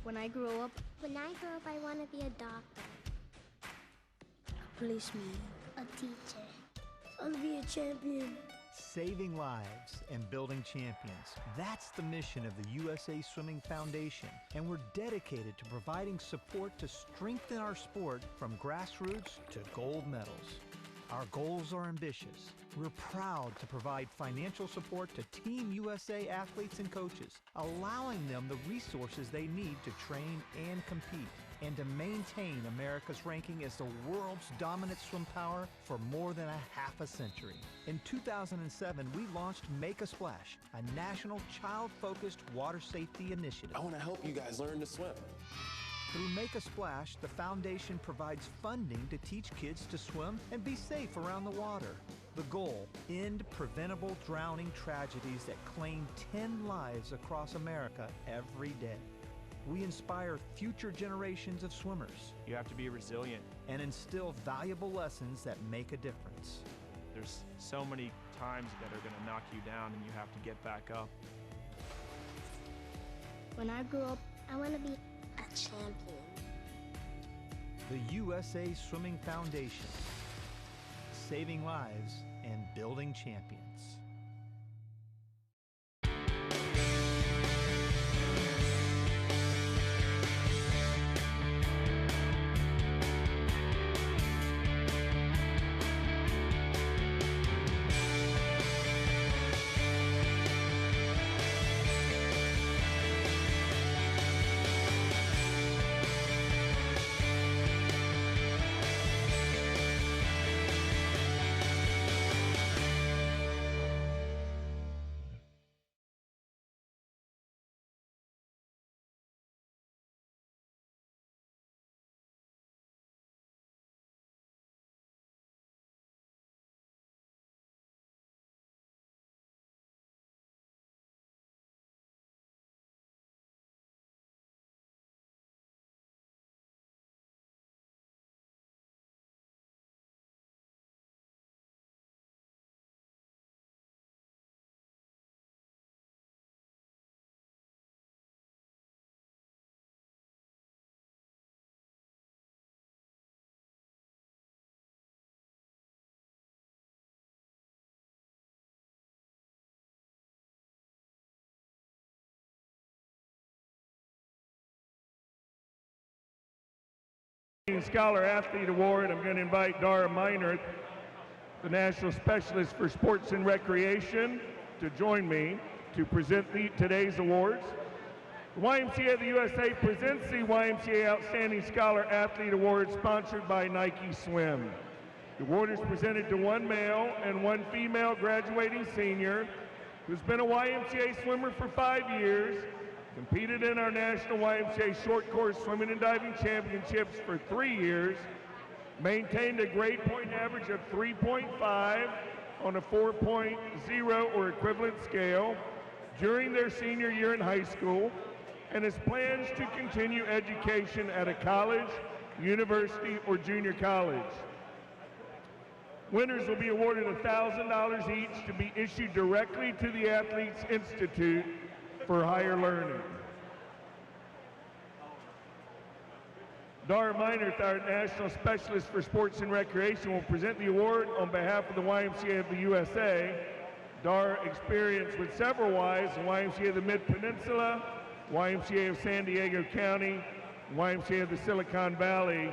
When I grow up, I want to be a doctor, a policeman, a teacher. I want to be a champion. Saving lives and building champions. That's the mission of the USA Swimming Foundation, and we're dedicated to providing support to strengthen our sport from grassroots to gold medals. Our goals are ambitious. We're proud to provide financial support to Team USA athletes and coaches, allowing them the resources they need to train and compete, and to maintain America's ranking as the world's dominant swim power for more than a half a century. In 2007, we launched Make a Splash, a national child-focused water safety initiative. I want to help you guys learn to swim. Through Make a Splash, the foundation provides funding to teach kids to swim and be safe around the water. The goal, end preventable drowning tragedies that claim 10 lives across America every day. We inspire future generations of swimmers. You have to be resilient. And instill valuable lessons that make a difference. There's so many times that are going to knock you down and you have to get back up. When I grow up, I want to be a champion. The USA Swimming Foundation, saving lives and building champions. Scholar Athlete Award. I'm going to invite Dara Meinert, the National Specialist for Sports and Recreation, to join me to present today's awards. The YMCA of the USA presents the YMCA Outstanding Scholar Athlete Award, sponsored by Nike Swim. The award is presented to one male and one female graduating senior who's been a YMCA swimmer for 5 years, competed in our National YMCA Short Course Swimming and Diving Championships for 3 years, maintained a grade point average of 3.5 on a 4.0 or equivalent scale during their senior year in high school, and has plans to continue education at a college, university, or junior college. Winners will be awarded $1,000 each to be issued directly to the Athletes Institute for higher learning. Dara Meinert, our National Specialist for Sports and Recreation, will present the award on behalf of the YMCA of the USA. Dara experience with several Ys, the YMCA of the Mid-Peninsula, YMCA of San Diego County, YMCA of the Silicon Valley.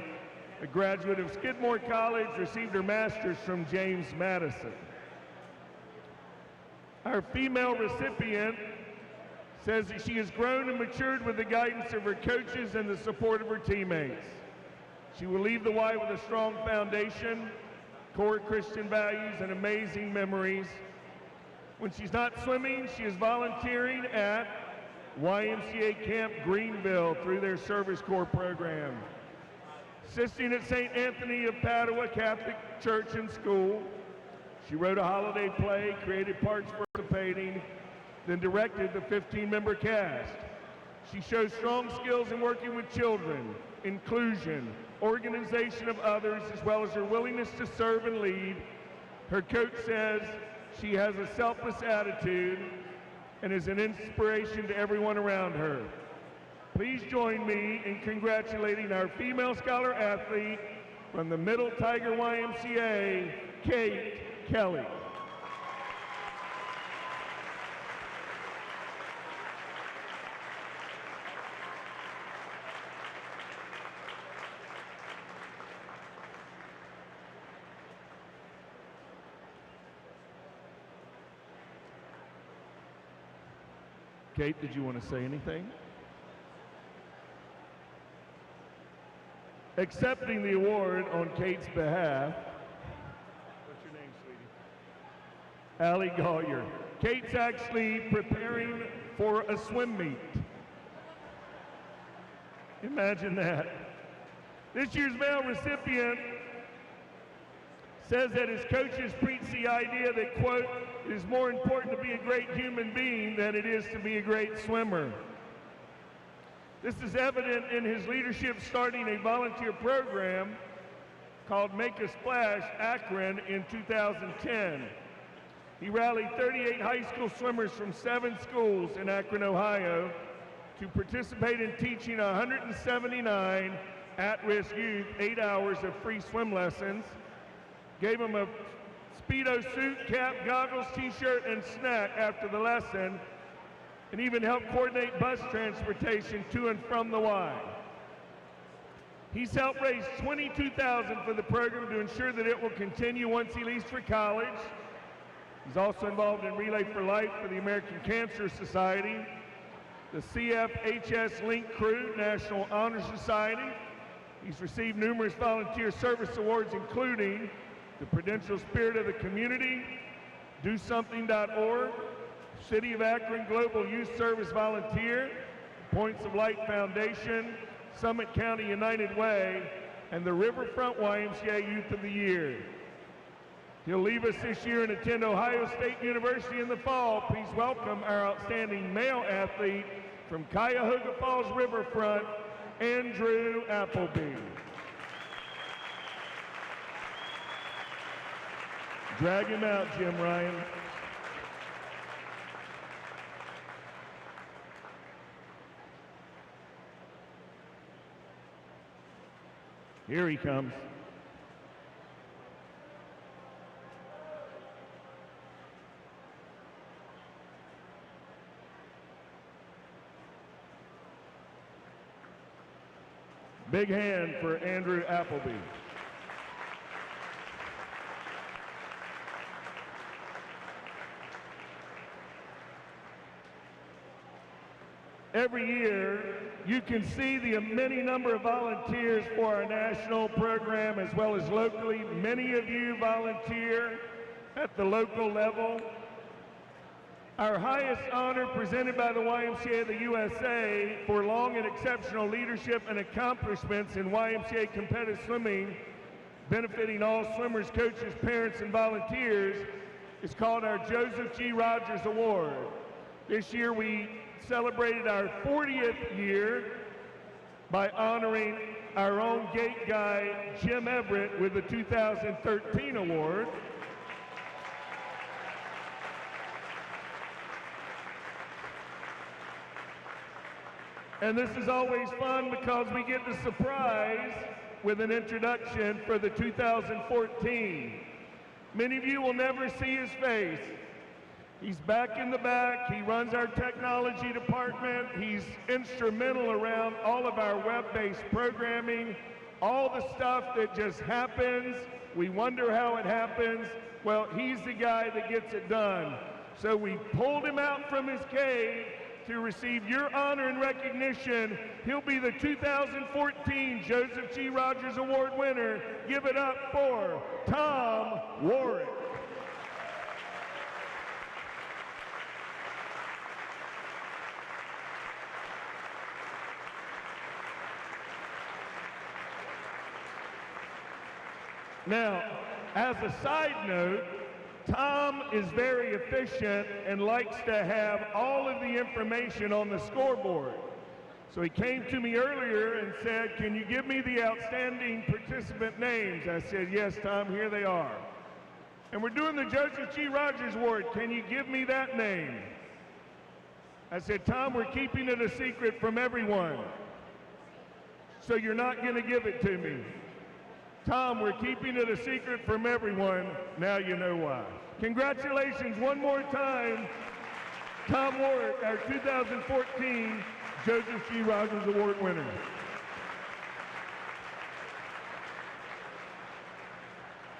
A graduate of Skidmore College, received her master's from James Madison. Our female recipient says that she has grown and matured with the guidance of her coaches and the support of her teammates. She will leave the Y with a strong foundation, core Christian values, and amazing memories. When she's not swimming, she is volunteering at YMCA Camp Greenville through their Service Corps program. Assisting at St. Anthony of Padua Catholic Church and School, she wrote a holiday play, created parts for participating, then directed the 15-member cast. She shows strong skills in working with children, inclusion, organization of others, as well as her willingness to serve and lead. Her coach says she has a selfless attitude and is an inspiration to everyone around her. please join me in congratulating our female scholar athlete from the Middle Tiger YMCA, Kate Kelly. Kate, did you want to say anything? Accepting the award on Kate's behalf. What's your name, sweetie? Allie Collier. Kate's actually preparing for a swim meet. Imagine that. This year's male recipient says that his coaches preach the idea that, quote, it is more important to be a great human being than it is to be a great swimmer. This is evident in his leadership starting a volunteer program called Make a Splash Akron in 2010. He rallied 38 high school swimmers from 7 schools in Akron, Ohio, to participate in teaching 179 at-risk youth 8 hours of free swim lessons, gave them a Speedo suit, cap, goggles, t-shirt, and snack after the lesson, and even helped coordinate bus transportation to and from the Y. He's helped raise $22,000 for the program to ensure that it will continue once he leaves for college. He's also involved in Relay for Life for the American Cancer Society, the CFHS Link Crew National Honor Society. He's received numerous volunteer service awards, including the Prudential Spirit of the Community, DoSomething.org, City of Akron Global Youth Service Volunteer, Points of Light Foundation, Summit County United Way, and the Riverfront YMCA Youth of the Year. He'll leave us this year and attend Ohio State University in the fall. Please welcome our outstanding male athlete from Cuyahoga Falls Riverfront, Andrew Appleby. Drag him out, Jim Ryan. Here he comes. Big hand for Andrew Appleby. Every year, you can see the many number of volunteers for our national program as well as locally. Many of you volunteer at the local level. Our highest honor presented by the YMCA of the USA for long and exceptional leadership and accomplishments in YMCA competitive swimming, benefiting all swimmers, coaches, parents, and volunteers, is called our Joseph G. Rogers Award. This year we celebrated our 40th year by honoring our own gate guy, Jim Everett, with the 2013 award. And this is always fun because we get the surprise with an introduction for the 2014. Many of you will never see his face. He's back in the back. He runs our technology department. He's instrumental around all of our web-based programming, all the stuff that just happens. We wonder how it happens. Well, he's the guy that gets it done. So we pulled him out from his cave to receive your honor and recognition. He'll be the 2014 Joseph G. Rogers Award winner. Give it up for Tom Warwick. Now, as a side note, Tom is very efficient and likes to have all of the information on the scoreboard. So he came to me earlier and said, can you give me the outstanding participant names? I said, yes, Tom, here they are. And we're doing the Joseph G. Rogers Award. Can you give me that name? I said, Tom, we're keeping it a secret from everyone. So you're not going to give it to me. Tom, we're keeping it a secret from everyone. Now you know why. Congratulations one more time, Tom Ward, our 2014 Joseph G. Rogers Award winner.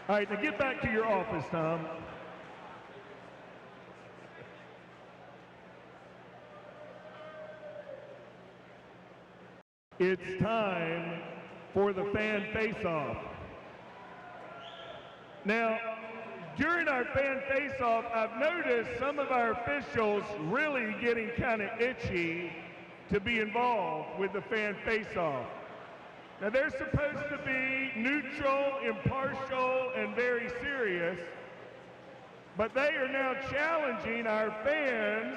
All right, now get back to your office, Tom. It's time for the fan face-off. Now, during our fan face-off, I've noticed some of our officials really getting kind of itchy to be involved with the fan face-off. Now, they're supposed to be neutral, impartial, and very serious, but they are now challenging our fans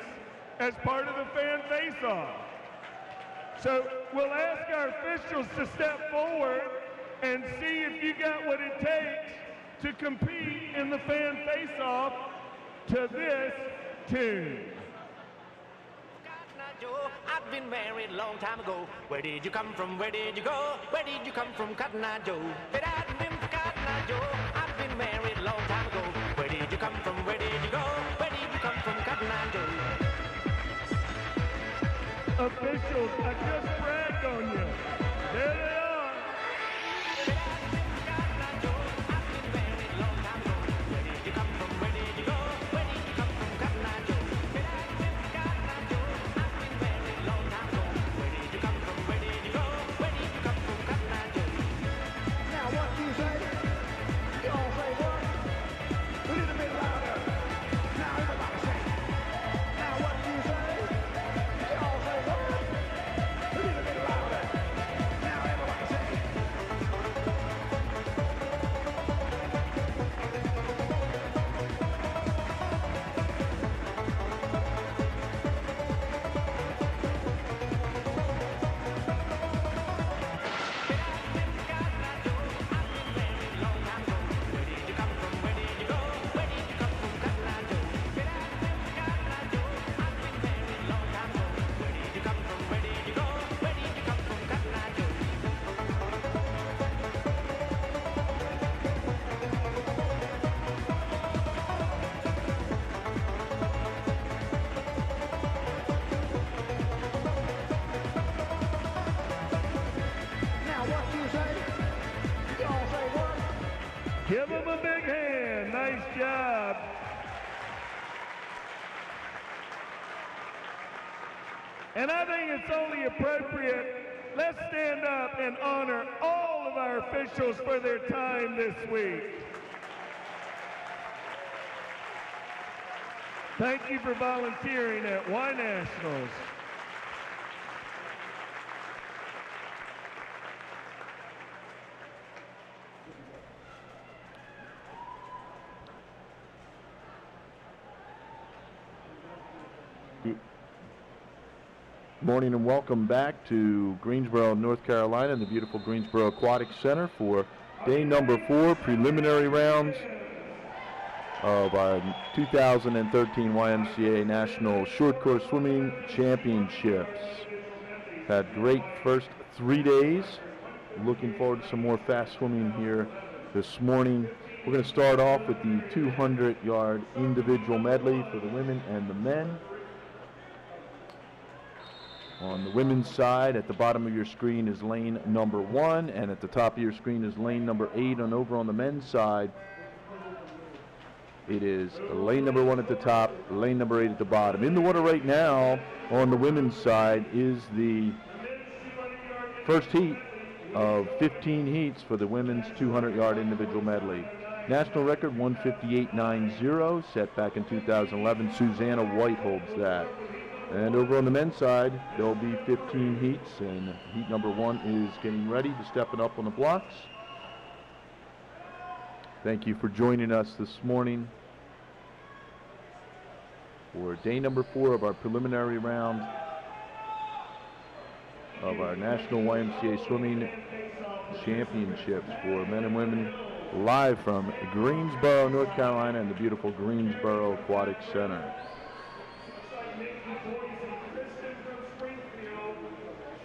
as part of the fan face-off. So we'll ask our officials to step forward and see if you got what it takes to compete in the fan face-off to this tune. I've been married a long time ago. Where did you come from? Where did you go? Where did you come from, Cotton Eye Joe? I've been married a long time ago. Where did you come from? Where did you go? Where did you come from, Cotton Eye Joe? Officials, I just bragged on you. There they are. I've been married a long time ago. Where did you come from? Where did you go? Where did you come from, Cotton Eye Joe? I've been married a long time ago. Where did you come from? Where did you go? Where did you come from, Cotton Eye Joe? Now what do you say? You all say what? A little bit louder. Now everybody say. Now what do you say? You all say what? A little bit louder. Now everybody say. Now what do you say? You all say what? Give them a big hand. Nice job. And I think it's only appropriate, let's stand up and honor all of our officials for their time this week. Thank you for volunteering at Y Nationals. Morning and welcome back to Greensboro, North Carolina, and the beautiful Greensboro Aquatic Center for day number 4, preliminary rounds of our 2013 YMCA National Short Course Swimming Championships. Had great first 3 days. Looking forward to some more fast swimming here this morning. We're going to start off with the 200-yard individual medley for the women and the men. On the women's side, at the bottom of your screen is lane number 1, and at the top of your screen is lane number 8. And over on the men's side, it is lane number 1 at the top, lane number 8 at the bottom. In the water right now, on the women's side, is the first heat of 15 heats for the women's 200-yard individual medley. National record 158.90, set back in 2011. Susanna White holds that. And over on the men's side, there'll be 15 heats, and heat number 1 is getting ready to step it up on the blocks. Thank you for joining us this morning for day number 4 of our preliminary round of our National YMCA Swimming Championships for men and women, live from Greensboro, North Carolina, and the beautiful Greensboro Aquatic Center.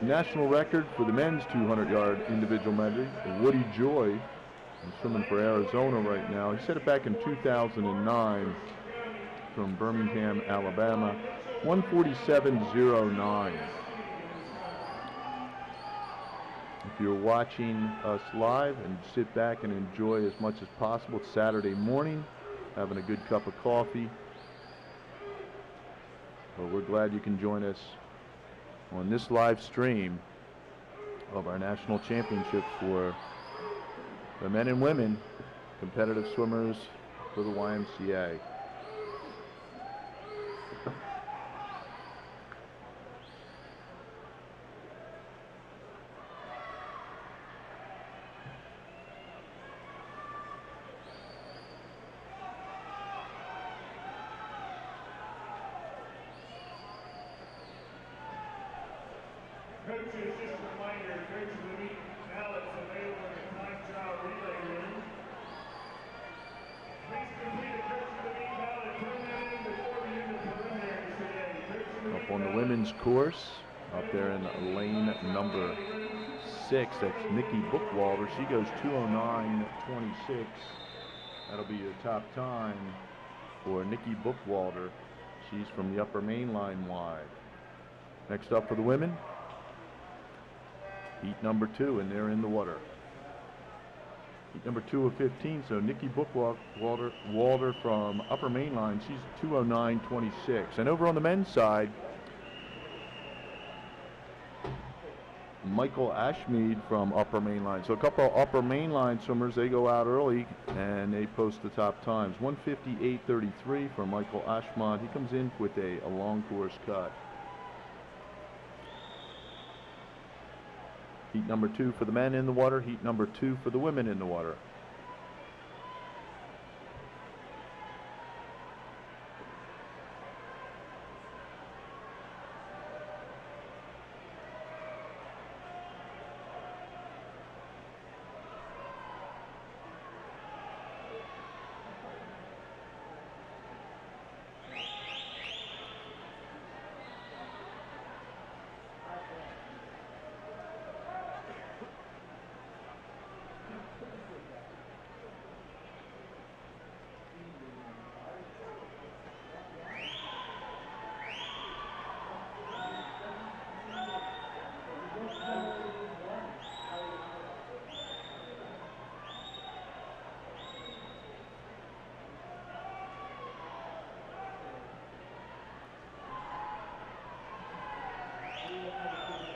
national record for the men's 200-yard individual medley. Woody Joy, who's swimming for Arizona right now. He set it back in 2009 from Birmingham, Alabama, 1:47.09. If you're watching us live, and sit back and enjoy as much as possible. It's Saturday morning, having a good cup of coffee. But we're glad you can join us on this live stream of our national championships for the men and women competitive swimmers for the YMCA. Coaches, just a reminder, coaches will meet ballots available in the time trial relay room. Please complete a coach of the meet ballot, turn that in before the end of preliminaries today. Up on the women's course, up there in lane number 6, that's Nikki Bookwalter. She goes 2:09.26. That'll be your top time for Nikki Bookwalter. She's from the upper main line wide. Next up for the women, heat number 2, and they're in the water. Heat number 2 of 15, so Nikki Bookwalter from upper main line, she's 2:09.26. And over on the men's side, Michael Ashmead from upper main line. So a couple of upper main line swimmers, they go out early and they post the top times. 1:58.33 for Michael Ashmead. He comes in with a long course cut. Heat number 2 for the men in the water. Heat number 2 for the women in the water.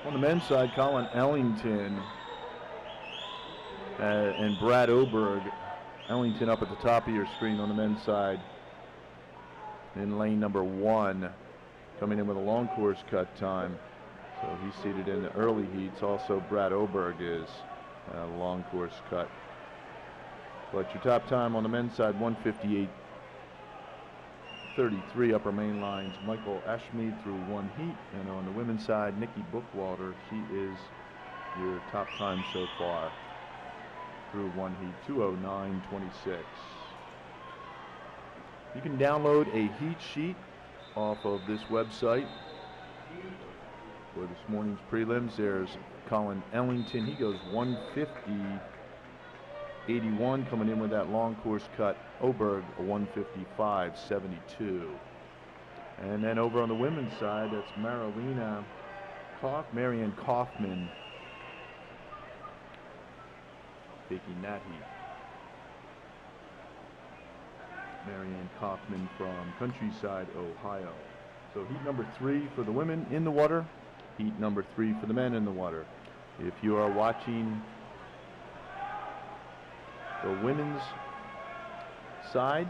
On the men's side, Colin Ellington and Brad Oberg. Ellington up at the top of your screen on the men's side in lane number 1, coming in with a long course cut time. So he's seated in the early heats. Also, Brad Oberg is a long course cut. But your top time on the men's side, 1:58.33 upper main lines, Michael Ashmead through 1 heat. And on the women's side, Nikki Bookwalter, she is your top time so far through 1 heat, 2:09.26. You can download a heat sheet off of this website for this morning's prelims. There's Colin Ellington. He goes 1:50.81, coming in with that long course cut. Oberg, a 1:55.72. And then over on the women's side, that's Marianne Kaufman taking that heat. Marianne Kaufman from Countryside, Ohio. So heat number 3 for the women in the water. Heat number 3 for the men in the water. If you are watching the women's side,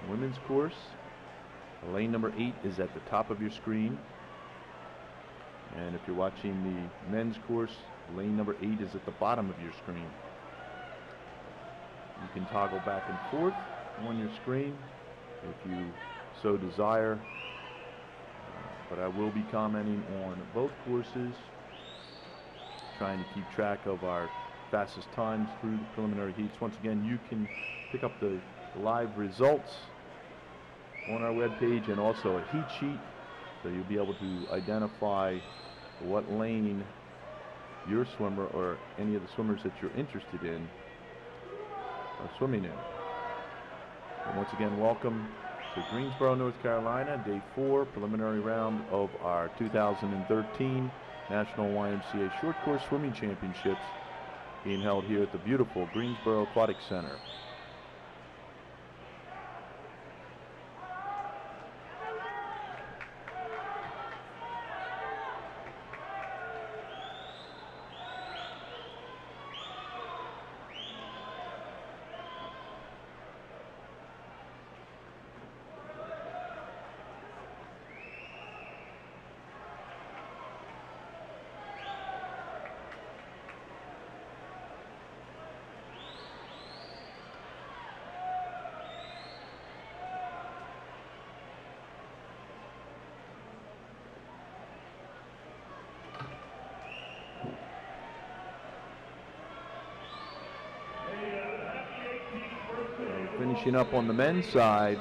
women's course, lane number 8 is at the top of your screen. And if you're watching the men's course, lane number 8 is at the bottom of your screen. You can toggle back and forth on your screen if you so desire. But I will be commenting on both courses, trying to keep track of our fastest times through the preliminary heats. Once again, you can pick up the live results on our webpage and also a heat sheet, so you'll be able to identify what lane your swimmer or any of the swimmers that you're interested in are swimming in. And once again, welcome to Greensboro, North Carolina, day 4, preliminary round of our 2013 National YMCA Short Course Swimming Championships, being held here at the beautiful Greensboro Aquatic Center. Finishing up on the men's side,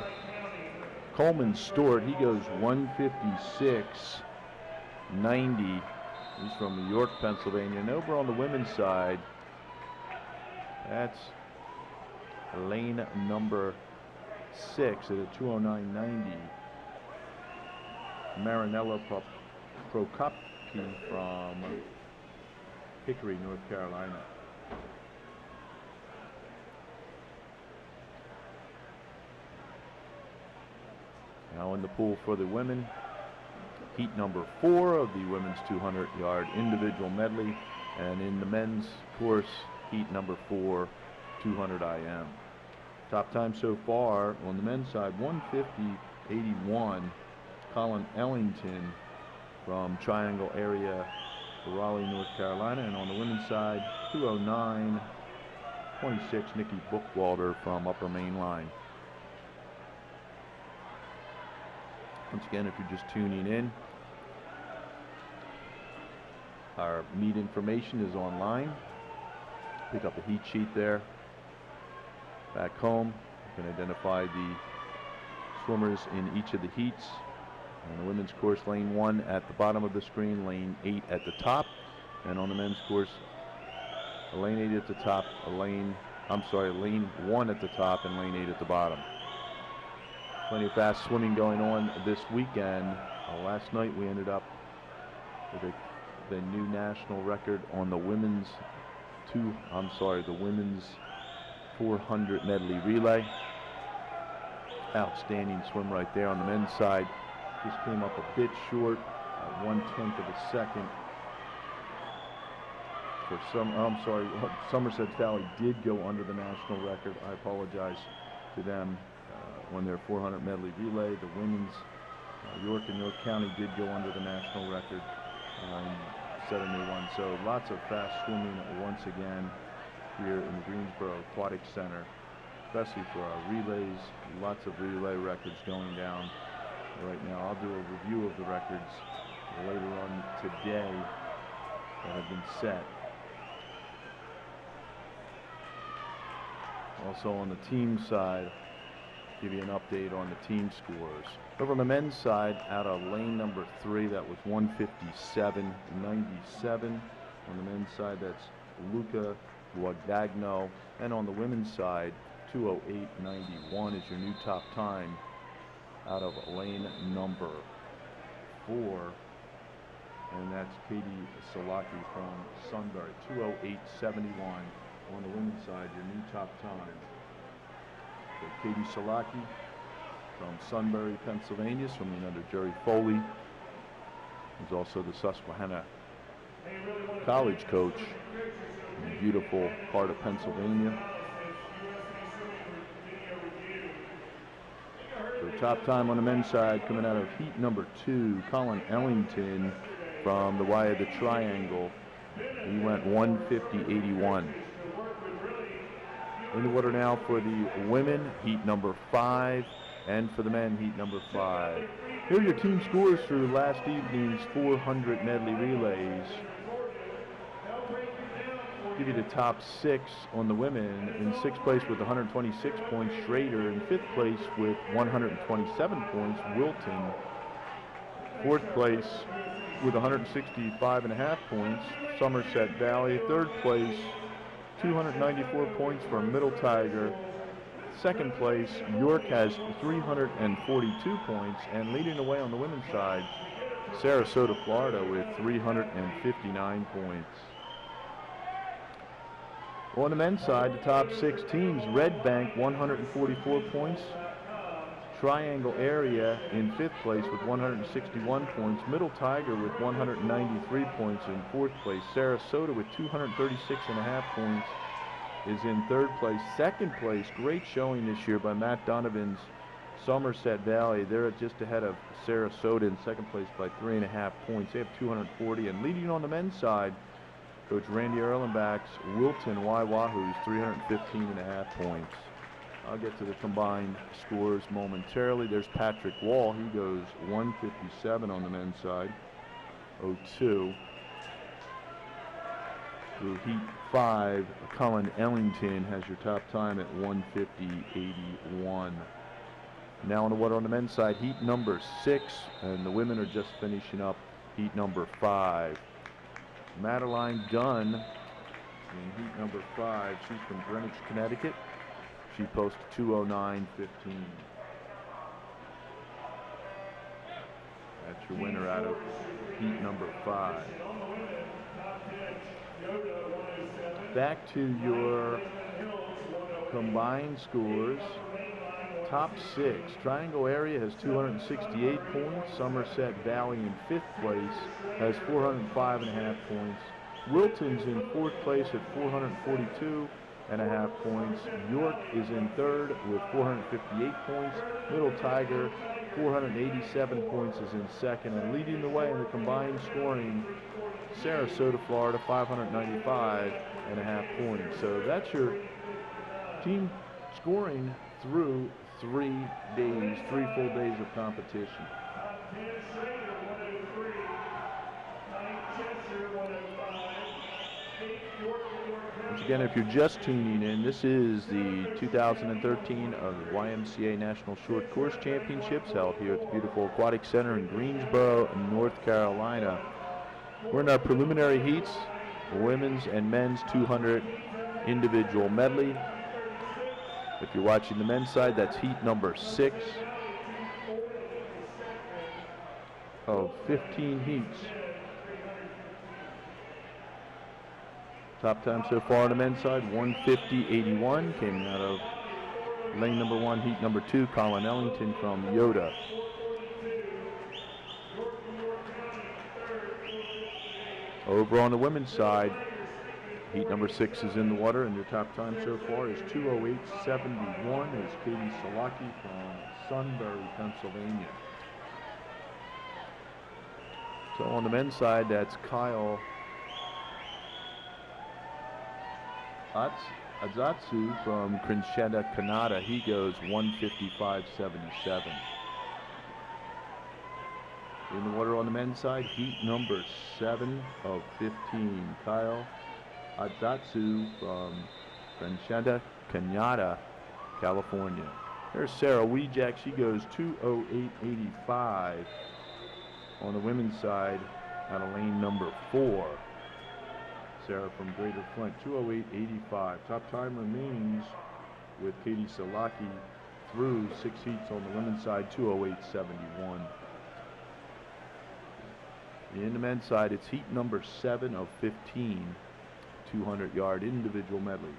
Coleman Stewart, he goes 156.90. He's from New York, Pennsylvania. And over on the women's side, that's lane number 6 at a 209.90. Marinella Prokopki from Hickory, North Carolina. Now in the pool for the women, heat number 4 of the women's 200-yard individual medley, and in the men's course, heat number 4, 200 IM. Top time so far on the men's side, 150.81. Colin Ellington from Triangle area, Raleigh, North Carolina, and on the women's side, 209.26. Nikki Bookwalter from Upper Main Line. Once again, if you're just tuning in, our meet information is online. Pick up a heat sheet there. Back home, you can identify the swimmers in each of the heats. On the women's course, lane 1 at the bottom of the screen, lane 8 at the top. And on the men's course, lane 8 at the top, lane 1 at the top and lane 8 at the bottom. Plenty of fast swimming going on this weekend. Last night we ended up with the new national record on the women's 400 medley relay. Outstanding swim right there. On the men's side, just came up a bit short, 1/10 of a second. For Somerset Valley did go under the national record. I apologize to them. Won their 400 medley relay. The women's, York and York County did go under the national record and set a new one. So lots of fast swimming once again here in the Greensboro Aquatic Center, especially for our relays. Lots of relay records going down right now. I'll do a review of the records later on today that have been set. Also on the team side, give you an update on the team scores. Over on the men's side, out of lane number 3, that was 157.97. On the men's side, that's Luca Guadagno. And on the women's side, 208.91 is your new top time out of lane number 4. And that's Katie Salaki from Sunbury, 208.71 on the women's side, your new top time. So Katie Salaki from Sunbury, Pennsylvania, swimming under Jerry Foley, who's also the Susquehanna college coach in the beautiful part of Pennsylvania. So top time on the men's side coming out of heat number 2, Colin Ellington from the Y of the Triangle. He went 150.81. In the water now for the women, heat number 5, and for the men, heat number 5. Here are your team scores through last evening's 400 medley relays. Give you the top 6 on the women. In 6th place with 126 points, Schrader. In 5th place with 127 points, Wilton. 4th place with 165.5 points. Somerset Valley, third place, 294 points for Middle Tiger. Second place, York has 342 points, and leading the way on the women's side, Sarasota, Florida with 359 points. On the men's side, the top 6 teams, Red Bank 144 points, Triangle Area in 5th place with 161 points, Middle Tiger with 193 points in 4th place, Sarasota with 236.5 points is in 3rd place. 2nd place, great showing this year by Matt Donovan's Somerset Valley. They're just ahead of Sarasota in 2nd place by 3.5 points. They have 240, and leading on the men's side, Coach Randy Erlenbach's Wilton Waiwahoos 315.5 points. I'll get to the combined scores momentarily. There's Patrick Wall. He goes 157 on the men's side, 02. Through Heat 5, Colin Ellington has your top time at 150.81. Now on the water on the men's side, heat number 6, and the women are just finishing up heat number 5. Madeline Dunn in heat number 5. She's from Greenwich, Connecticut. She posted 209.15. That's your winner out of heat number 5. Back to your combined scores. Top 6. Triangle Area has 268 points. Somerset Valley in 5th place has 405.5 points. Wilton's in 4th place at 442.5 points. York is in 3rd with 458 points. Middle Tiger, 487 points, is in 2nd. And leading the way in the combined scoring, Sarasota, Florida, 595.5 points. So that's your team scoring through 3 days, 3 full days of competition. Once again, if you're just tuning in, this is the 2013 YMCA National Short Course Championships held here at the beautiful Aquatic Center in Greensboro, North Carolina. We're in our preliminary heats, women's and men's 200 individual medley. If you're watching the men's side, that's heat number 6 of 15 heats. Top time so far on the men's side, 150.81, came out of lane number 1, heat number 2, Colin Ellington from Yoda. Over on the women's side, heat number 6 is in the water, and your top time so far is 2:08.71. Is Katie Salaki from Sunbury, Pennsylvania. So on the men's side, that's Kyle Azatsu from Crinchetta, Canada. He goes 155.77. In the water on the men's side, heat number 7 of 15. Kyle Azatsu from Crinchetta, Canada, California. There's Sarah Wijak. She goes 2:08.85 on the women's side out of lane number 4. Sarah from Greater Flint, 2:08.85. Top time remains with Katie Salaki through 6 heats on the women's side, 2:08.71. In the men's side, it's heat number 7 of 15, 200-yard individual medley.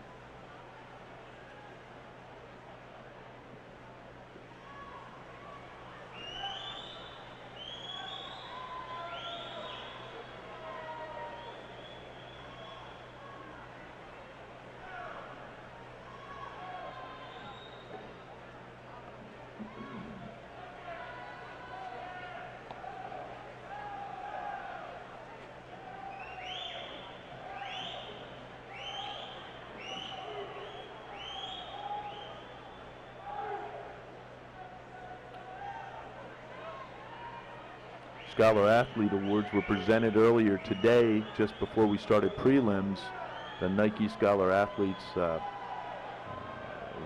Scholar Athlete Awards were presented earlier today, just before we started prelims. The Nike Scholar Athletes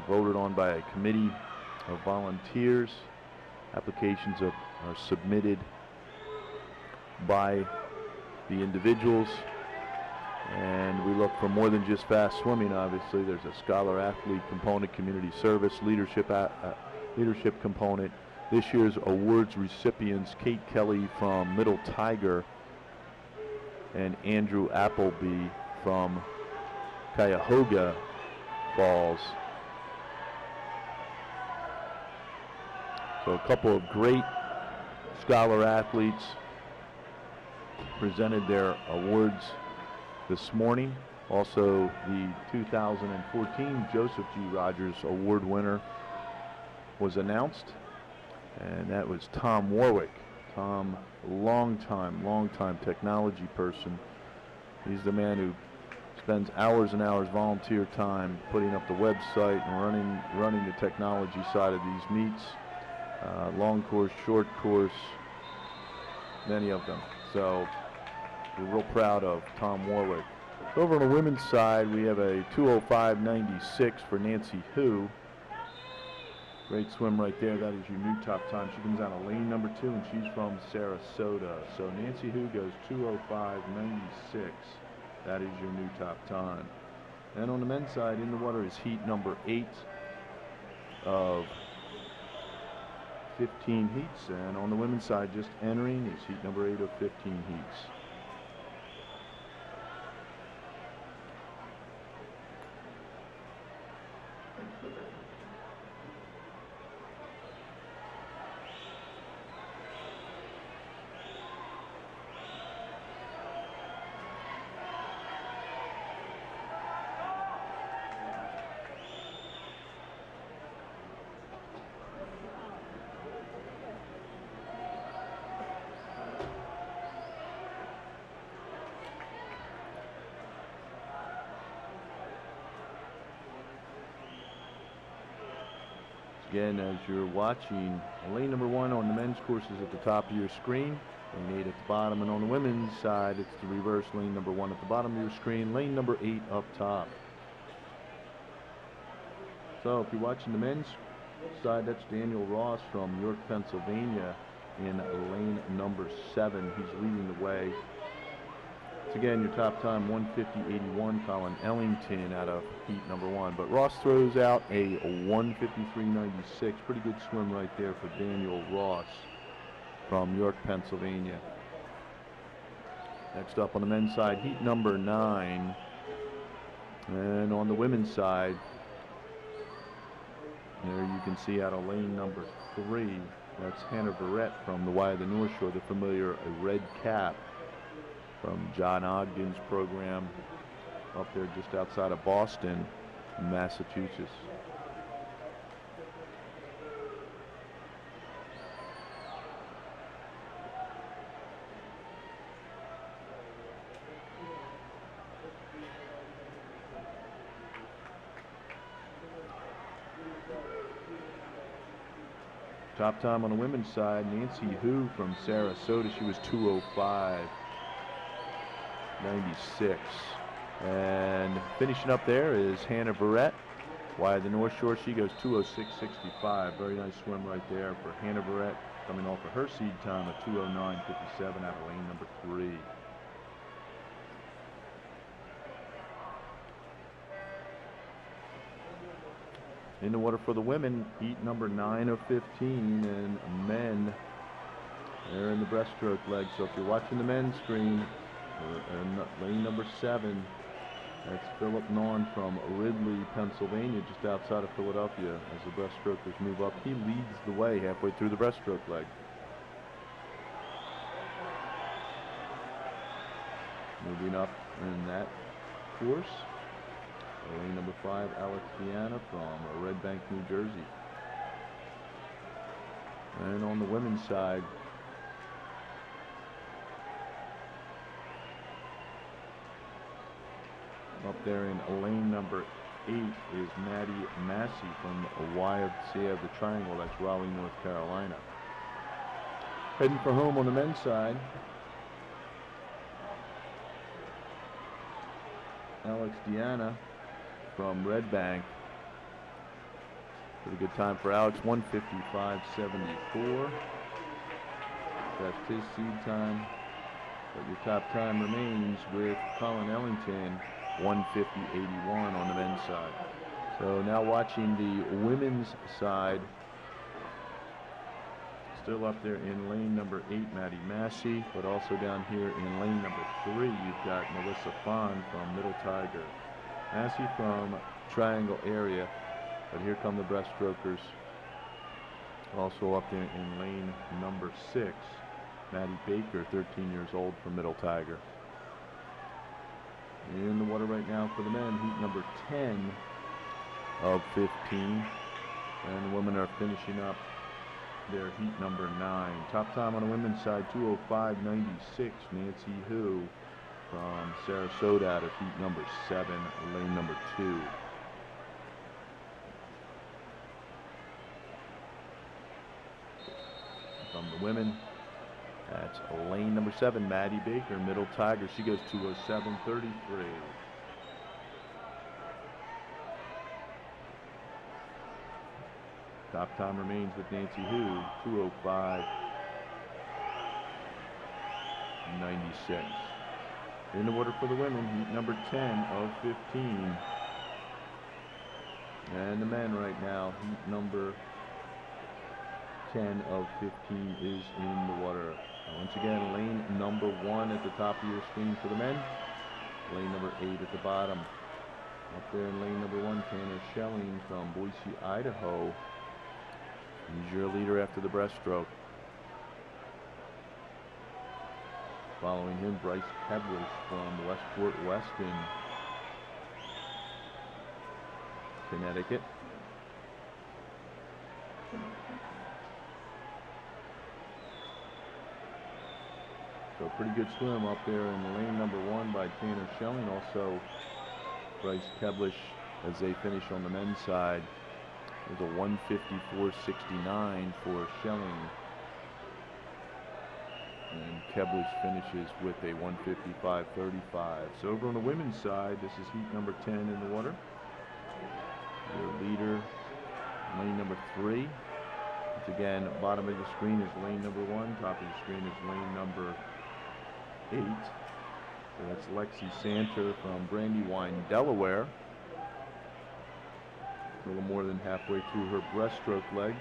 voted on by a committee of volunteers. Applications are submitted by the individuals. And we look for more than just fast swimming, obviously. There's a scholar athlete component, community service, leadership component. This year's awards recipients, Kate Kelly from Middle Tiger and Andrew Appleby from Cuyahoga Falls. So a couple of great scholar athletes presented their awards this morning. Also, the 2014 Joseph G. Rogers Award winner was announced, and that was Tom Warwick. Tom, long-time technology person. He's the man who spends hours and hours volunteer time putting up the website and running the technology side of these meets. Long course, short course, many of them. So we're real proud of Tom Warwick. Over on the women's side, we have a 2:05.96 for Nancy Hu. Great swim right there. That is your new top time. She comes out of lane number 2, and she's from Sarasota. So Nancy Hu goes 2:05.96. That is your new top time. And on the men's side, in the water is heat number 8 of 15 heats. And on the women's side, just entering, is heat number 8 of 15 heats. Again, as you're watching, lane number 1 on the men's course is at the top of your screen, lane 8 at the bottom, and on the women's side it's the reverse, lane number 1 at the bottom of your screen, lane number 8 up top. So if you're watching the men's side, that's Daniel Ross from York, Pennsylvania in lane number 7. He's leading the way. It's again your top time, 1:50.81. Colin Ellington out of heat number 1. But Ross throws out a 1:53.96. Pretty good swim right there for Daniel Ross from York, Pennsylvania. Next up on the men's side, heat number 9. And on the women's side, there you can see out of lane number 3, that's Hannah Barrett from the Y of the North Shore, the familiar red cap from John Ogden's program up there just outside of Boston, Massachusetts. Top time on the women's side, Nancy Hu from Sarasota. She was 2:05.96. And finishing up there is Hannah Barrett, Y of the North Shore. She goes 2:06.65. Very nice swim right there for Hannah Barrett, coming off of her seed time of 2:09.57 out of lane number 3. In the water for the women, heat number 9 of 15, and men, they're in the breaststroke leg. So if you're watching the men's screen, lane number 7, that's Philip Nawn from Ridley, Pennsylvania, just outside of Philadelphia. As the breaststrokers move up, he leads the way halfway through the breaststroke leg. Moving up in that course, lane number 5, Alex Deanna from Red Bank, New Jersey. And on the women's side, up there in lane number 8 is Maddie Massey from YMCA of the Triangle. That's Raleigh, North Carolina. Heading for home on the men's side, Alex Deanna from Red Bank. Pretty good time for Alex, 1:55.74. That's his seed time. But your top time remains with Colin Ellington, 150.81 on the men's side. So now watching the women's side. Still up there in lane number 8, Maddie Massey, but also down here in lane number 3, you've got Melissa Fahn from Middle Tiger. Massey from Triangle area, but here come the breaststrokers. Also up there in lane number 6, Maddie Baker, 13 years old, from Middle Tiger. In the water right now for the men, heat number 10 of 15, and the women are finishing up their heat number 9. Top time on the women's side, 2:05.96. Nancy Hu from Sarasota out of heat number 7, lane number 2. From the women, that's lane number 7, Maddie Baker, Middle Tiger. She goes 2:07.33. Top time remains with Nancy Hu, 2:05.96. In the water for the women, heat number 10 of 15. And the men right now, heat number 10 of 15 is in the water. Once again, lane number 1 at the top of your screen for the men. Lane number 8 at the bottom. Up there in lane number 1, Tanner Schelling from Boise, Idaho. He's your leader after the breaststroke. Following him, Bryce Keblish from Westport Weston, Connecticut. So pretty good swim up there in lane number 1 by Tanner Schelling. Also Bryce Keblish as they finish on the men's side. There's a 154.69 for Schelling. And Keblish finishes with a 155.35. So over on the women's side, this is heat number 10 in the water. Your leader, lane number 3. Once again, bottom of the screen is lane number 1. Top of the screen is lane number 8. So that's Lexi Santer from Brandywine, Delaware. A little more than halfway through her breaststroke leg.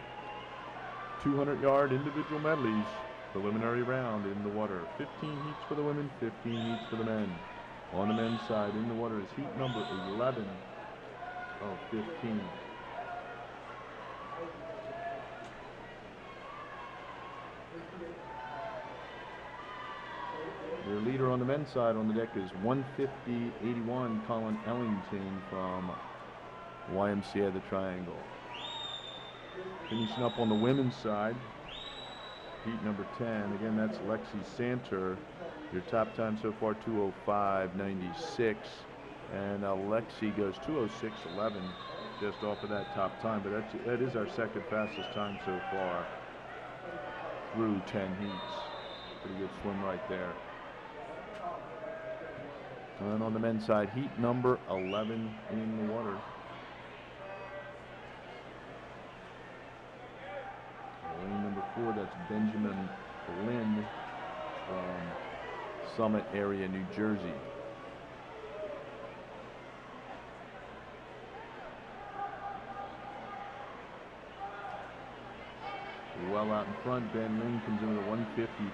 200-yard individual medleys, preliminary round in the water. 15 heats for the women, 15 heats for the men. On the men's side in the water is heat number 11 of 15. Your leader on the men's side on the deck is 150.81, Colin Ellington from YMCA the Triangle. Finishing up on the women's side, heat number 10. Again, that's Lexi Santer. Your top time so far, 2:05.96. And Lexi goes 2:06.11 just off of that top time. But that is our second fastest time so far through 10 heats. Pretty good swim right there. And on the men's side, heat number 11 in the water. Lane number 4, that's Benjamin Lynn from Summit area, New Jersey. Well out in front, Ben Lynn comes in with a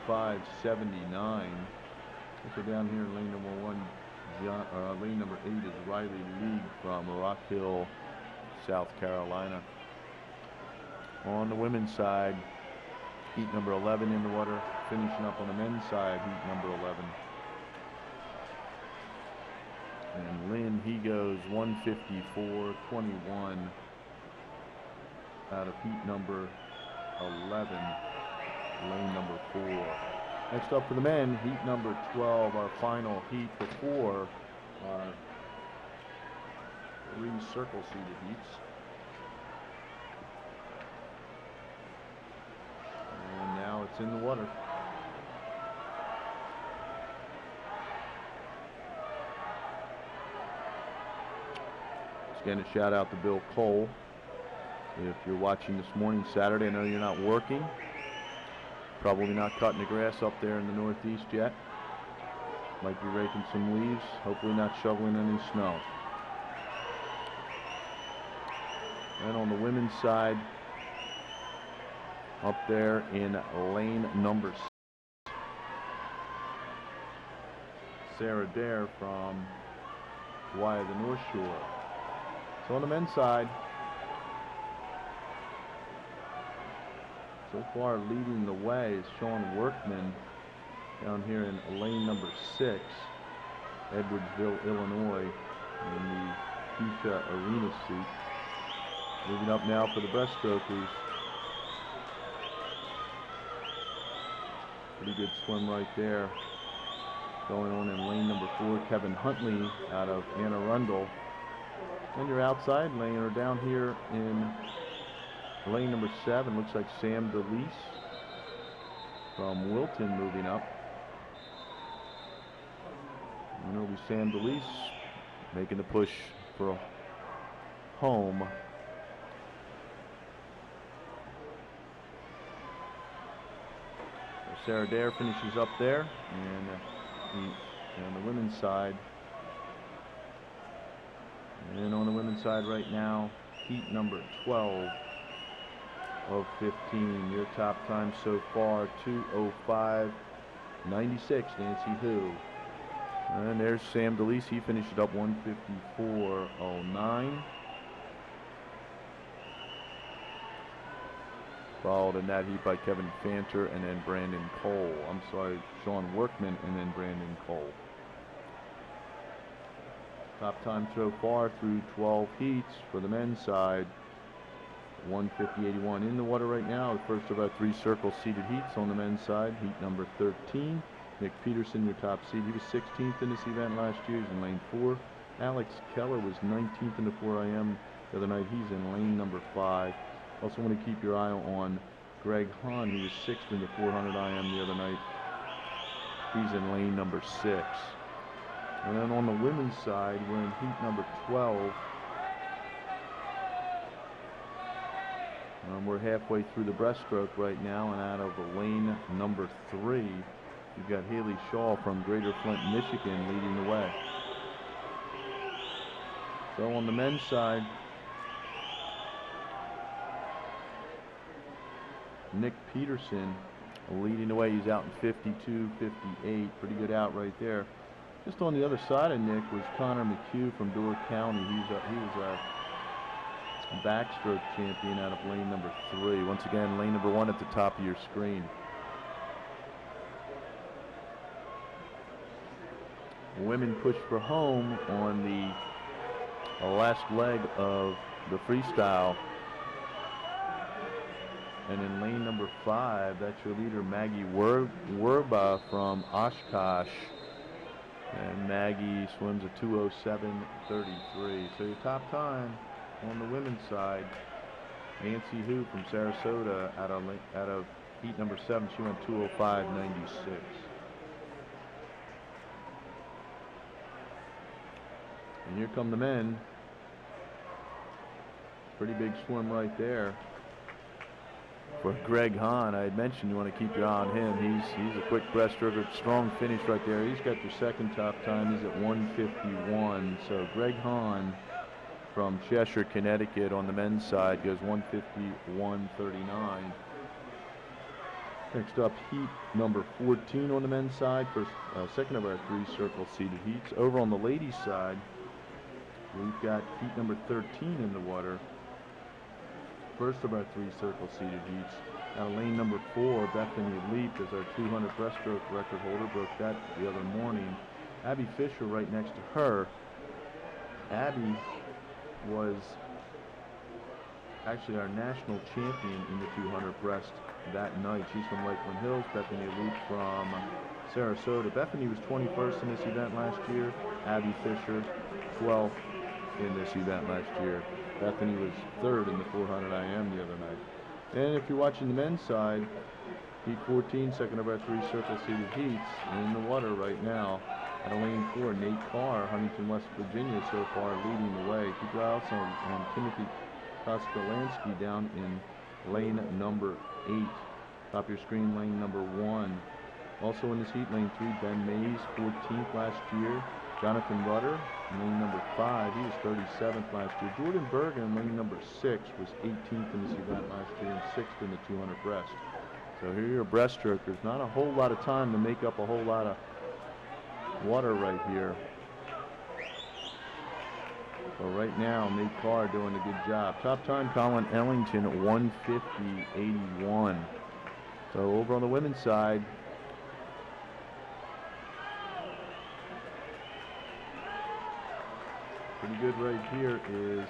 155.79. So down here in lane number 1, lane number 8 is Riley League from Rock Hill, South Carolina. On the women's side, heat number 11 in the water. Finishing up on the men's side, heat number 11. And Lynn, he goes 154.21 out of heat number 11, lane number 4. Next up for the men, heat number 12, our final heat before our 3 circle-seated heats. And now it's in the water. Again, a shout out to Bill Cole. If you're watching this morning, Saturday, I know you're not working. Probably not cutting the grass up there in the Northeast yet. Might be raking some leaves, hopefully not shoveling any snow. And on the women's side, up there in lane number 6, Sarah Dare from Hawaii, the North Shore. So on the men's side, so far leading the way is Sean Workman down here in lane number 6, Edwardsville, Illinois, in the Fuchsia Arena seat. Moving up now for the breaststrokers. Pretty good swim right there. Going on in lane number 4, Kevin Huntley out of Anne Arundel. On your outside lane, or down here in lane number 7, looks like Sam DeLeese from Wilton moving up. And it'll be Sam DeLeese making the push for home. Sarah Dare finishes up there, and on the women's side. And on the women's side right now, heat number 12 of 15. Your top time so far, 2:05.96, Nancy Hu. And there's Sam DeLeese. He finished it up 1:54.09. Followed in that heat by Kevin Fanter and then Brandon Cole. I'm sorry, Sean Workman and then Brandon Cole. Top time so far through 12 heats for the men's side, 1:50.81 in the water right now. The first of our 3 circle seeded heats on the men's side. Heat number 13. Nick Peterson, your top seed. He was 16th in this event last year. He's in lane 4. Alex Keller was 19th in the 4 IM the other night. He's in lane number 5. Also want to keep your eye on Greg Hahn, who was 6th in the 400 IM the other night. He's in lane number 6. And then on the women's side, we're in heat number 12. We're halfway through the breaststroke right now, and out of the lane number 3, you've got Haley Shaw from Greater Flint, Michigan, leading the way. So on the men's side, Nick Peterson leading the way. He's out in 52.58. Pretty good out right there. Just on the other side of Nick was Connor McHugh from Door County. He was a backstroke champion out of lane number 3. Once again, lane number 1 at the top of your screen. Women push for home on the last leg of the freestyle. And in lane number 5, that's your leader, Maggie Werba from Oshkosh. And Maggie swims a 2:07.33. So your top time on the women's side, Nancy Hu from Sarasota out of heat number 7. She went 2:05.96. And here come the men. Pretty big swim right there for Greg Hahn. I had mentioned you want to keep your eye on him. He's a quick breaststroker, strong finish right there. He's got your second top time. He's at 1:51. So Greg Hahn from Cheshire, Connecticut on the men's side goes 1:51.39. Next up, heat number 14 on the men's side. Second of our 3 circle seeded heats. Over on the ladies' side, we've got heat number 13 in the water. First of our 3 circle seeded heats. Now lane number 4, Bethany Leap is our 200 breaststroke record holder. Broke that the other morning. Abby Fisher right next to her. Abby was actually our national champion in the 200 breast that night. She's from Lakeland Hills. Bethany Leap from Sarasota. Bethany was 21st in this event last year. Abby Fisher 12th in this event last year. Bethany was 3rd in the 400 IM the other night. And if you're watching the men's side, heat 14, second of our 3 circle seeded heats, in the water right now. At lane 4, Nate Carr, Huntington, West Virginia, so far leading the way. Keep your eye also on Timothy Koskolansky down in lane number 8. Top of your screen, lane number 1. Also in this heat, lane 3, Ben Mays, 14th last year. Jonathan Rudder, in lane number 5, he was 37th last year. Jordan Bergen, in lane number 6, was 18th in this event last year and 6th in the 200 breast. So here are your breaststrokers. Not a whole lot of time to make up a whole lot of water right here. But right now, Nate Carr doing a good job. Top time, Colin Ellington, 150.81. So over on the women's side, pretty good right here is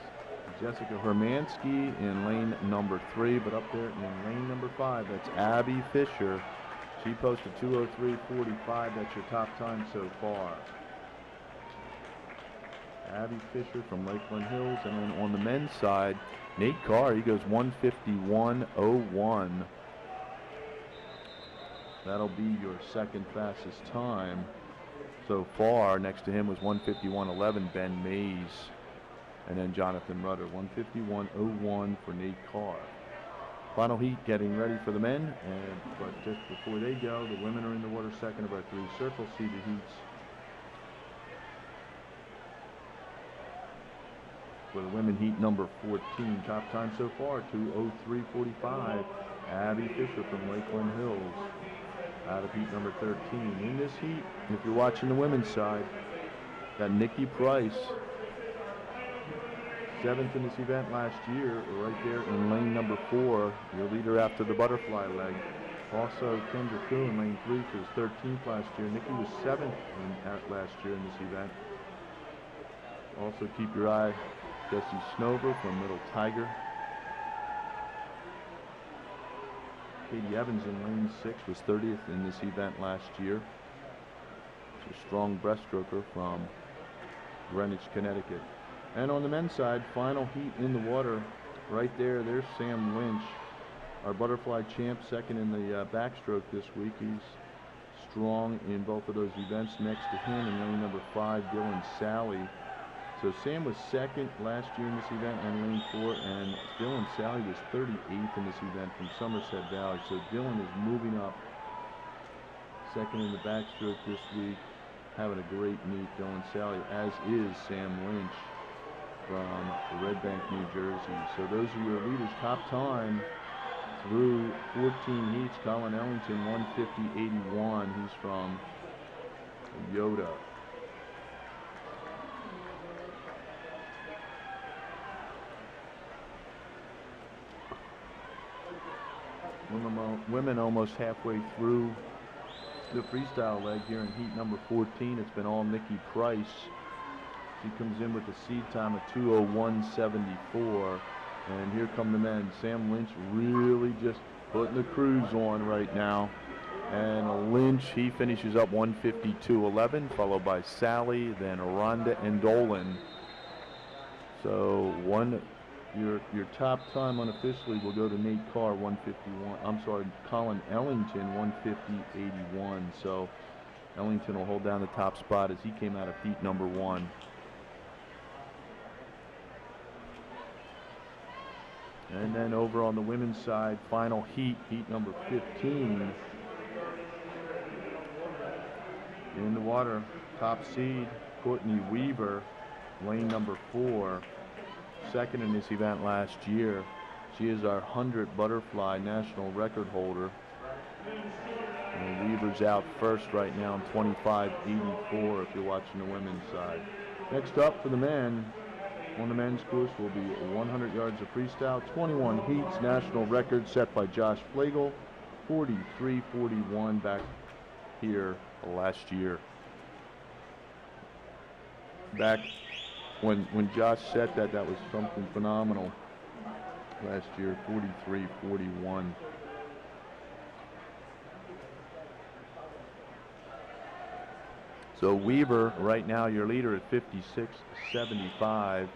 Jessica Hermansky in lane number 3, but up there in lane number 5, that's Abby Fisher. She posted 2:03.45. That's your top time so far. Abby Fisher from Lakeland Hills. And then on the men's side, Nate Carr, he goes 151.01. That'll be your second fastest time so far. Next to him was 151.11, Ben Mays. And then Jonathan Rudder, 151.01 for Nate Carr. Final heat getting ready for the men. But just before they go, the women are in the water, second of our 3 circle seeded heats. For the women heat number 14, top time so far, 2:03.45. Abby Fisher from Lakeland Hills out of heat number 13. In this heat, if you're watching the women's side, got Nikki Price, 7th in this event last year, right there in lane number 4, your leader after the butterfly leg. Also, Kendra Koo in lane 3, she was 13th last year. Nikki was 7th last year in this event. Also, keep your eye, Jesse Snover from Middle Tiger. Katie Evans in lane 6 was 30th in this event last year. She's a strong breaststroker from Greenwich, Connecticut. And on the men's side, final heat in the water. Right there, there's Sam Lynch, our butterfly champ, second in the backstroke this week. He's strong in both of those events. Next to him in lane number 5, Dylan Sally. So Sam was second last year in this event on lane 4, and Dylan Sally was 38th in this event from Somerset Valley. So Dylan is moving up, second in the backstroke this week, having a great meet, Dylan Sally, as is Sam Lynch from Red Bank, New Jersey. So those are your leaders. Top time through 14 heats, Colin Ellington, 150.81. He's from Yoda. Women almost halfway through the freestyle leg here in heat number 14. It's been all Nikki Price. She comes in with a seed time of 2:01.74. And here come the men. Sam Lynch really just putting the cruise on right now. And Lynch, he finishes up 152.11, followed by Sally, then Rhonda and Dolan. So your top time unofficially will go to Nate Carr, 151. I'm sorry, Colin Ellington, 150.81. So Ellington will hold down the top spot as he came out of heat number 1. And then over on the women's side, final heat, heat number 15. In the water, top seed, Courtney Weaver, lane number 4. Second in this event last year. She is our 100 butterfly national record holder. And Weaver's out first right now in 25.84 if you're watching the women's side. Next up for the men, on the men's course will be 100 yards of freestyle, 21 heats, national record set by Josh Flagel, 43.41 back here last year. Back when Josh set that was something phenomenal last year, 43.41. So Weaver right now your leader at 56.75.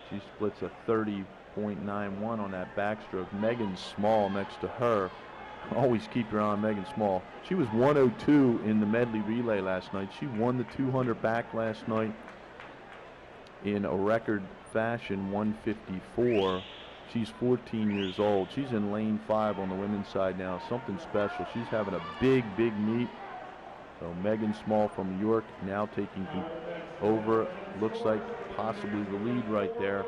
She splits a 30.91 on that backstroke. Megan Small next to her. Always keep your eye on Megan Small. She was 102 in the medley relay last night. She won the 200 back last night in a record fashion, 154. She's 14 years old. She's in lane 5 on the women's side now. Something special. She's having a big meet. So Megan Small from York now taking over. Looks like possibly the lead right there.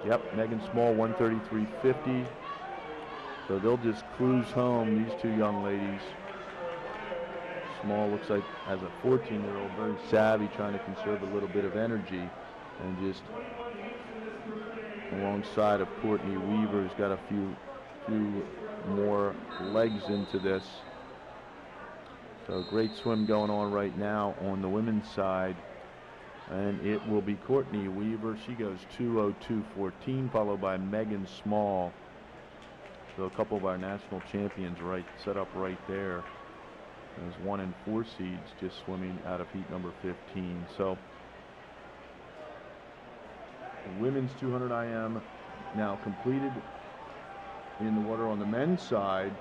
Yep, Megan Small 133.50. So they'll just cruise home, these two young ladies. Small looks like as a 14-year-old, very savvy, trying to conserve a little bit of energy, and just alongside of Courtney Weaver, who's got a few more legs into this. So great swim going on right now on the women's side. And it will be Courtney Weaver. She goes 2:02.14, followed by Megan Small. So a couple of our national champions set up right there. There's 1 and 4 seeds just swimming out of heat number 15. So the women's 200 IM now completed in the water. On the men's side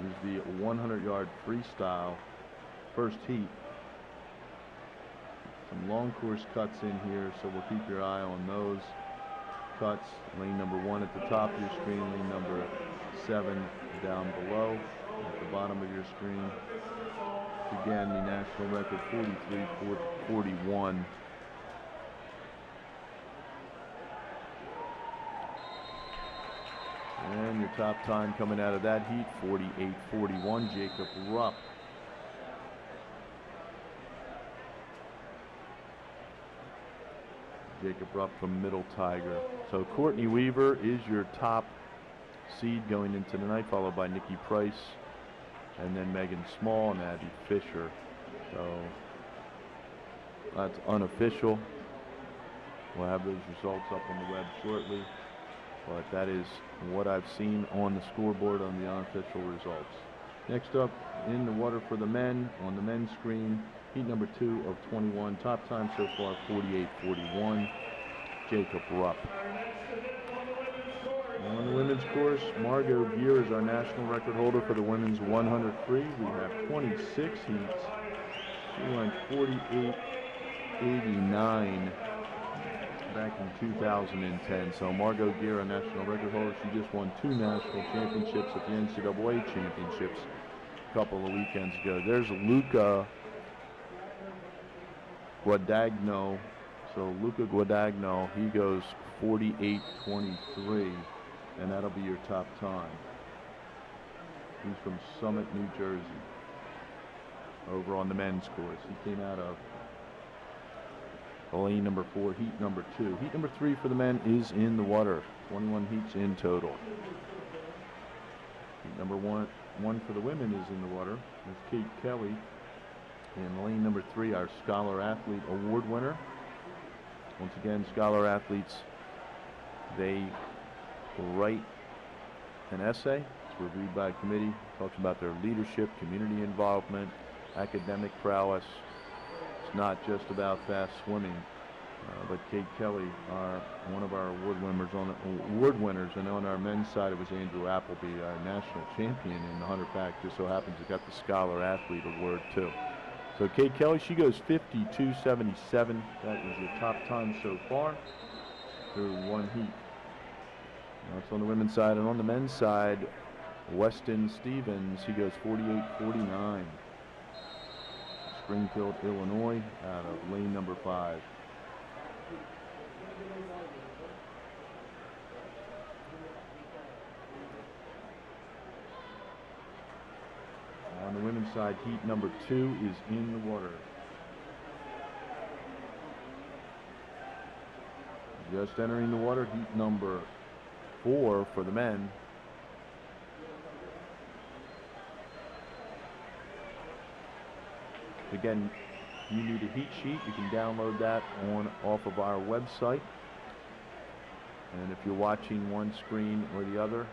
is the 100-yard freestyle first heat. Some long course cuts in here, so we'll keep your eye on those cuts. Lane number 1 at the top of your screen, lane number 7 down below at the bottom of your screen. Again, the national record 43.41. And your top time coming out of that heat, 48.41, Jacob Rupp. Jacob Rupp from Middle Tiger. So Courtney Weaver is your top seed going into the night, followed by Nikki Price, and then Megan Small and Abby Fisher. So that's unofficial. We'll have those results up on the web shortly, but that is what I've seen on the scoreboard on the unofficial results. Next up in the water for the men, on the men's screen, heat number 2 of 21. Top time so far 48.41. Jacob Rupp. On the women's course, Margot Gear is our national record holder for the women's 100 free. We have 26 heats. She went 48.89 back in 2010. So Margot Gear, our national record holder, she just won 2 national championships at the NCAA championships a couple of weekends ago. There's Luca Guadagno. So Luca Guadagno, he goes 48.23, and that'll be your top time. He's from Summit, New Jersey, over on the men's course. He came out of lane number 4, heat number 2. Heat number 3 for the men is in the water. 21 heats in total. Heat number one for the women is in the water. There's Kate Kelly. In lane number 3, our Scholar Athlete Award winner. Once again, Scholar Athletes, they write an essay. It's reviewed by a committee. Talks about their leadership, community involvement, academic prowess. It's not just about fast swimming. But Kate Kelly, one of our award winners, and on our men's side it was Andrew Appleby, our national champion in the 100 pack. Just so happens he got the Scholar Athlete Award too. So Kate Kelly, she goes 52.77. That is your top time so far through 1 heat. That's on the women's side. And on the men's side, Weston Stevens, he goes 48.49. Springfield, Illinois, out of lane number 5. On the women's side, heat number 2 is in the water. Just entering the water, heat number 4 for the men. Again, you need a heat sheet. You can download that off of our website. And if you're watching one screen or the other,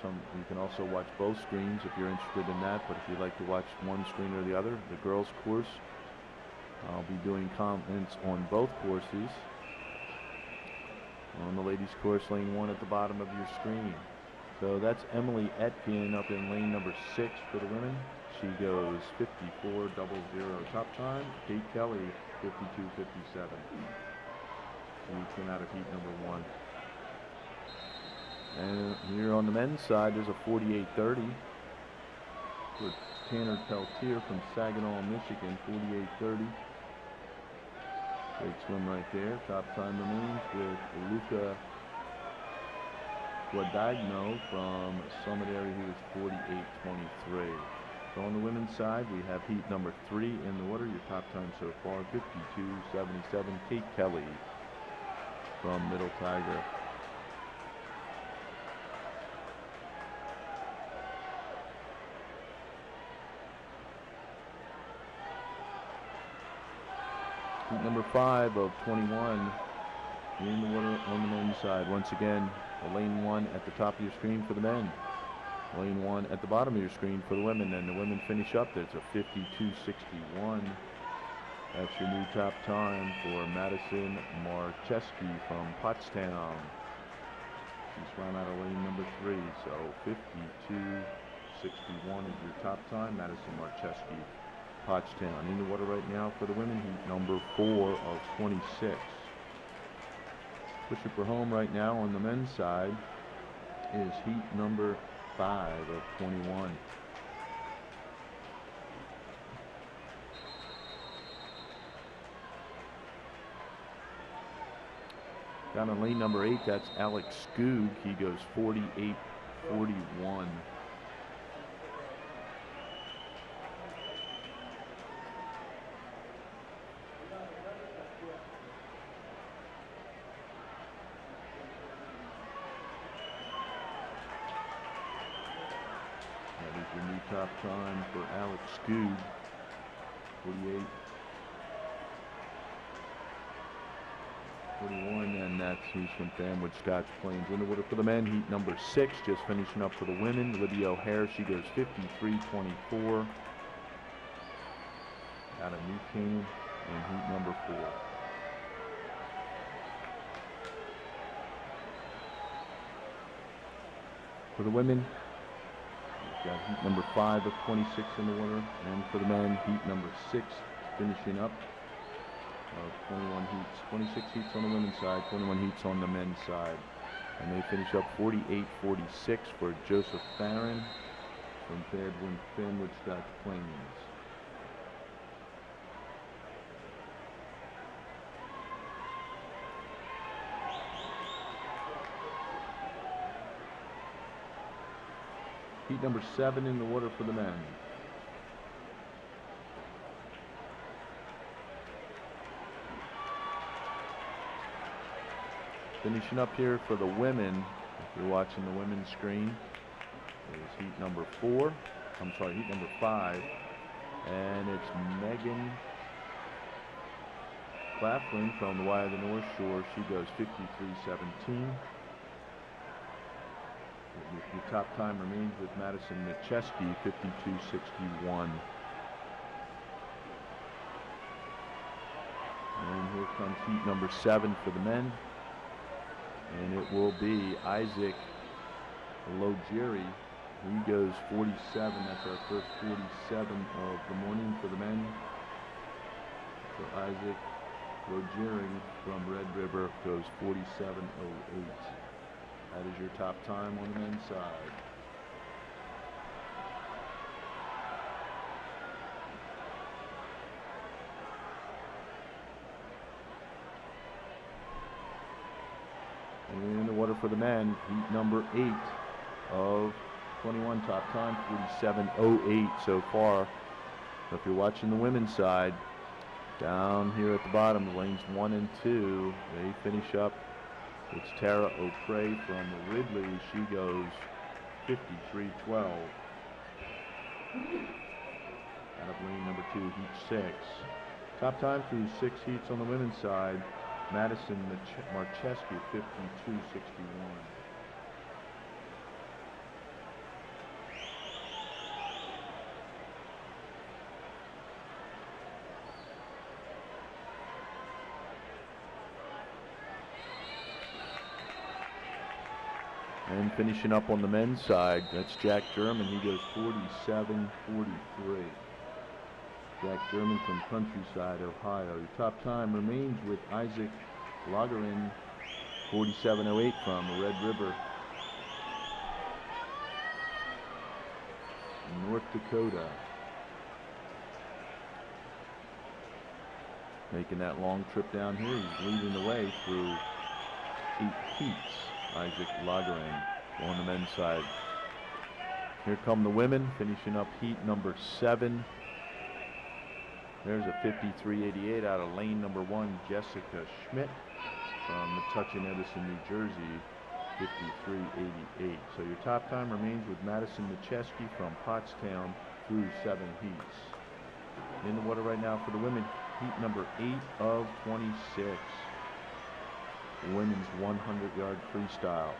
you can also watch both screens if you're interested in that. But if you'd like to watch one screen or the other, the girls' course, I'll be doing comments on both courses. On the ladies' course, lane 1 at the bottom of your screen. So that's Emily Etkin up in lane number 6 for the women. She goes 54.00 top time. Kate Kelly 52.57. He came out of heat number 1. And here on the men's side, there's a 48:30 for Tanner Peltier from Saginaw, Michigan. 48:30. Great swim right there. Top time remains with Luca Guadagno from Summit area. He was 48:23. So on the women's side, we have heat number 3 in the water. Your top time so far, 52:77. Kate Kelly from Middle Tiger. Heat number 5 of 21 in the water on the men's side. Once again, lane 1 at the top of your screen for the men. Lane 1 at the bottom of your screen for the women. And the women finish up. There's a 52:61. That's your new top time for Madison Marcheski from Pottstown. She swam out of lane number 3. So 52:61 is your top time. Madison Marcheski, Pottstown. In the water right now for the women, heat number 4 of 26. Pushing for home right now on the men's side is heat number 5 of 21. Down on lane number 8, that's Alex Skoog. He goes 48:41. That is your new top time for Alex Skoog. 48:41, and that's he's from Fanwood, Scotch Plains. In the water for the men, heat number 6, just finishing up for the women. Lydia O'Hare, she goes 53:24 out of New Canaan in heat number 4. For the women, we've got heat number 5 of 26 in the water, and for the men, heat number 6 finishing up of 21 heats. 26 heats on the women's side, 21 heats on the men's side. And they finish up 48:46 for Joseph Farron from Fanwood, Scotch Plains. Heat number 7 in the water for the men. Finishing up here for the women, if you're watching the women's screen, is heat number 4. I'm sorry, heat number 5. And it's Megan Claflin from the Y of the North Shore. She goes 53:17. Your top time remains with Madison Micheski, 52:61. And here comes heat number 7 for the men. And it will be Isaac Logeri. He goes 47. That's our first 47 of the morning for the men. So Isaac Logeri from Red River goes 47:08. That is your top time on the men's side. And in the water for the men, heat number 8 of 21, top time 47:08 so far. So if you're watching the women's side, down here at the bottom, lanes 1 and 2, they finish up. It's Tara O'Prey from Ridley. She goes 53:12. Out of lane number 2, heat 6. Top time through 6 heats on the women's side, Madison Marcheski, 52:61. And finishing up on the men's side, that's Jack German. He goes 47:43. Jack German from Countryside, Ohio. Your top time remains with Isaac Lagerin, 47.08 from Red River, North Dakota. Making that long trip down here. He's leading the way through 8 heats. Isaac Lagerin on the men's side. Here come the women, finishing up heat number 7. There's a 53.88 out of lane number 1, Jessica Schmidt from Metuchen Edison, New Jersey, 53.88. So your top time remains with Madison Micheski from Pottstown through 7 heats. In the water right now for the women, heat number 8 of 26. Women's 100-yard freestyle.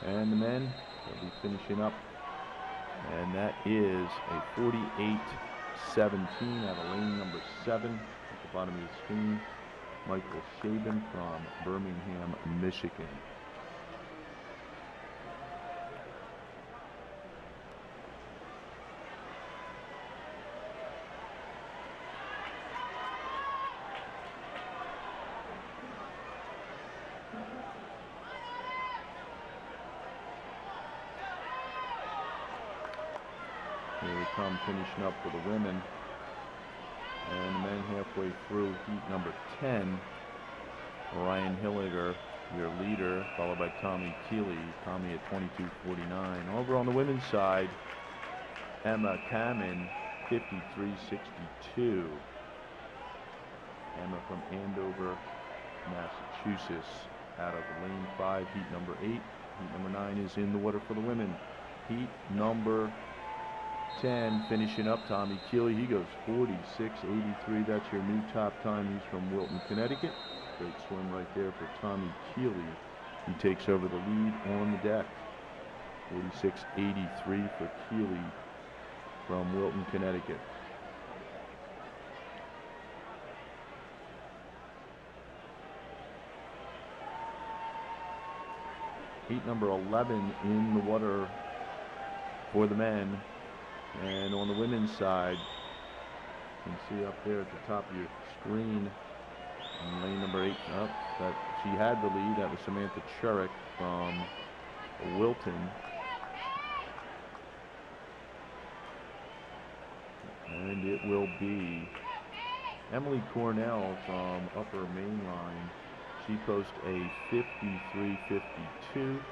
And the men will be finishing up. And that is a 48-17 out of lane number 7 at the bottom of the screen. Michael Shaben from Birmingham, Michigan. Here we come, finishing up for the women. And the men halfway through heat number 10. Ryan Hilliger, your leader, followed by Tommy Keeley. Tommy at 22.49. Over on the women's side, Emma Kamen, 53.62. Emma from Andover, Massachusetts, out of lane 5, heat number 8. Heat number 9 is in the water for the women. Heat number 10, finishing up, Tommy Keeley. He goes 46.83. That's your new top time. He's from Wilton, Connecticut. Great swim right there for Tommy Keeley. He takes over the lead on the deck. 46.83 for Keeley from Wilton, Connecticut. Heat number 11 in the water for the men. And on the women's side, you can see up there at the top of your screen, in lane number 8, that she had the lead. That was Samantha Churrick from Wilton. And it will be Emily Cornell from Upper Mainline. She posts a 53.52.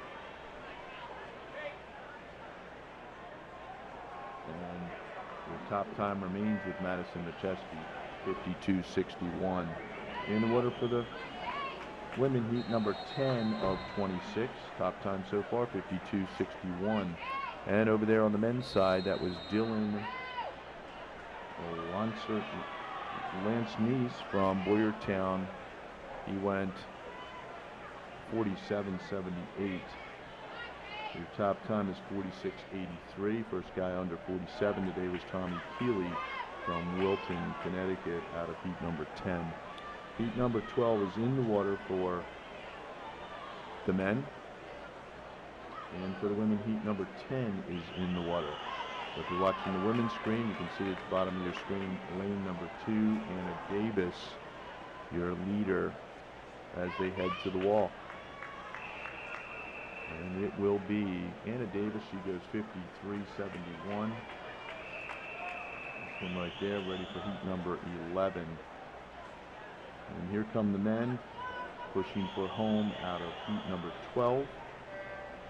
And your top time remains with Madison Micheski, 52.61. In the water for the women, heat number 10 of 26. Top time so far, 52.61. And over there on the men's side, that was Dylan Lance Neese from Boyertown. He went 47.78. Your top time is 46.83. First guy under 47 today was Tommy Keeley from Wilton, Connecticut, out of heat number 10. Heat number 12 is in the water for the men. And for the women, heat number 10 is in the water. So if you're watching the women's screen, you can see at the bottom of your screen, lane number 2, Anna Davis, your leader, as they head to the wall. And it will be Anna Davis. She goes 53.71. This one right there, ready for heat number 11. And here come the men, pushing for home out of heat number 12.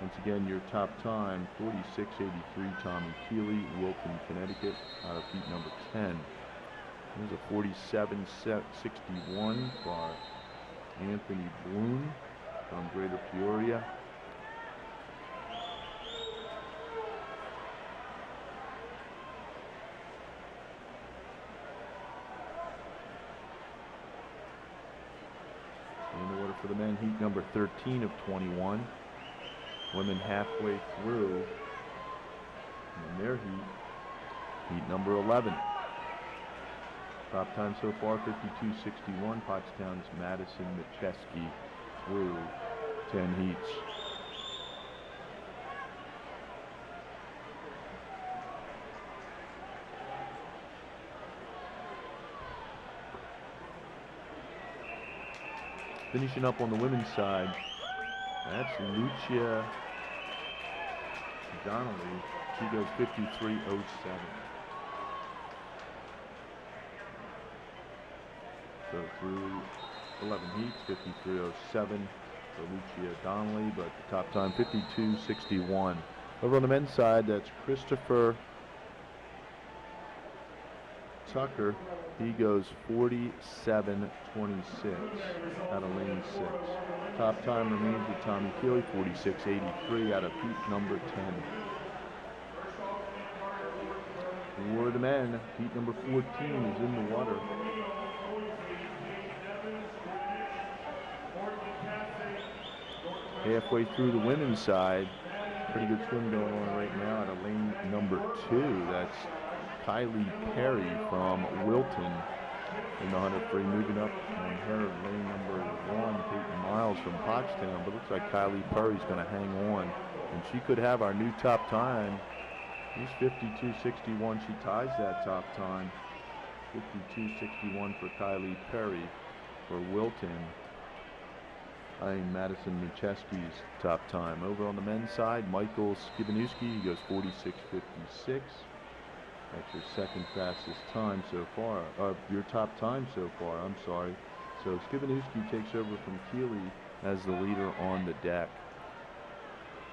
Once again, your top time, 46.83, Tommy Keeley, Wilton, Connecticut, out of heat number 10. There's a 47.61 for Anthony Bloom from Greater Peoria. In the water for the men, heat number 13 of 21. Women halfway through in their heat number 11. Top time so far, 52.61. Pottstown's Madison Micheski through 10 heats. Finishing up on the women's side, that's Lucia Donnelly. She goes 53.07. So through 11 heats, 53.07 for Lucia Donnelly, but the top time 52.61. Over on the men's side, that's Christopher Tucker. He goes 47.26 out of lane 6. Top time remains with Tommy Keeley, 46.83 out of heat number 10. For the men, heat number 14 is in the water. Halfway through the women's side, pretty good swim going on right now out of lane number 2. That's Kylie Perry from Wilton in the 100 free, moving up on her lane number 1, Peyton Miles from Pottstown. But looks like Kylie Perry's going to hang on, and she could have our new top time. She's 52.61. She ties that top time. 52.61 for Kylie Perry for Wilton. Madison Mucheski's top time. Over on the men's side, Michael Skibanewski, he goes 46.56. That's your second fastest time so far, your top time so far, I'm sorry. So Skibanewski takes over from Keeley as the leader on the deck.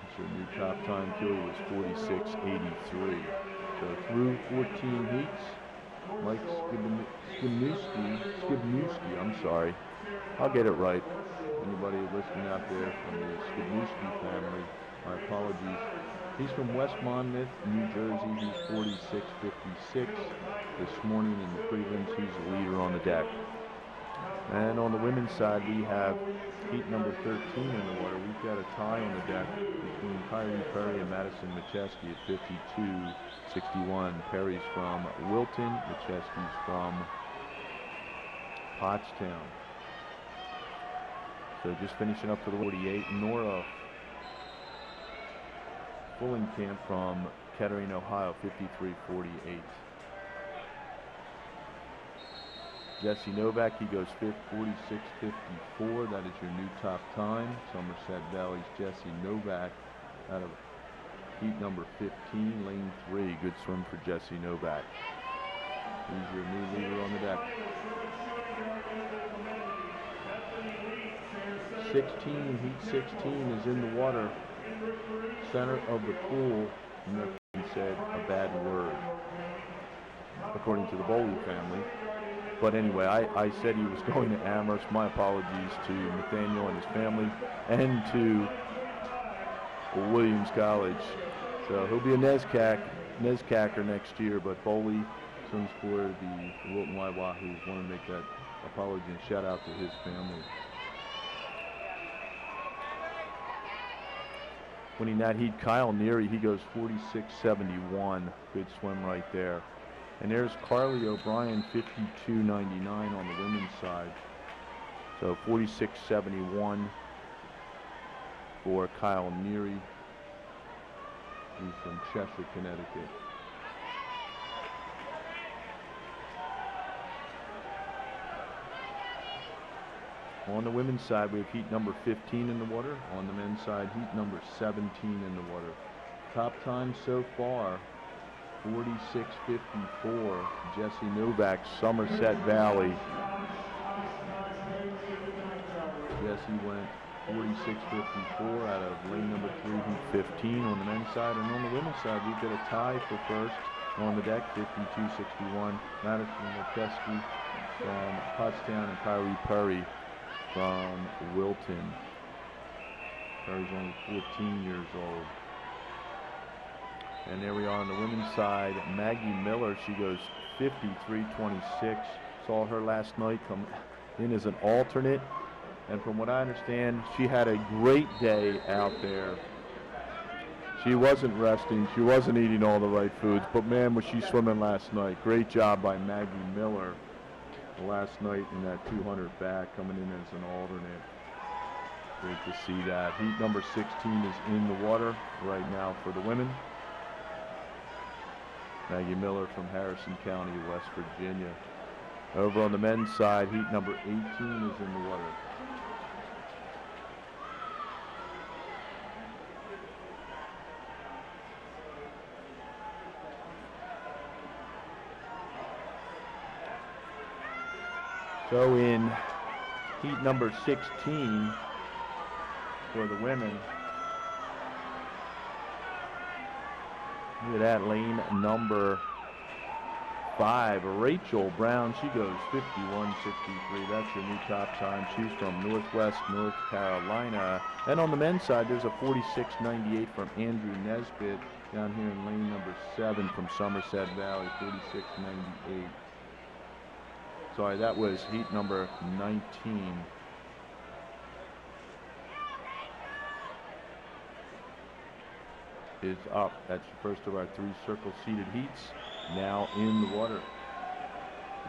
That's your new top time. Keeley was 46.83. So through 14 heats, Mike Skibnewski, I'm sorry. I'll get it right. Anybody listening out there from the Skibnewski family, my apologies. He's from West Monmouth, New Jersey. He's 46.56. This morning in the prelims, he's the leader on the deck. And on the women's side, we have heat number 13 in the water. We've got a tie on the deck between Kylie Perry and Madison Mucheski at 52.61. Perry's from Wilton, Mucheski's from Pottstown. So just finishing up for the 48, Nora Fullingcamp from Kettering, Ohio, 53.48. Jesse Novak, he goes 46.54. That is your new top time. Somerset Valley's Jesse Novak out of heat number 15, lane 3. Good swim for Jesse Novak. He's your new leader on the deck. 16, heat 16 is in the water. Center of the pool, he said a bad word, according to the Bowley family. But anyway, I said he was going to Amherst. My apologies to Nathaniel and his family and to Williams College. So he'll be a NESCACer next year, but Bowley swims for the Wilton Wahoos. Want to make that apology and shout out to his family. Winning that heat, Kyle Neary, he goes 46.71. Good swim right there. And there's Carly O'Brien, 52.99 on the women's side. So 46.71 for Kyle Neary, who's from Cheshire, Connecticut. On the women's side, we have heat number 15 in the water. On the men's side, heat number 17 in the water. Top time so far, 46.54. Jesse Novak, Somerset Valley. Jesse went 46.54 out of lane number 3, heat 15 on the men's side. And on the women's side, we've got a tie for first on the deck, 52.61. Madison Mucheski from Pottstown and Kylie Perry from Wilton. Perry's only 14 years old. And there we are on the women's side. Maggie Miller, she goes 53.26. Saw her last night come in as an alternate. And from what I understand, she had a great day out there. She wasn't resting. She wasn't eating all the right foods. But man, was she swimming last night. Great job by Maggie Miller last night in that 200 back, coming in as an alternate. Great to see that. Heat number 16 is in the water right now for the women. Maggie Miller from Harrison County, West Virginia. Over on the men's side, heat number 18 is in the water. So in heat number 16 for the women, look at that, lane number 5, Rachel Brown. She goes 51.63. That's your new top time. She's from Northwest North Carolina. And on the men's side, there's a 46.98 from Andrew Nesbitt down here in lane number 7 from Somerset Valley, 46.98. Sorry, that was heat number 19. Is up. That's the first of our 3 circle seated heats. Now in the water.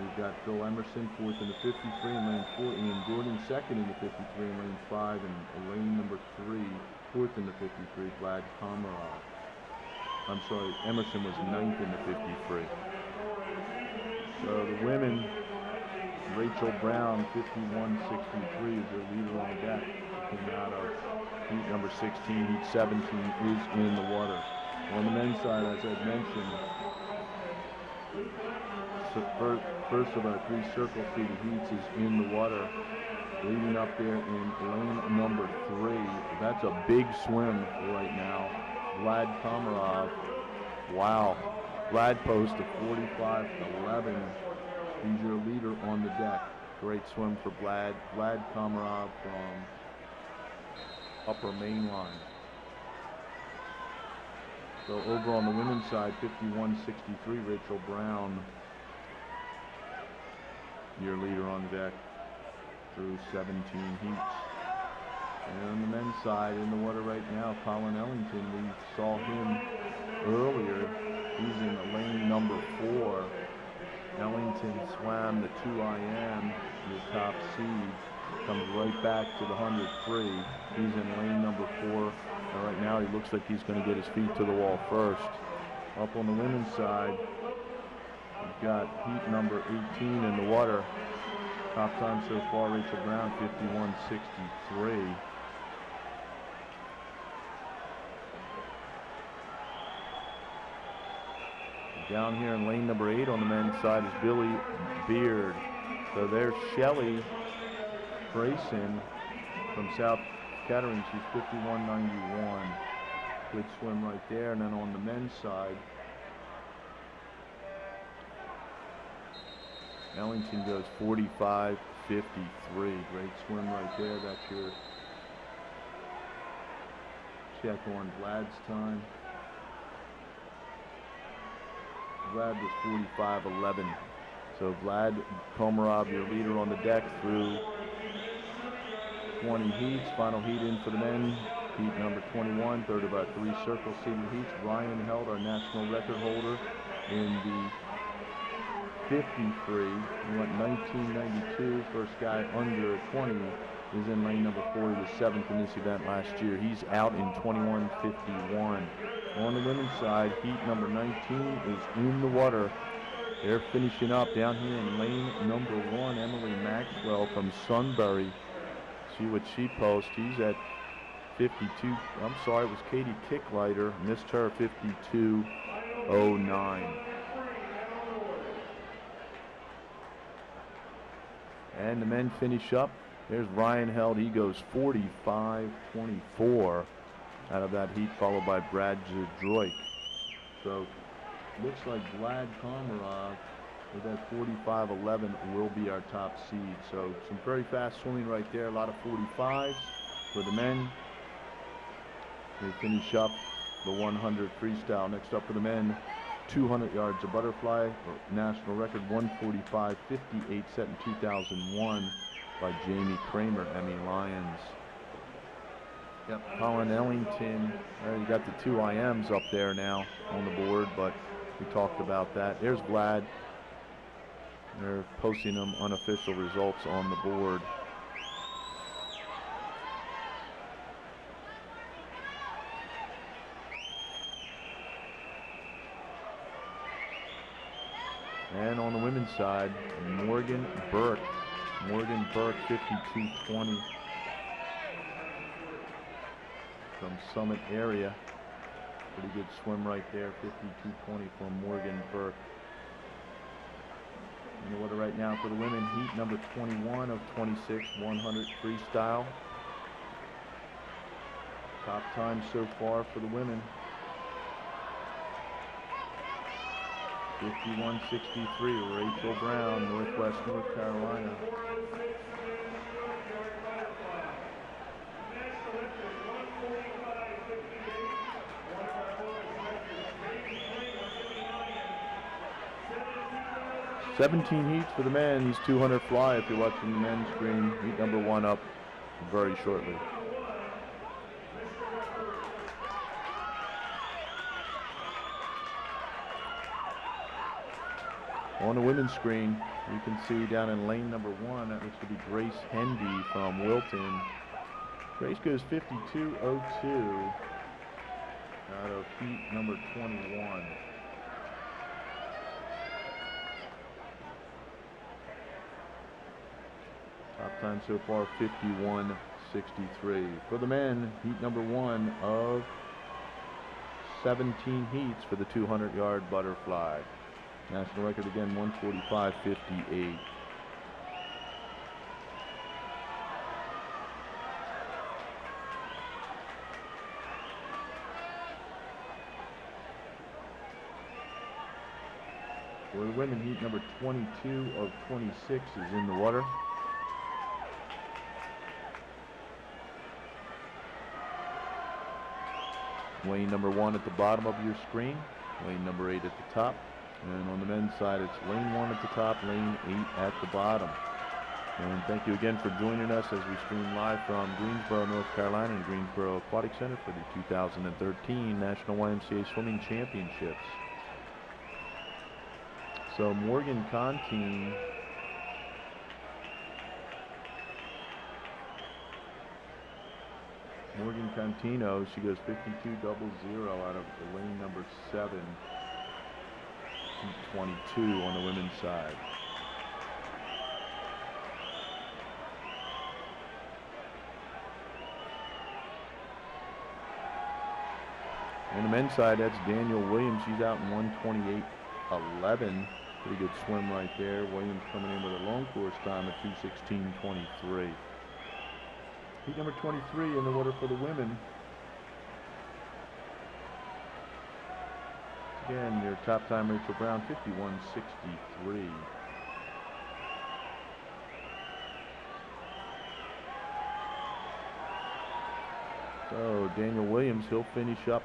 We've got Phil Emerson, 4th in the 53 in lane 4. Ian Gordon, 2nd in the 53 in lane 5. And lane number 3, 4th in the 53, Vlad Komarov. I'm sorry, Emerson was 9th in the 53. So the women, Rachel Brown, 51.63 is their leader on the deck. Came out of heat number 16, heat 17 is in the water. On the men's side, as I mentioned, so first of our 3 circle seated heats is in the water. Leading up there in lane number 3. That's a big swim right now. Vlad Komarov. Wow. Vlad posted a 45.11. He's your leader on the deck. Great swim for Vlad. Vlad Komarov from upper main line. So over on the women's side, 51.63, Rachel Brown, your leader on the deck through 17 heats. And on the men's side, in the water right now, Colin Ellington, we saw him earlier. He's in the lane number 4. Ellington swam the 2 IM, your top seed. Comes right back to the 100 free. He's in lane number 4. And right now he looks like he's going to get his feet to the wall first. Up on the women's side, we've got heat number 18 in the water. Top time so far, Rachel Brown, 51.63. Down here in lane number 8 on the men's side is Billy Beard. So there's Shelly Grayson from South Kettering. She's 51.91. Good swim right there. And then on the men's side, Ellington goes 45.53. Great swim right there. That's your check on Vlad's time. Vlad was 45.11. So Vlad Komarov, your leader on the deck through 20 heats. Final heat in for the men. Heat number 21, third of our 3 circle seated heats. Ryan Held, our national record holder in the 53. He went 19.92. First guy under 20 is in lane number 4. He was 7th in this event last year. He's out in 21.51. On the women's side, heat number 19 is in the water. They're finishing up down here in lane number 1. Emily Maxwell from Sunbury. See what she posts. He's at 52. I'm sorry, it was Katie Kicklighter. Missed her, 52.09. And the men finish up. There's Ryan Held. He goes 45.24 out of that heat, followed by Brad Zdroik. So looks like Vlad Komarov with that 45.11 will be our top seed. So some very fast swimming right there. A lot of 45s for the men. They finish up the 100 freestyle. Next up for the men, 200 yards of butterfly, national record 145.58 set in 2001 by Jamie Kramer, Emmy Lyons. Yep, Colin Ellington, you got the 2 IMs up there now on the board, but we talked about that. There's Vlad. They're posting them unofficial results on the board. And on the women's side, Morgan Burke. Morgan Burke, 52.20 from Summit area. Pretty good swim right there, 52.20 from Morgan Burke. In the water right now for the women, heat number 21 of 26, 100 freestyle. Top time so far for the women. 51:63, Rachel Brown, Northwest North Carolina. "17 heats for the men. He's 200 fly if you're watching the men's screen. Heat number 1 up very shortly. On the women's screen, you can see down in lane number 1, that looks to be Grace Hendy from Wilton. Grace goes 52:02 out of heat number 21. Top time so far 51:63. For the men, heat number 1 of 17 heats for the 200-yard butterfly. National record again, 1:45:58. For the women, heat number 22 of 26 is in the water. Lane number 1 at the bottom of your screen, lane number 8 at the top. And on the men's side, it's lane 1 at the top, lane 8 at the bottom. And thank you again for joining us as we stream live from Greensboro, North Carolina, and Greensboro Aquatic Center for the 2013 National YMCA Swimming Championships. So Morgan Contino she goes 52:00 out of the lane number 7. 22 on the women's side. On the men's side, that's Daniel Williams. She's out in 1:28:11. Pretty good swim right there. Williams coming in with a long course time of 2:16:23. Heat number 23 in the water for the women. Again, your top time, Rachel Brown, 51:63. So Daniel Williams, he'll finish up,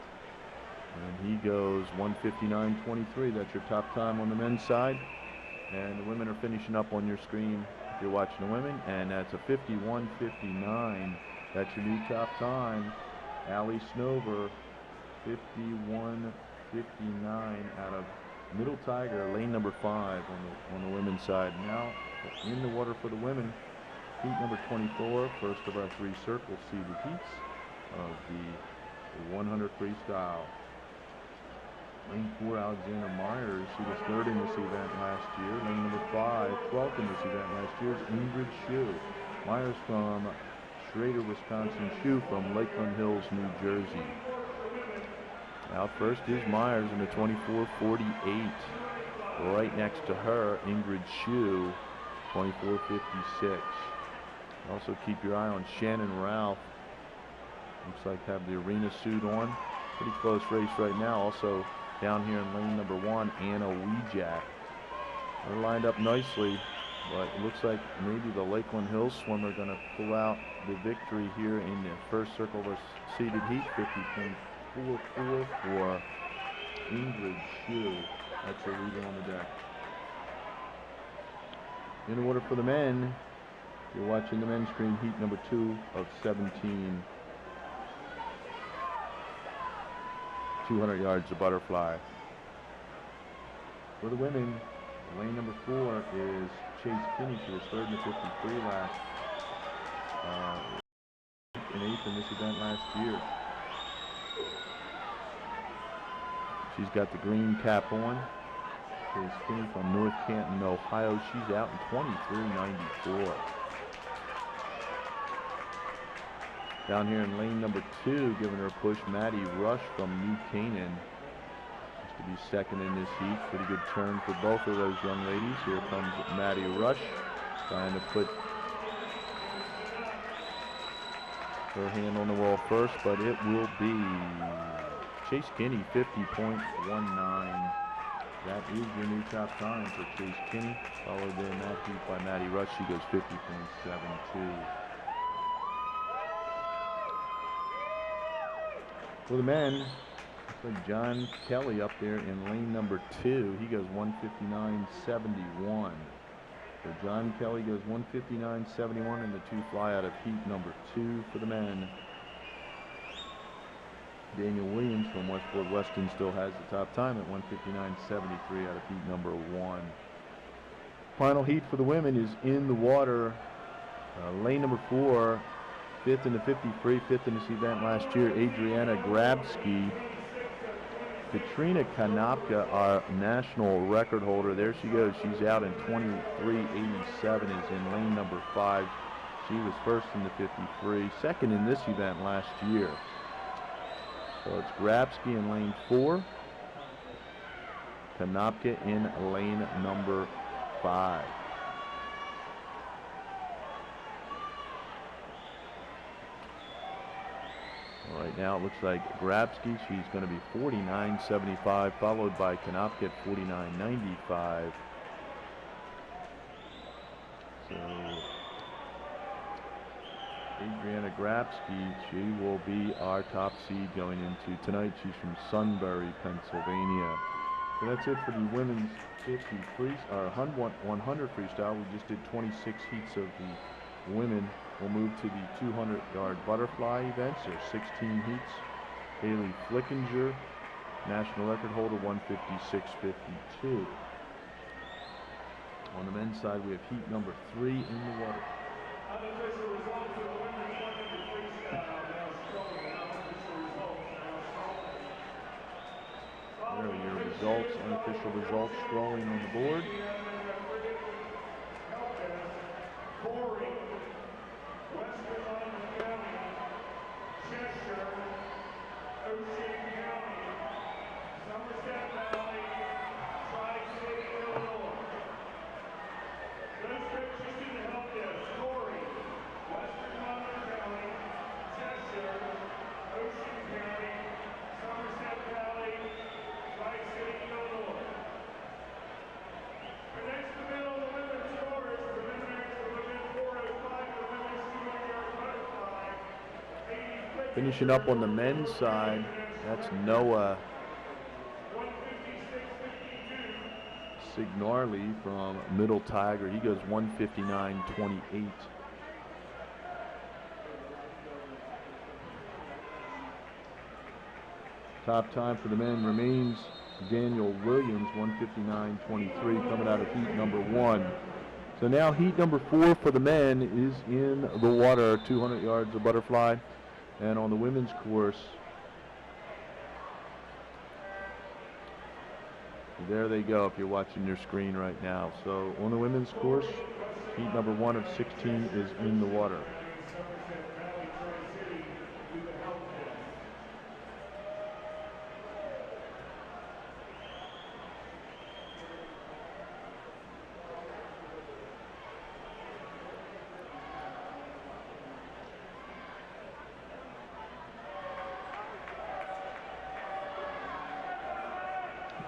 and he goes 1:59:23. That's your top time on the men's side, and the women are finishing up on your screen if you're watching the women, and that's a 51:59. That's your new top time. Allie Snover, 51:59 out of Middle Tiger, lane number 5 on the women's side. Now in the water for the women, heat number 24, first of our 3 circle seeded heats of the 100 freestyle. Lane 4, Alexander Myers, she was 3rd in this event last year. Lane number 5, 12th in this event last year, is Ingrid Shue. Myers from Schrader, Wisconsin, Shue from Lakeland Hills, New Jersey. Out first is Myers in the 24:48. Right next to her, Ingrid Shue, 24:56. Also keep your eye on Shannon Ralph. Looks like to have the arena suit on. Pretty close race right now. Also down here in lane number 1, Anna Wejack. They're lined up nicely, but it looks like maybe the Lakeland Hills swimmer going to pull out the victory here in the first circle of seeded heat, 50.44 for Ingrid Shue. That's her leader on the deck. In the water for the men, you're watching the men's screen, heat number 2 of 17. 200 yards of butterfly. For the women, lane number 4 is Chase Kinney. She was 3rd in the 53 last, and 8th in this event last year. She's got the green cap on. Chase Kinney from North Canton, Ohio. She's out in 23:94. Down here in lane number 2, giving her a push, Maddie Rush from New Canaan. She's to be second in this heat. Pretty good turn for both of those young ladies. Here comes Maddie Rush, trying to put her hand on the wall first, but it will be Chase Kinney, 50.19. That is your new top time for Chase Kinney, followed in that heat by Maddie Rush. She goes 50.72. For the men, looks like John Kelly up there in lane number 2. He goes 159.71. So John Kelly goes 159.71 in the 2 fly out of heat number 2 for the men. Daniel Williams from Westport Weston still has the top time at 159.73 out of heat number 1. Final heat for the women is in the water. Lane number 4, 5th in the 50 free, 5th in this event last year, Adriana Grabski. Katrina Kanopka, our national record holder, there she goes. She's out in 23.87, is in lane number 5. She was first in the 50 free, second in this event last year. So it's Grabski in lane 4, Kanopka in lane number 5. Right now it looks like Grabski, she's going to be 49.75, followed by Kanopka at 49.95. So Adriana Grabski, she will be our top seed going into tonight. She's from Sunbury, Pennsylvania. So that's it for the women's 50 or 100 freestyle. We just did 26 heats of the women. We'll move to the 200-yard butterfly events. There's 16 heats. Haley Flickinger, national record holder, 156.52. On the men's side, we have heat number 3 in the water. There are your results, unofficial results, scrolling on the board. Finishing up on the men's side, that's Noah Signarli from Middle Tiger. He goes 159.28. Top time for the men remains Daniel Williams, 159.23, coming out of heat number 1. So now heat number 4 for the men is in the water, 200 yards of butterfly. And on the women's course, there they go if you're watching your screen right now. So on the women's course, heat number 1 of 16 is in the water.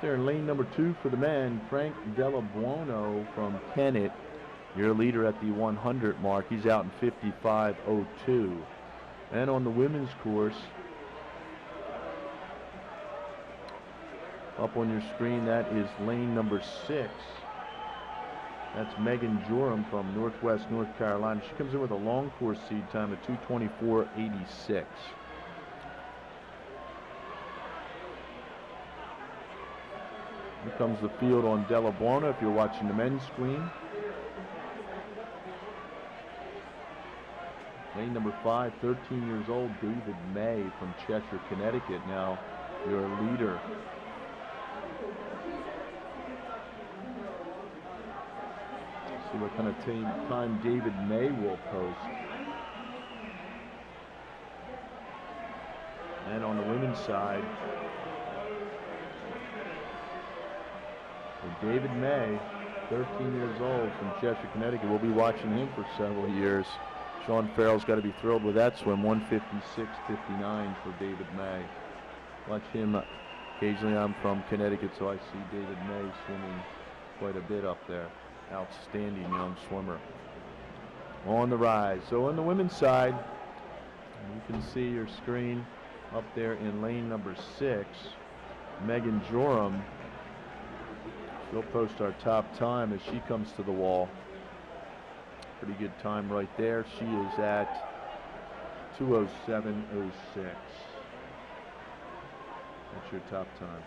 There in lane number 2 for the men, Frank Della Buono from Kennett, your leader at the 100 mark. He's out in 55.02. And on the women's course, up on your screen, that is lane number 6. That's Megan Joram from Northwest North Carolina. She comes in with a long course seed time of 2:24.86. Here comes the field on Della Buono if you're watching the men's screen. Lane number 5, 13 years old, David May from Cheshire, Connecticut, now your leader. Let's see what kind of time David May will post. And on the women's side, And David May, 13 years old from Cheshire, Connecticut. We'll be watching him for several years. Sean Farrell's got to be thrilled with that swim. 156.59 for David May. Watch him. Occasionally I'm from Connecticut, so I see David May swimming quite a bit up there. Outstanding young swimmer. On the rise. So on the women's side, you can see your screen up there in lane number 6. Megan Joram. She'll post our top time as she comes to the wall. Pretty good time right there. She is at 2:07.06. That's your top time.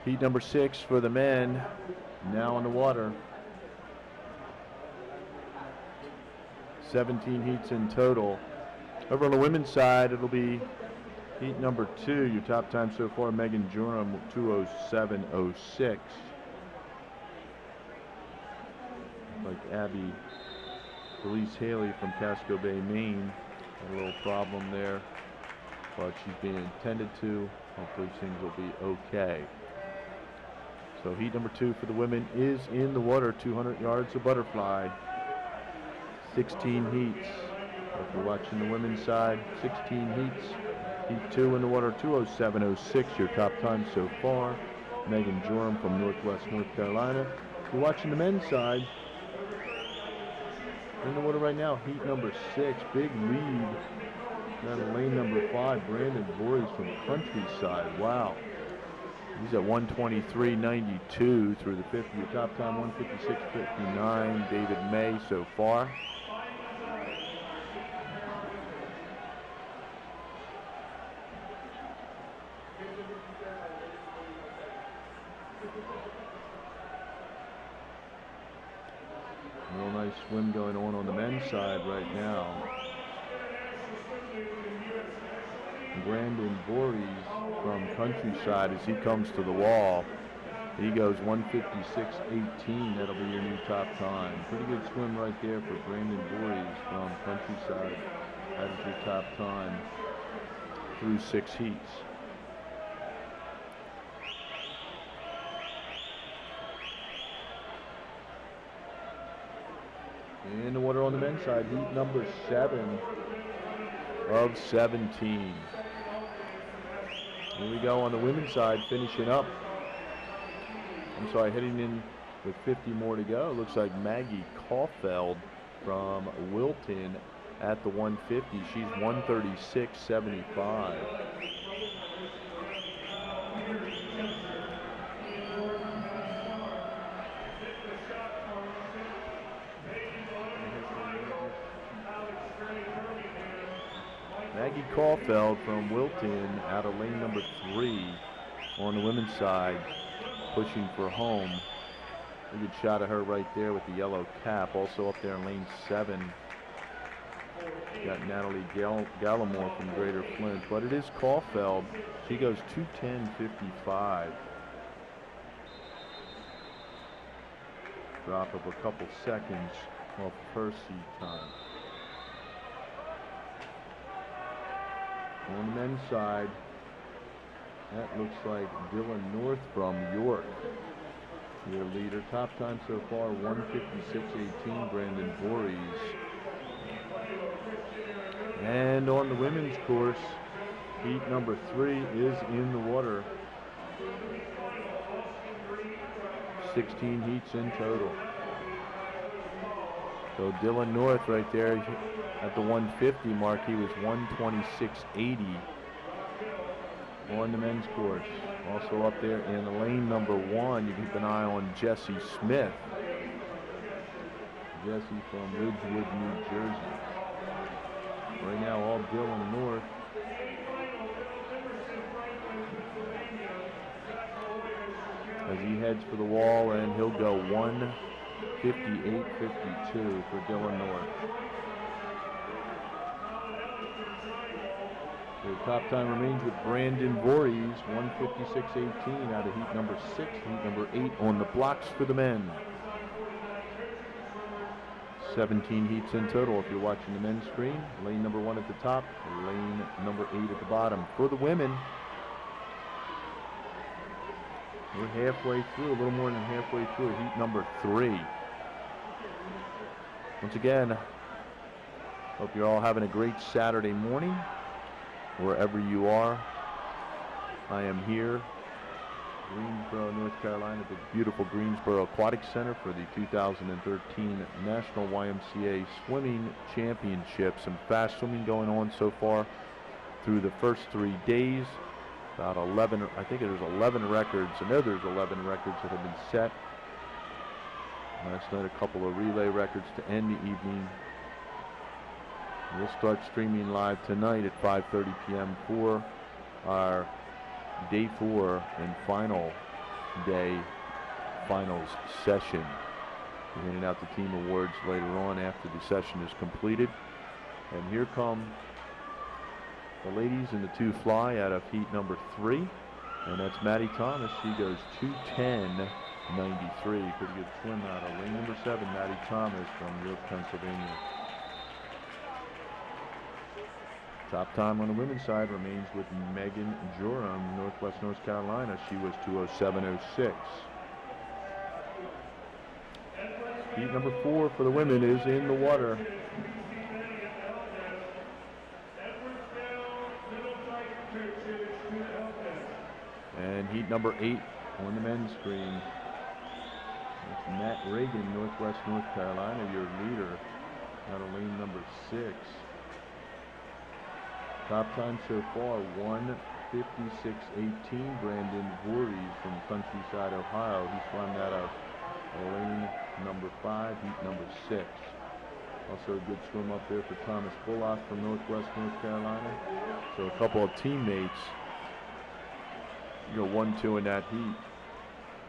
Heat number 6 for the men, now in the water. 17 heats in total. Over on the women's side, it'll be heat number 2. Your top time so far, Megan Joram, 2:07.06. Like Abby Elise Haley from Casco Bay, Maine. A little problem there, but she's being attended to. Hopefully things will be okay. So heat number 2 for the women is in the water, 200 yards of butterfly. 16 heats. If you're watching the women's side, 16 heats. Heat 2 in the water, 2:07.06. Your top time so far. Megan Joram from Northwest North Carolina. If you're watching the men's side, in the water right now, heat number 6. Big lead. Down to lane number 5, Brandon Voorhees from Countryside. Wow. He's at 1:23.92 through the 50. Your top time 1:56.59. David May so far. Real nice swim going on the men's side right now. Brandon Voorhees from Countryside as he comes to the wall. He goes 1:56.18. That'll be your new top time. Pretty good swim right there for Brandon Voorhees from Countryside. That is your top time through 6 heats. In the water on the men's side, heat number 7 of 17. Here we go on the women's side, finishing up. I'm sorry, heading in with 50 more to go. Looks like Maggie Caulfield from Wilton at the 150. She's 136.75. Maggie Caulfield from Wilton out of lane number 3 on the women's side, pushing for home. A good shot of her right there with the yellow cap. Also up there in lane 7, got Natalie Gallimore from Greater Flint, but it is Caulfield. She goes 2:10.55. Drop of a couple seconds off her seed time. On the men's side, that looks like Dylan North from York, your leader. Top time so far, 1:56.18, Brandon Voorhees. And on the women's course, heat number 3 is in the water. 16 heats in total. So Dylan North right there at the 150 mark. He was 126.80 on the men's course. Also up there in lane number 1, you keep an eye on Jesse Smith. Jesse from Ridgewood, New Jersey. Right now, all Dylan North. As he heads for the wall, and he'll go 1:58.52 for Dylan North. The top time remains with Brandon Voorhees, 1:56.18 out of heat number 6, heat number 8 on the blocks for the men. 17 heats in total if you're watching the men's screen. Lane number 1 at the top, lane number 8 at the bottom. For the women, we're halfway through, a little more than halfway through heat number 3. Once again, hope you're all having a great Saturday morning, wherever you are. I am here, Greensboro, North Carolina, at the beautiful Greensboro Aquatic Center for the 2013 National YMCA Swimming Championship. Some fast swimming going on so far through the first 3 days. About 11, I think there's 11 records. I know there's 11 records that have been set. Last night, a couple of relay records to end the evening. We'll start streaming live tonight at 5:30 p.m. for our day 4 and final day finals session. We're handing out the team awards later on after the session is completed. And here come the ladies in the 2 fly out of heat number 3, and that's Maddie Thomas. She goes 2:10.93. Pretty good swim out of lane number 7, Maddie Thomas from York, Pennsylvania. Top time on the women's side remains with Megan Joram, Northwest North Carolina. She was 2:07.06. Heat number 4 for the women is in the water. And heat number 8 on the men's screen. That's Matt Reagan, Northwest North Carolina, your leader, out of lane number 6. Top time so far, 1:56.18. Brandon Voorhees from Countryside, Ohio. He swam that out of lane number 5, heat number 6. Also a good swim up there for Thomas Bullock from Northwest North Carolina. So a couple of teammates. You go 1-2 in that heat.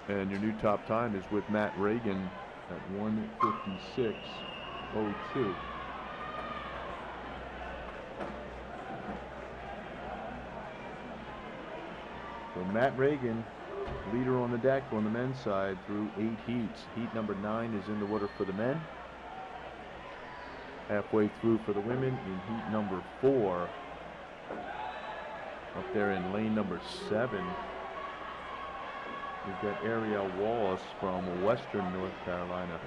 And your new top time is with Matt Reagan at 1:56.02. So Matt Reagan, leader on the deck on the men's side through 8 heats. Heat number 9 is in the water for the men. Halfway through for the women in heat number 4. Up there in lane number 7, we've got Ariel Wallace from Western North Carolina.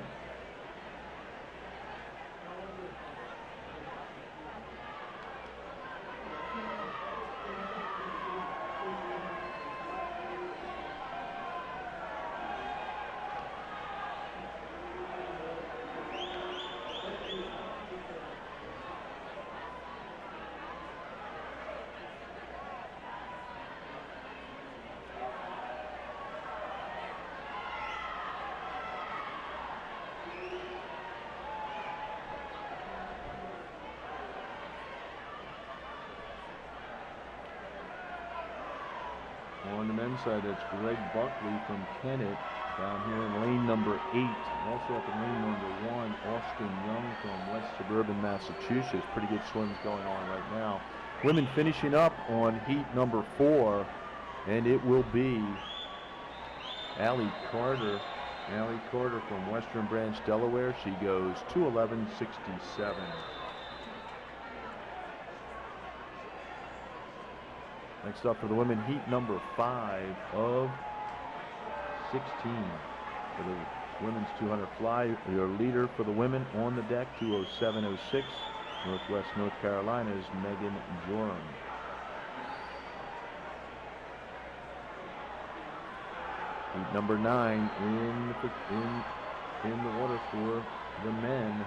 On the men's side, that's Greg Buckley from Kennett. Down here in lane number 8. Also up in lane number 1, Austin Young from West Suburban, Massachusetts. Pretty good swims going on right now. Women finishing up on heat number 4, and it will be Allie Carter. Allie Carter from Western Branch, Delaware. She goes 2:11.67. Next up for the women, heat number 5 of 16 for the women's 200 fly. Your leader for the women on the deck, 2:07.06. Northwest North Carolina's Megan Joram. Heat number 9 in the water for the men.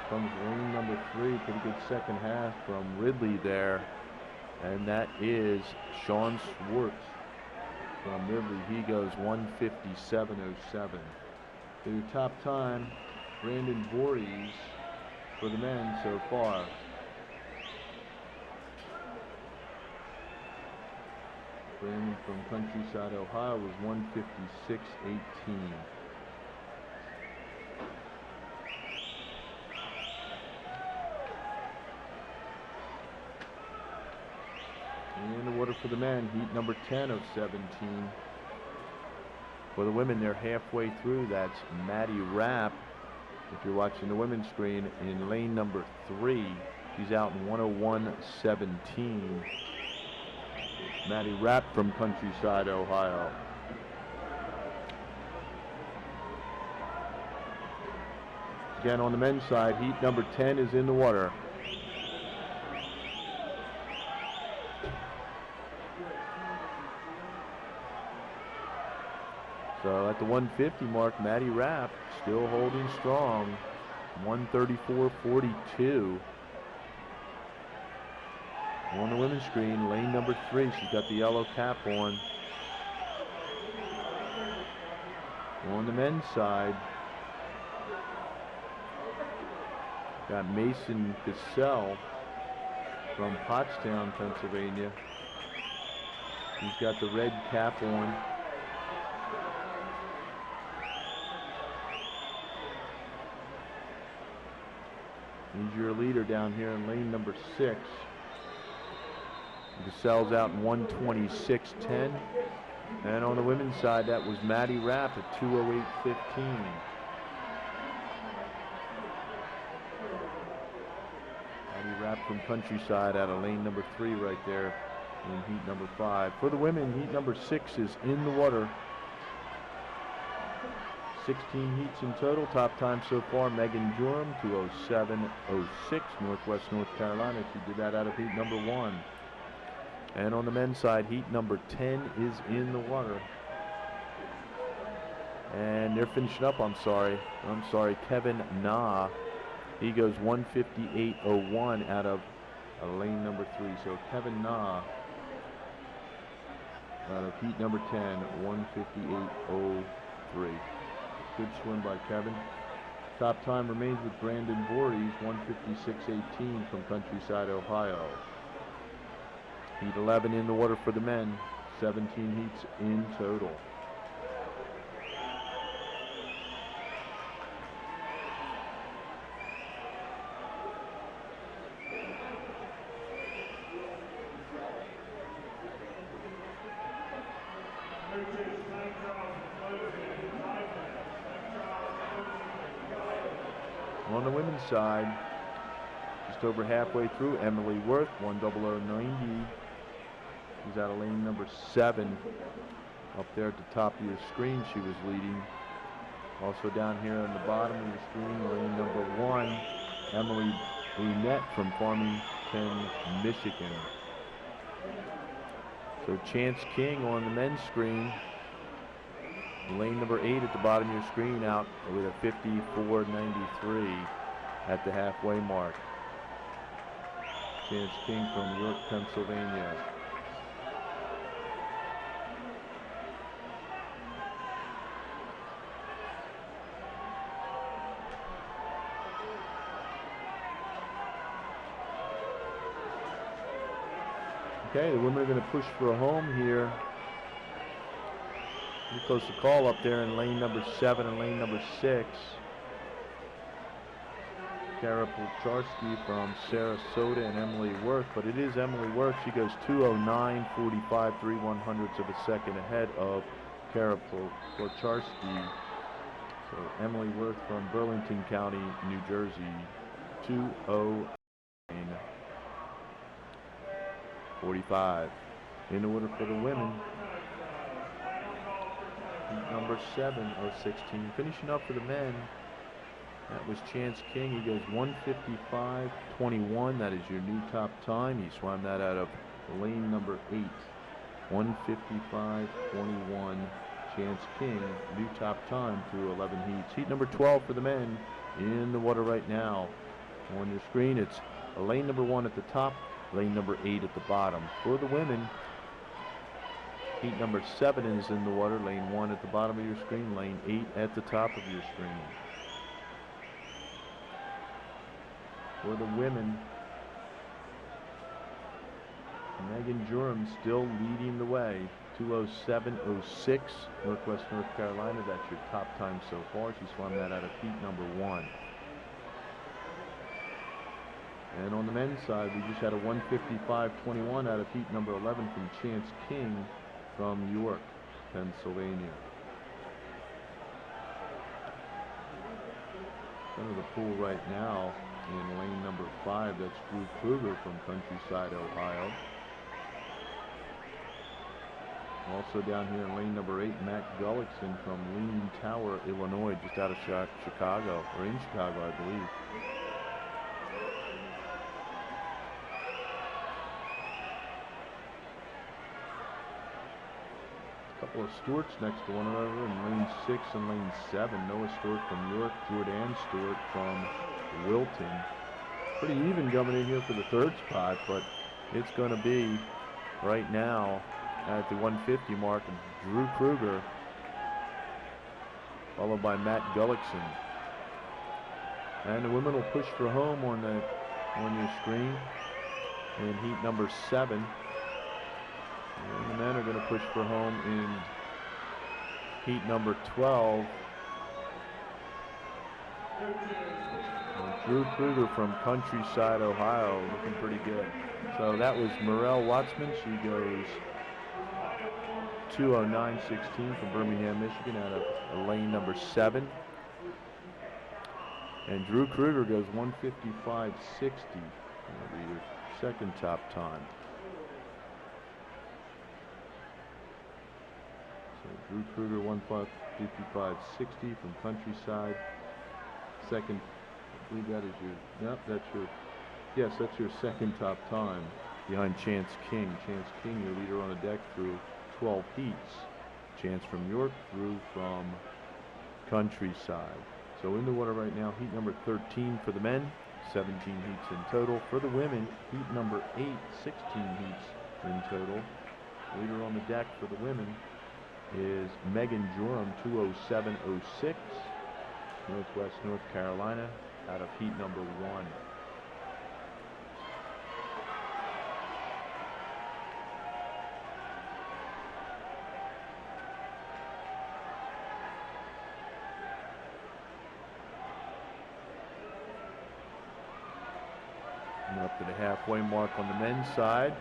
Comes lane number 3. Pretty good second half from Ridley there. And that is Sean Swartz from Ridley. He goes 1:57.07. So your top time, Brandon Voorhees for the men so far. Brandon from Countryside, Ohio was 1:56.18. In the water for the men, heat number 10 of 17. For the women, they're halfway through. That's Maddie Rapp. If you're watching the women's screen, in lane number 3, she's out in 1:01.17. Maddie Rapp from Countryside, Ohio. Again, on the men's side, heat number 10 is in the water. So at the 150 mark, Maddie Rapp still holding strong, 1:34.42. On the women's screen, lane number 3, she's got the yellow cap on. On the men's side, got Mason Cassell from Pottstown, Pennsylvania. He's got the red cap on. He's your leader down here in lane number 6. Cassell's out in 1:26.10. And on the women's side, that was Maddie Rapp at 2:08.15. Maddie Rapp from Countryside out of lane number 3 right there in heat number 5. For the women, heat number 6 is in the water. 16 heats in total. Top time so far, Megan Joram, 2:07.06. Northwest North Carolina. She did that out of heat number 1. And on the men's side, heat number 10 is in the water. And they're finishing up, I'm sorry, Kevin Na. He goes 1:58.01 out of lane number 3. So Kevin Na out of heat number 10, 1:58.03. Good swim by Kevin. Top time remains with Brandon Voorhees, 1:56.18 from Countryside, Ohio. Heat 11 in the water for the men, 17 heats in total. On the women's side, just over halfway through, Emily Worth, 1:00.90. She's out of lane number 7. Up there at the top of your screen, she was leading. Also down here on the bottom of the screen, lane number 1, Emily Brunette from Farmington, Michigan. So Chance King on the men's screen. Lane number 8 at the bottom of your screen, out with a 54.93 at the halfway mark. Chance King from York, Pennsylvania. Okay, the women are going to push for a home here. Pretty close to call up there in lane number 7 and lane number 6. Kara Polcharski from Sarasota and Emily Worth, but it is Emily Worth. She goes 2:09.45, 3/100ths of a second ahead of Kara Polcharski. So Emily Worth from Burlington County, New Jersey, 2:09.45. In order for the women, number 7 of 16. Finishing up for the men, that was Chance King. He goes 1:55.21. That is your new top time. He swam that out of lane number 8. 1:55.21. Chance King, new top time through 11 heats. Heat number 12 for the men in the water right now. On your screen, it's lane number 1 at the top, lane number 8 at the bottom. For the women, heat number 7 is in the water, lane 1 at the bottom of your screen, lane 8 at the top of your screen. For the women, Megan Durham still leading the way. 2:07.06, Northwest North Carolina. That's your top time so far. She swam that out of heat number 1. And on the men's side, we just had a 1:55.21 out of heat number 11 from Chance King from York, Pennsylvania. Center of the pool right now in lane number 5, that's Drew Kruger from Countryside, Ohio. Also down here in lane number 8, Matt Gullickson from Leaning Tower, Illinois, just out of Chicago, or in Chicago, I believe. A couple of Stewarts next to one another in lane 6 and lane 7. Noah Stewart from York, Jordan Stewart from Wilton. Pretty even coming in here for the 3rd spot, but it's going to be right now at the 150 mark, Drew Kruger, followed by Matt Gullickson. And the women will push for home on your screen in heat number 7. And the men are going to push for home in heat number 12. Drew Kruger from Countryside, Ohio, looking pretty good. So that was Morel Watsman. She goes 2:09.16 from Birmingham, Michigan, out of lane number 7. And Drew Kruger goes 1:55.60. That'll be your 2nd top time. So Drew Kruger 1:55.60 from Countryside. 2nd, I believe that is your, yes, that's your 2nd top time behind Chance King. Chance King, your leader on the deck through 12 heats. Chance from York, through from Countryside. So in the water right now, heat number 13 for the men, 17 heats in total. For the women, heat number 8, 16 heats in total. Leader on the deck for the women is Megan Joram, 2:07.06, Northwest North Carolina, out of heat number 1. Up to the halfway mark on the men's side.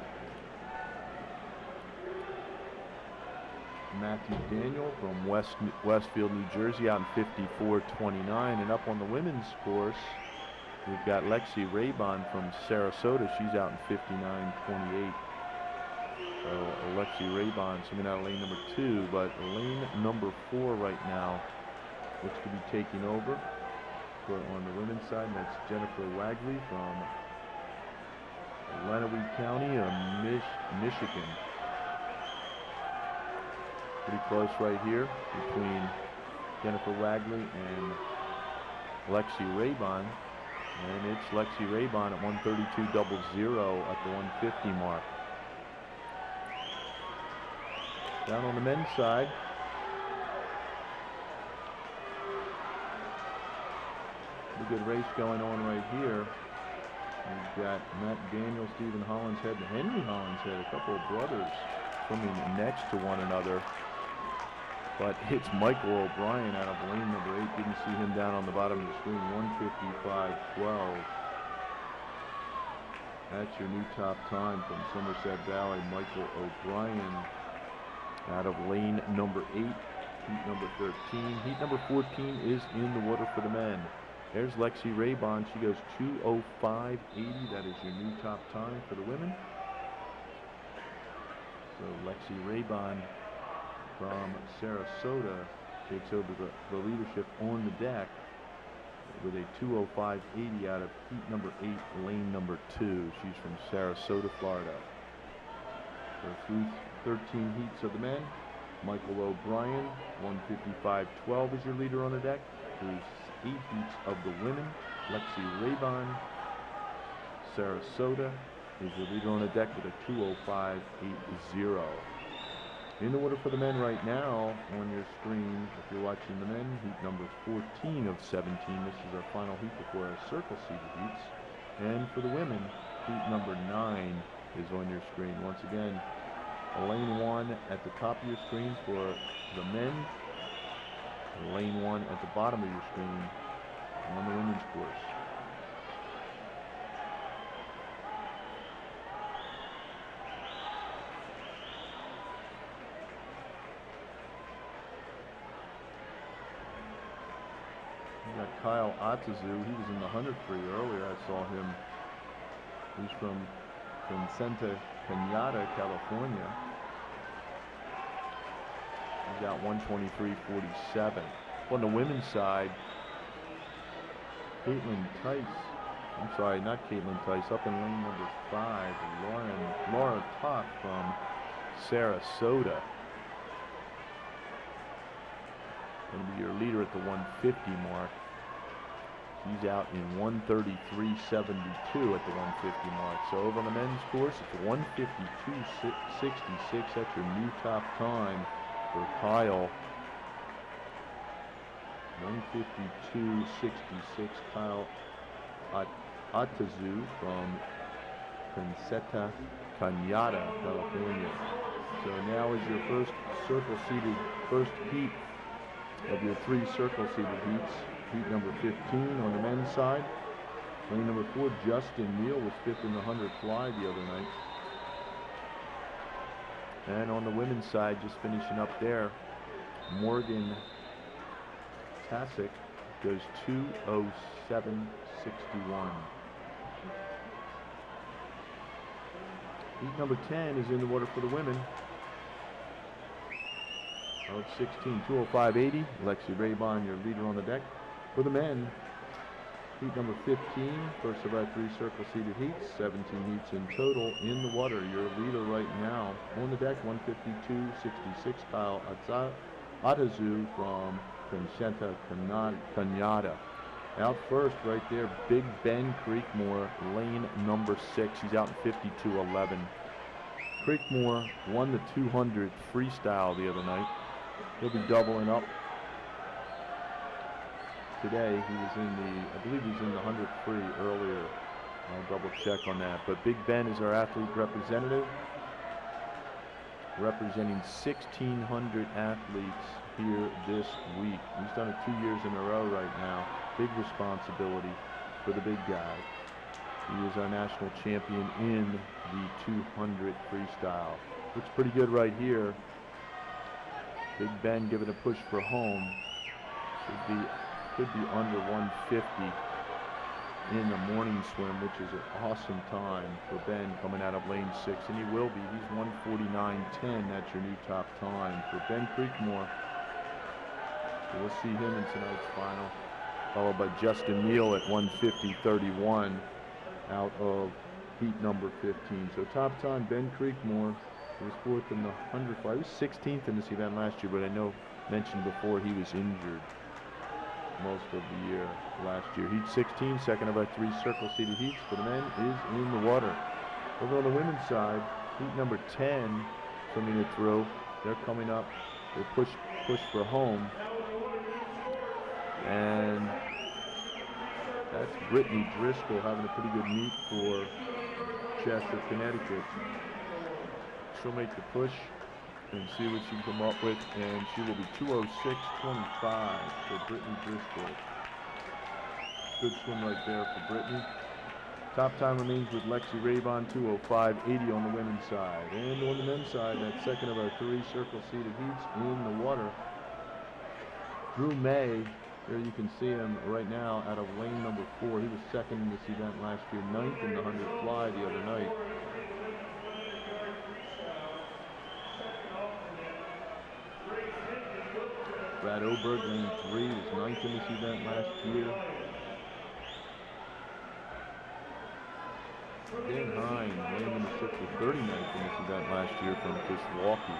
Matthew Daniel from Westfield, New Jersey, out in 54.29. And up on the women's course, we've got Lexi Raybon from Sarasota. She's out in 59.28. So Lexi Raybon swimming out of lane number 2, but lane number 4 right now looks to be taking over on the women's side, and that's Jennifer Wagley from Lenawee County, Michigan. Pretty close right here between Jennifer Wagley and Lexi Raybon. And it's Lexi Raybon at 1:32.00 at the 150 mark. Down on the men's side, a good race going on right here. We've got Matt Daniel, Stephen Hollinshead, and Henry Hollinshead, a couple of brothers swimming next to one another. But it's Michael O'Brien out of lane number 8. Didn't see him down on the bottom of the screen. 1:55.12. That's your new top time from Somerset Valley. Michael O'Brien out of lane number 8. Heat number 13. Heat number 14 is in the water for the men. There's Lexi Raybon. She goes 2:05.80. That is your new top time for the women. So Lexi Raybon from Sarasota takes over the leadership on the deck with a 2:05.80 out of heat number 8, lane number 2. She's from Sarasota, Florida. So through 13 heats of the men, Michael O'Brien, 1:55.12 is your leader on the deck. Through 8 heats of the women, Lexi Raybon, Sarasota, is your leader on the deck with a 2:05.80. In the water for the men right now on your screen, if you're watching the men, heat number 14 of 17. This is our final heat before our circle seated heats. And for the women, heat number 9 is on your screen. Once again, lane 1 at the top of your screen for the men, and lane 1 at the bottom of your screen on the women's course. We got Kyle Atazu. He was in the 100 free earlier. I saw him. He's from Santa Cañada, California. He's got 1:23.47. On the women's side, Caitlin Tice. I'm sorry, not Caitlin Tice. Up in lane number 5, Laura Toth from Sarasota. Going to be your leader at the 150 mark. She's out in 1:33.72 at the 150 mark. So over on the men's course, it's 1:52.66. That's your new top time for Kyle. 1:52.66. Kyle Atazu from Penseta Cañada, California. So now is your first circle seated first heat of your 3 circle seated heats. Heat number 15 on the men's side. Lane number 4, Justin Neal was 5th in the 100 fly the other night. And on the women's side, just finishing up there, Morgan Tasic goes 2:07.61. Heat number 10 is in the water for the women. Of 16, 2:05.80. Lexi Raybon, your leader on the deck. For the men, heat number 15, first of our 3 circle seated heats, 17 heats in total in the water. Your leader right now on the deck, 1:52.66. Kyle Atazu from Penseta Cañada. Out first right there, Big Ben Creekmore, lane number 6. He's out in 52.11. Creekmore won the 200 freestyle the other night. He'll be doubling up today. He was in the, I believe he was in the 100 free earlier. I'll double check on that. But Big Ben is our athlete representative, representing 1,600 athletes here this week. He's done it 2 years in a row right now. Big responsibility for the big guy. He is our national champion in the 200 freestyle. Looks pretty good right here. Big Ben giving a push for home. Could be under 150 in the morning swim, which is an awesome time for Ben coming out of lane 6, and he will be. He's 1:49.10. That's your new top time for Ben Creekmore. So we'll see him in tonight's final, followed by Justin Neal at 1:50.31 out of heat number 15. So top time, Ben Creekmore. He was 4th in the 100 fly. He was 16th in this event last year, but I know mentioned before he was injured most of the year last year. Heat 16, second of our 3 circle seated heats for the men, is in the water. Over on the women's side, heat number 10 swimming it through. They're coming up. They push for home. And That's Brittany Driscoll having a pretty good meet for Chester, Connecticut. She'll make the push and see what she can come up with, and she will be 2:06.25 for Brittany Driscoll. Good swim right there for Brittany. Top time remains with Lexi Rabon, 2:05.80 on the women's side. And on the men's side, that second of our 3 circle seated heats in the water. Drew May, here you can see him right now out of lane number 4. He was second in this event last year, 9th in the 100 fly the other night. Brad Oberg, lane 3, was 9th in this event last year. Dan Hine, lane number 6, was 39th in this event last year from Kishwaukee.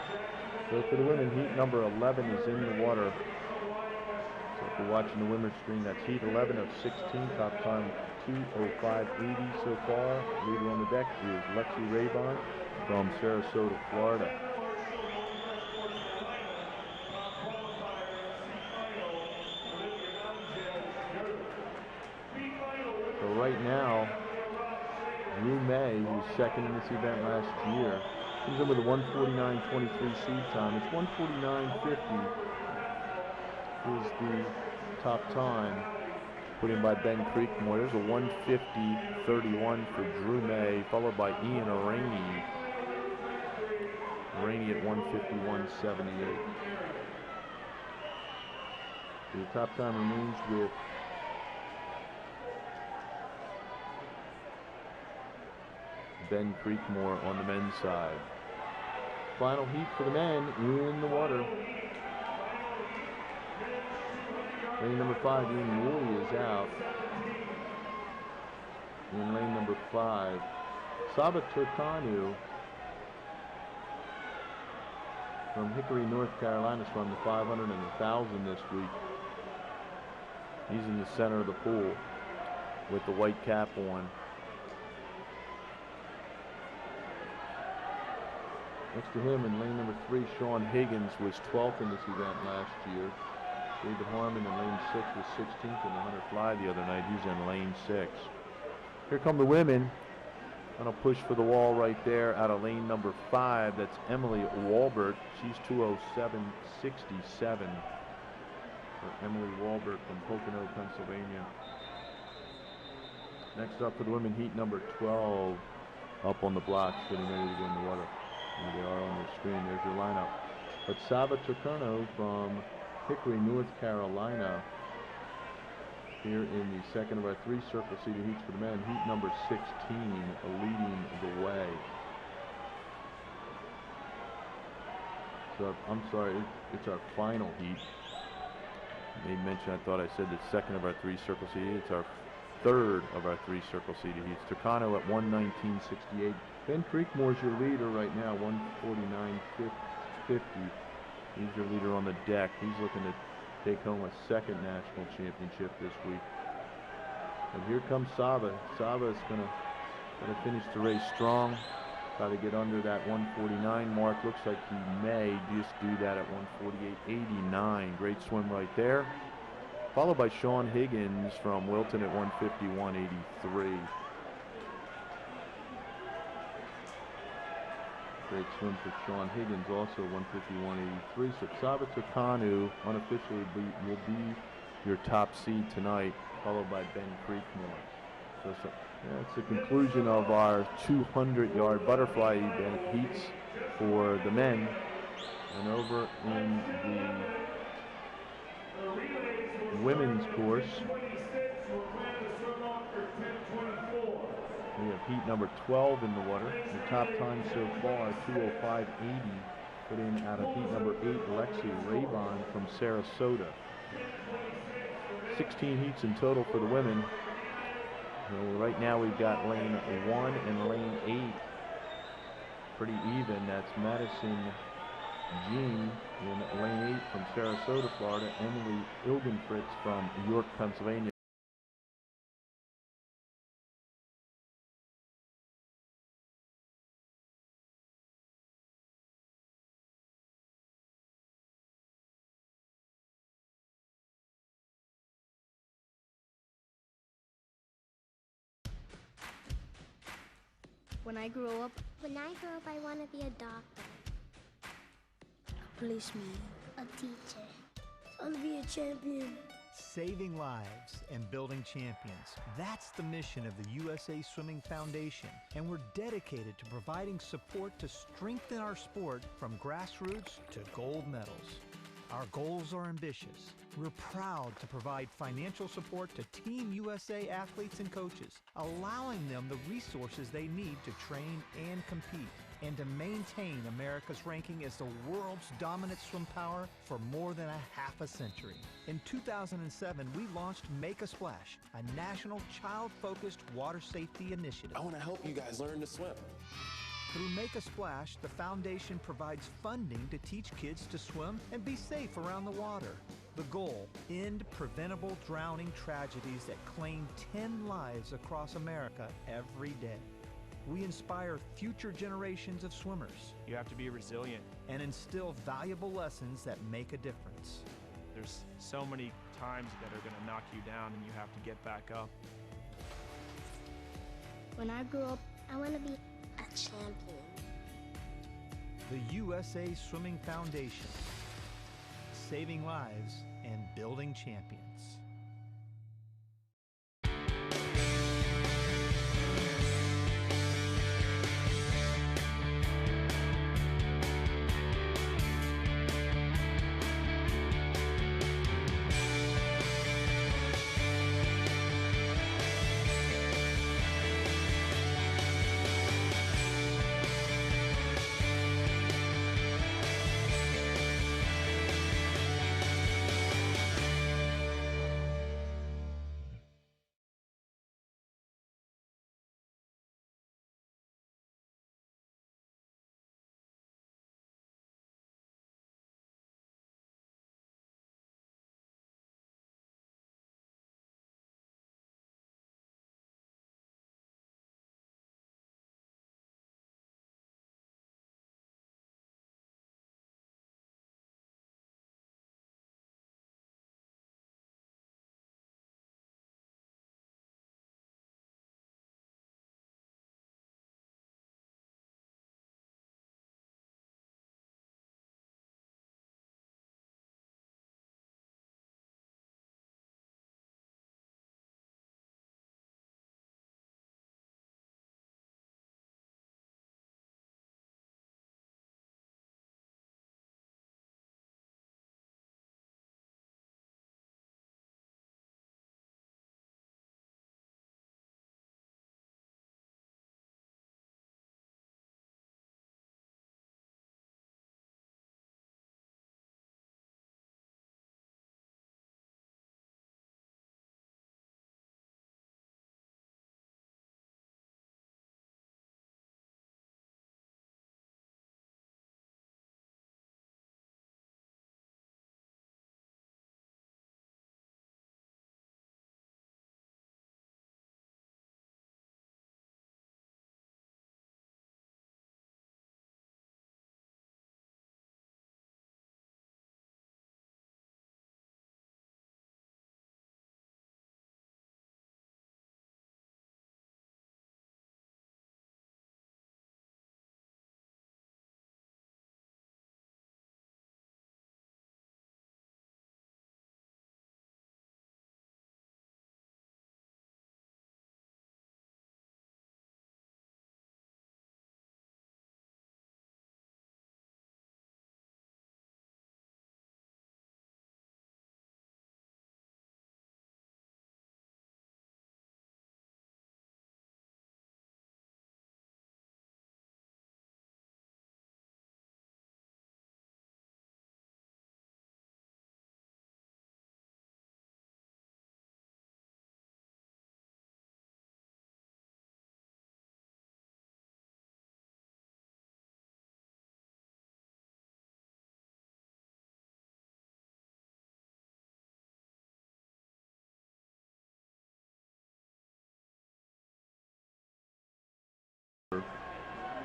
So for the women, heat number 11 is in the water. So if you're watching the women's screen, that's heat 11 of 16, top time 2:05.80 so far. Leader on the deck is Lexi Rabon from Sarasota, Florida. So right now, Drew May, who was second in this event last year, comes in with a 1:49.23 seed time. It's 1:49.50 is the top time put in by Ben Creekmore. There's a 1:50.31 for Drew May, followed by Ian Rainey. Rainey at 1:51.78. The top time remains with Ben Creekmore on the men's side. Final heat for the men in the water. Lane number 5, Ian Woolley is out. In lane number 5, Saba Turkanu from Hickory, North Carolina, swam the 500 and 1,000 this week. He's in the center of the pool with the white cap on. Next to him in lane number 3, Sean Higgins was 12th in this event last year. David Harmon in lane 6 was 16th in the 100 fly the other night. He's in lane 6. Here come the women. On a push for the wall right there out of lane number 5. That's Emily Walbert. She's 2:07.67 for Emily Walbert from Pocono, Pennsylvania. Next up for the women, heat number 12. Up on the blocks, getting ready to go in the water. There they are on the screen. There's your lineup. But Saba Turkano from Hickory, North Carolina, here in the second of our 3 circle seated heats for the men. Heat number 16 leading the way. So I'm sorry, it's our final heat. I made mention, I thought I said the second of our 3 circle seated. It's our third of our 3 circle seated heats. Turkano at 1:19.68. Ben Creekmore's your leader right now, 1:49.50. He's your leader on the deck. He's looking to take home a second national championship this week. And here comes Saba. Saba is gonna finish the race strong. Try to get under that 1:49 mark. Looks like he may just do that at 1:48.89. Great swim right there. Followed by Sean Higgins from Wilton at 1:51.83. Great swim for Sean Higgins, also 1:51.83. So Saba Turkanu unofficially will be your top seed tonight, followed by Ben Creekmore. So that's the conclusion of our 200-yard butterfly event heats for the men. And over in the women's course, we have heat number 12 in the water. The top time so far, 2:05.80, put in out of heat number 8, Lexi Rabon from Sarasota. 16 heats in total for the women. So right now we've got lane 1 and lane 8 pretty even. That's Madison Jean in lane 8 from Sarasota, Florida. Emily Ilgenfritz from York, Pennsylvania. When I grow up, When I grow up, I want to be a doctor, a policeman. a teacher. I want to be a champion. Saving lives and building champions. That's the mission of the USA Swimming Foundation, and we're dedicated to providing support to strengthen our sport from grassroots to gold medals. Our goals are ambitious. We're proud to provide financial support to Team USA athletes and coaches, allowing them the resources they need to train and compete, and to maintain America's ranking as the world's dominant swim power for more than a half a century. In 2007, we launched Make a Splash, a national child-focused water safety initiative. I want to help you guys learn to swim. Through Make a Splash, the foundation provides funding to teach kids to swim and be safe around the water. The goal, end preventable drowning tragedies that claim 10 lives across America every day. We inspire future generations of swimmers You have to be resilient. and instill valuable lessons that make a difference. There's so many times that are going to knock you down and you have to get back up. When I grow up, I want to be a champion. The USA Swimming Foundation, saving lives and building champions.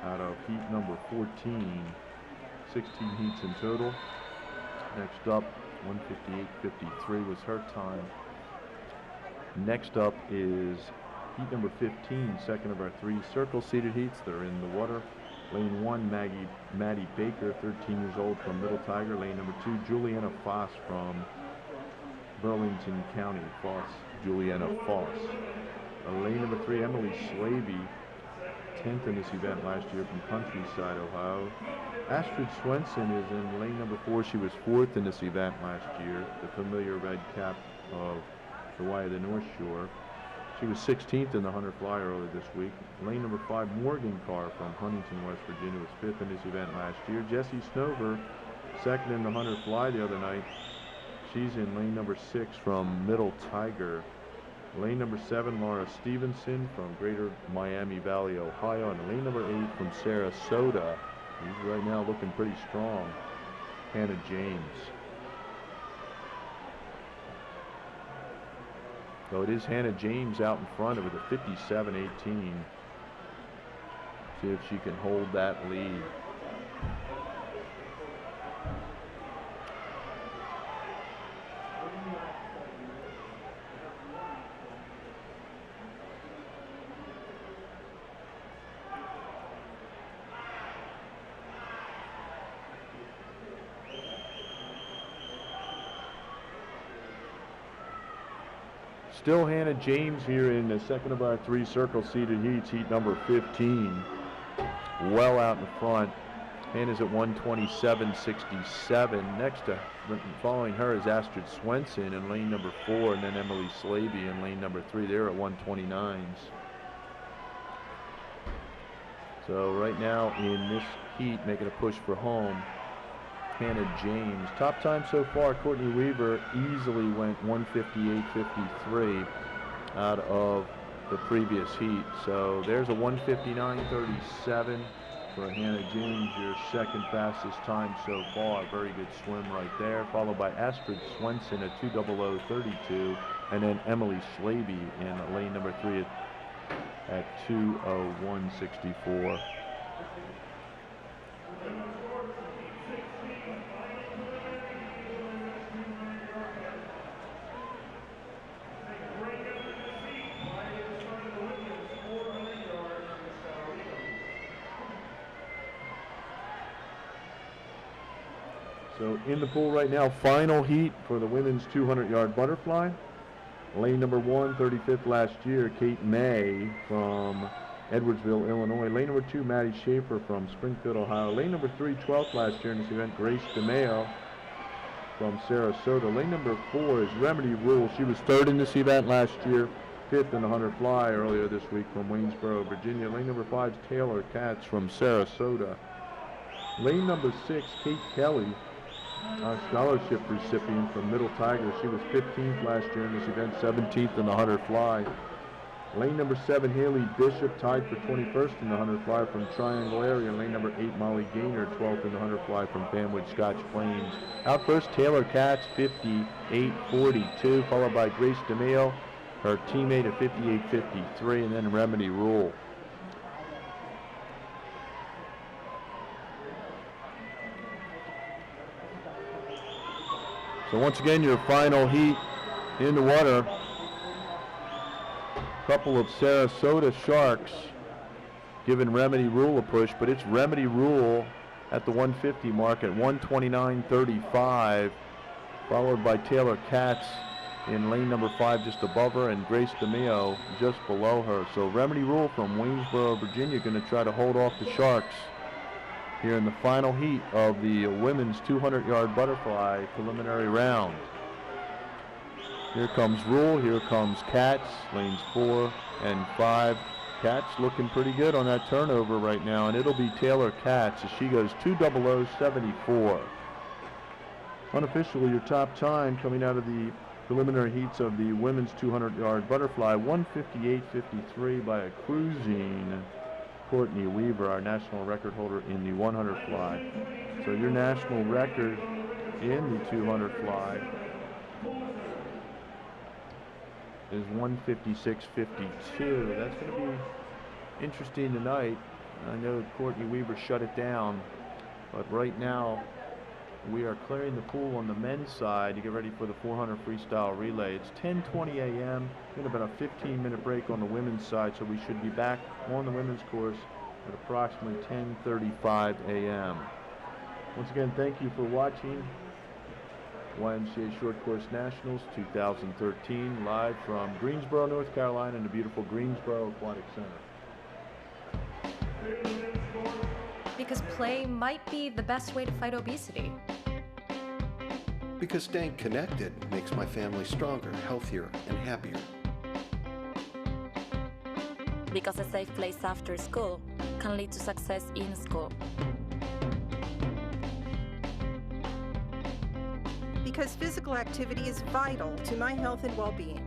Out of heat number 14, 16 heats in total. Next up, 158.53 was her time. Next up is Heat number 15, second of our 3 circle-seated heats. They're in the water. Lane 1, Maddie Baker, 13 years old, from Middle Tiger. Lane number 2, Juliana Foss from Burlington County. Juliana Foss. Lane number 3, Emily Slavey, 10th in this event last year from Countryside, Ohio. Astrid Swenson is in lane number 4. She was 4th in this event last year, the familiar red cap of the Y of the North Shore. She was 16th in the 100 fly earlier this week. Lane number 5, Morgan Carr from Huntington, West Virginia, was 5th in this event last year. Jessie Snover, 2nd in the 100 fly the other night. She's in lane number 6 from Middle Tiger. Lane number 7, Laura Stevenson from Greater Miami Valley, Ohio. And lane number 8 from Sarasota. He's right now looking pretty strong, Hannah James. So it is Hannah James out in front of it, a 57-18. See if she can hold that lead. Still Hannah James here in the second of our 3 circle-seated heats, heat number 15. Well out in front. Hannah's at 127.67. Next to, following her is Astrid Swenson in lane number 4, and then Emily Slavey in lane number 3. They're at 129s. So right now in this heat, making a push for home, Hannah James. Top time so far, Courtney Weaver easily went 158.53 out of the previous heat. So there's a 159.37 for Hannah James, your second fastest time so far. Very good swim right there, followed by Astrid Swenson at 2:00.32, and then Emily Slavey in lane number 3 at 2:01.64. So in the pool right now, final heat for the women's 200-yard butterfly. Lane number 1, 35th last year, Kate May from Edwardsville, Illinois. Lane number 2, Maddie Schaefer from Springfield, Ohio. Lane number 3, 12th last year in this event, Grace DeMeo from Sarasota. Lane number 4 is Remedy Rule. She was 3rd in this event last year, 5th in the 100 fly earlier this week from Waynesboro, Virginia. Lane number 5 is Taylor Katz from Sarasota. Lane number 6, Kate Kelly, a scholarship recipient from Middle Tiger. She was 15th last year in this event, 17th in the 100 fly. Lane number 7, Haley Bishop, tied for 21st in the 100 fly from Triangle area. Lane number 8, Molly Gaynor, 12th in the 100 fly from Fanwood, Scotch Plains. Out first, Taylor Katz, 58.42, followed by Grace DeMeo, her teammate at 58.53, and then Remedy Rule. So once again, your final heat in the water. Couple of Sarasota Sharks giving Remedy Rule a push, but it's Remedy Rule at the 150 mark at 129.35, followed by Taylor Katz in lane number 5 just above her, and Grace DeMeo just below her. So Remedy Rule from Waynesboro, Virginia, going to try to hold off the Sharks here in the final heat of the women's 200-yard butterfly preliminary round. Here comes Rule, here comes Katz, lanes 4 and 5. Katz looking pretty good on that turnover right now, and it'll be Taylor Katz as she goes 2:00.74. Unofficially, your top time coming out of the preliminary heats of the women's 200-yard butterfly, 158.53 by a cruising Courtney Weaver, our national record holder in the 100 fly. So your national record in the 200 fly is 156.52. That's going to be interesting tonight. I know Courtney Weaver shut it down, but right now We are clearing the pool on the men's side to get ready for the 400 freestyle relay. It's 10:20 a.m. Been about a 15-minute break on the women's side, so we should be back on the women's course at approximately 10:35 a.m. Once again, thank you for watching YMCA Short Course Nationals 2013, live from Greensboro, North Carolina, in the beautiful Greensboro Aquatic Center. Because play might be the best way to fight obesity. Because staying connected makes my family stronger, healthier, and happier. Because a safe place after school can lead to success in school. Because physical activity is vital to my health and well-being.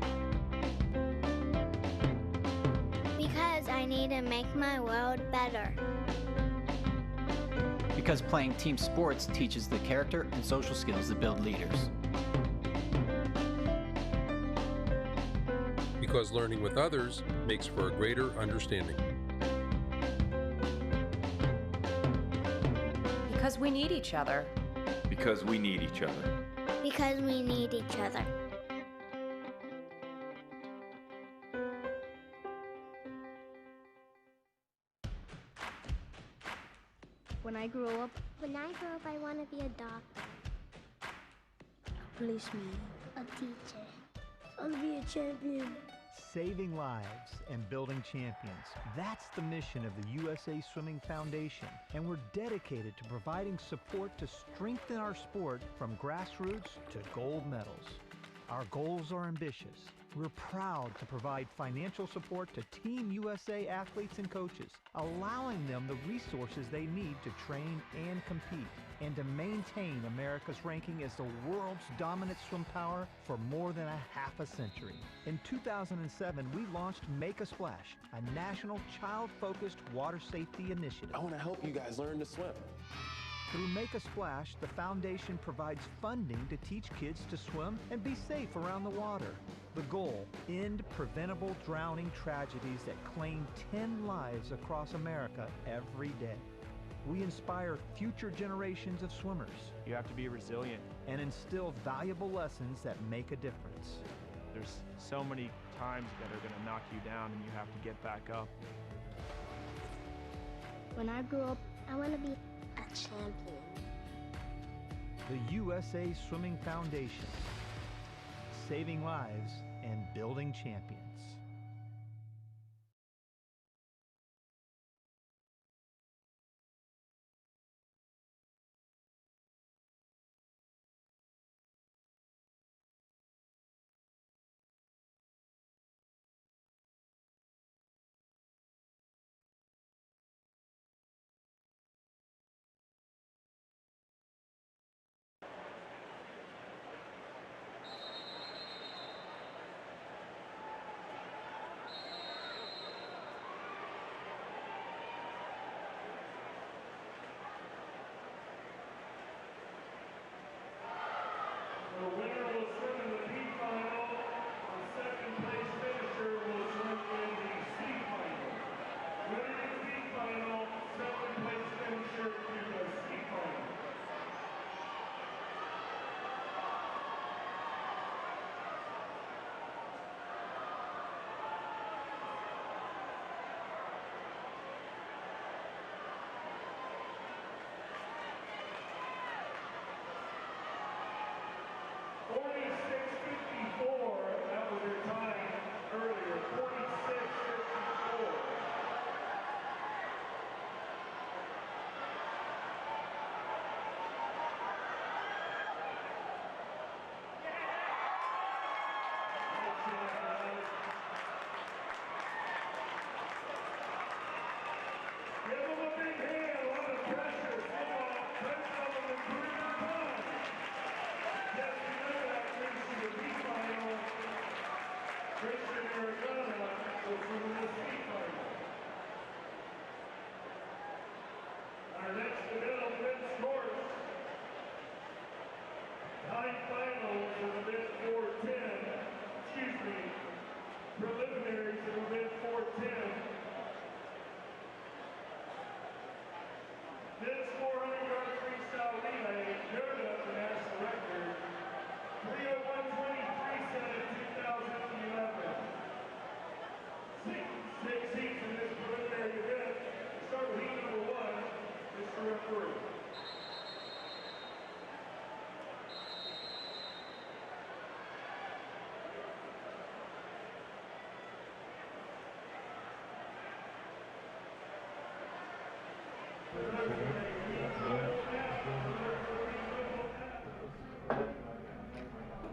Because I need to make my world better. Because playing team sports teaches the character and social skills that build leaders. Because learning with others makes for a greater understanding. Because we need each other. Because we need each other. Because we need each other. When I grow up, I want to be a doctor, a policeman, a teacher. I want to be a champion. Saving lives and building champions. That's the mission of the USA Swimming Foundation, and we're dedicated to providing support to strengthen our sport from grassroots to gold medals. Our goals are ambitious. We're proud to provide financial support to Team USA athletes and coaches, allowing them the resources they need to train and compete, and to maintain America's ranking as the world's dominant swim power for more than a half a century. In 2007, we launched Make a Splash, a national child-focused water safety initiative. I want to help you guys learn to swim. Through Make a Splash, the foundation provides funding to teach kids to swim and be safe around the water. The goal, end preventable drowning tragedies that claim 10 lives across America every day. We inspire future generations of swimmers. You have to be resilient. And instill valuable lessons that make a difference. There's so many times that are going to knock you down and you have to get back up. When I grow up, I want to be a champion. The USA Swimming Foundation. Saving lives and building champions.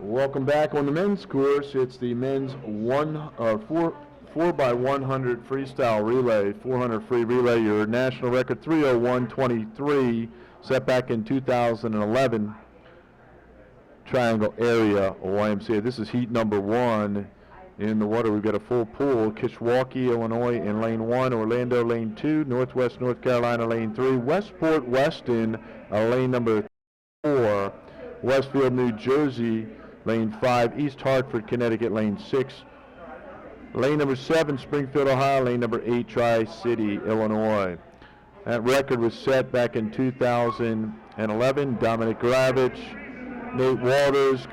Welcome back on the men's course. It's the men's 4x100 freestyle relay, 400 free relay. Your national record 3:01:23, set back in 2011. Triangle area YMCA. This is heat number 1. In the water, we've got a full pool. Kishwaukee, Illinois in lane 1, Orlando lane 2, Northwest North Carolina lane 3, Westport, Weston lane number 4, Westfield, New Jersey lane 5, East Hartford, Connecticut lane 6, lane number 7, Springfield, Ohio, lane number 8, Tri-City, Illinois. That record was set back in 2011. Dominic Gravich, Nate Walters.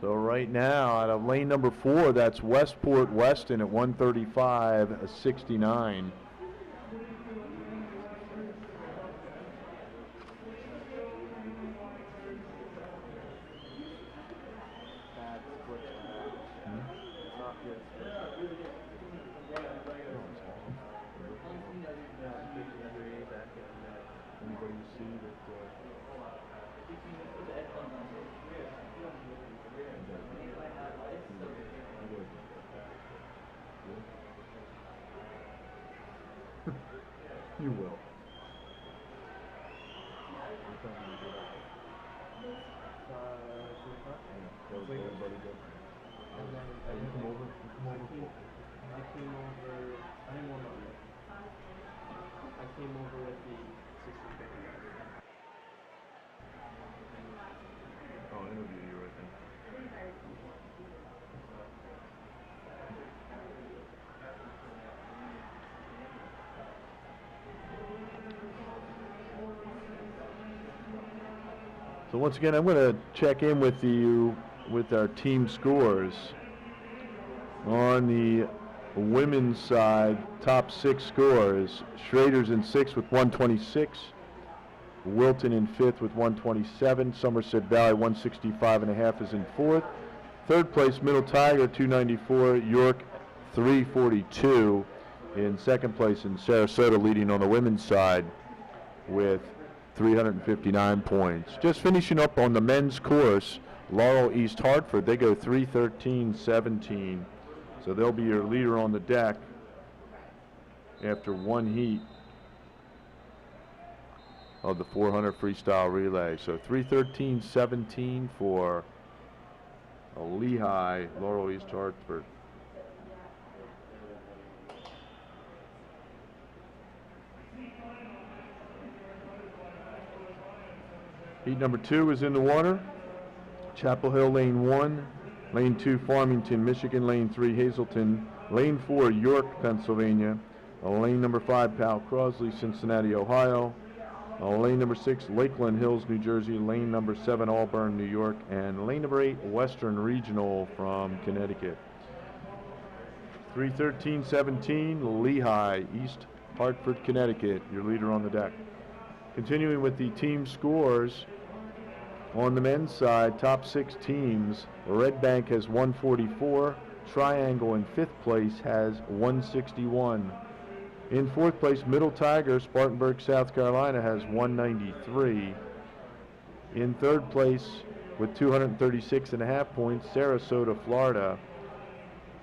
So right now, out of lane number 4, that's Westport Weston at 135.69. You will. I came over with the 60-50. Oh, interview you, I think. So once again, I'm going to check in with you with our team scores. On the women's side, top 6 scores. Schrader's in 6th with 126. Wilton in 5th with 127. Somerset Valley 165.5 is in 4th. 3rd place, Middle Tiger 294. York 342 in 2nd place, in Sarasota leading on the women's side with 359 points. Just finishing up on the men's course, Laurel East Hartford, they go 3:13:17. So they'll be your leader on the deck after one heat of the 400 freestyle relay. So 3:13:17 for Lehigh, Laurel East Hartford. Heat number 2 is in the water. Chapel Hill lane 1, lane 2 Farmington, Michigan, lane 3 Hazleton, lane 4 York, Pennsylvania, lane number 5 Powell Crosley, Cincinnati, Ohio, lane number 6 Lakeland Hills, New Jersey, lane number 7 Auburn, New York, and lane number 8 Western Regional from Connecticut. 3:13:17 Lehigh, East Hartford, Connecticut, your leader on the deck. Continuing with the team scores, on the men's side, top 6 teams, Red Bank has 144, Triangle in 5th place has 161. In 4th place, Middle Tiger, Spartanburg, South Carolina has 193. In 3rd place with 236.5 points, Sarasota, Florida.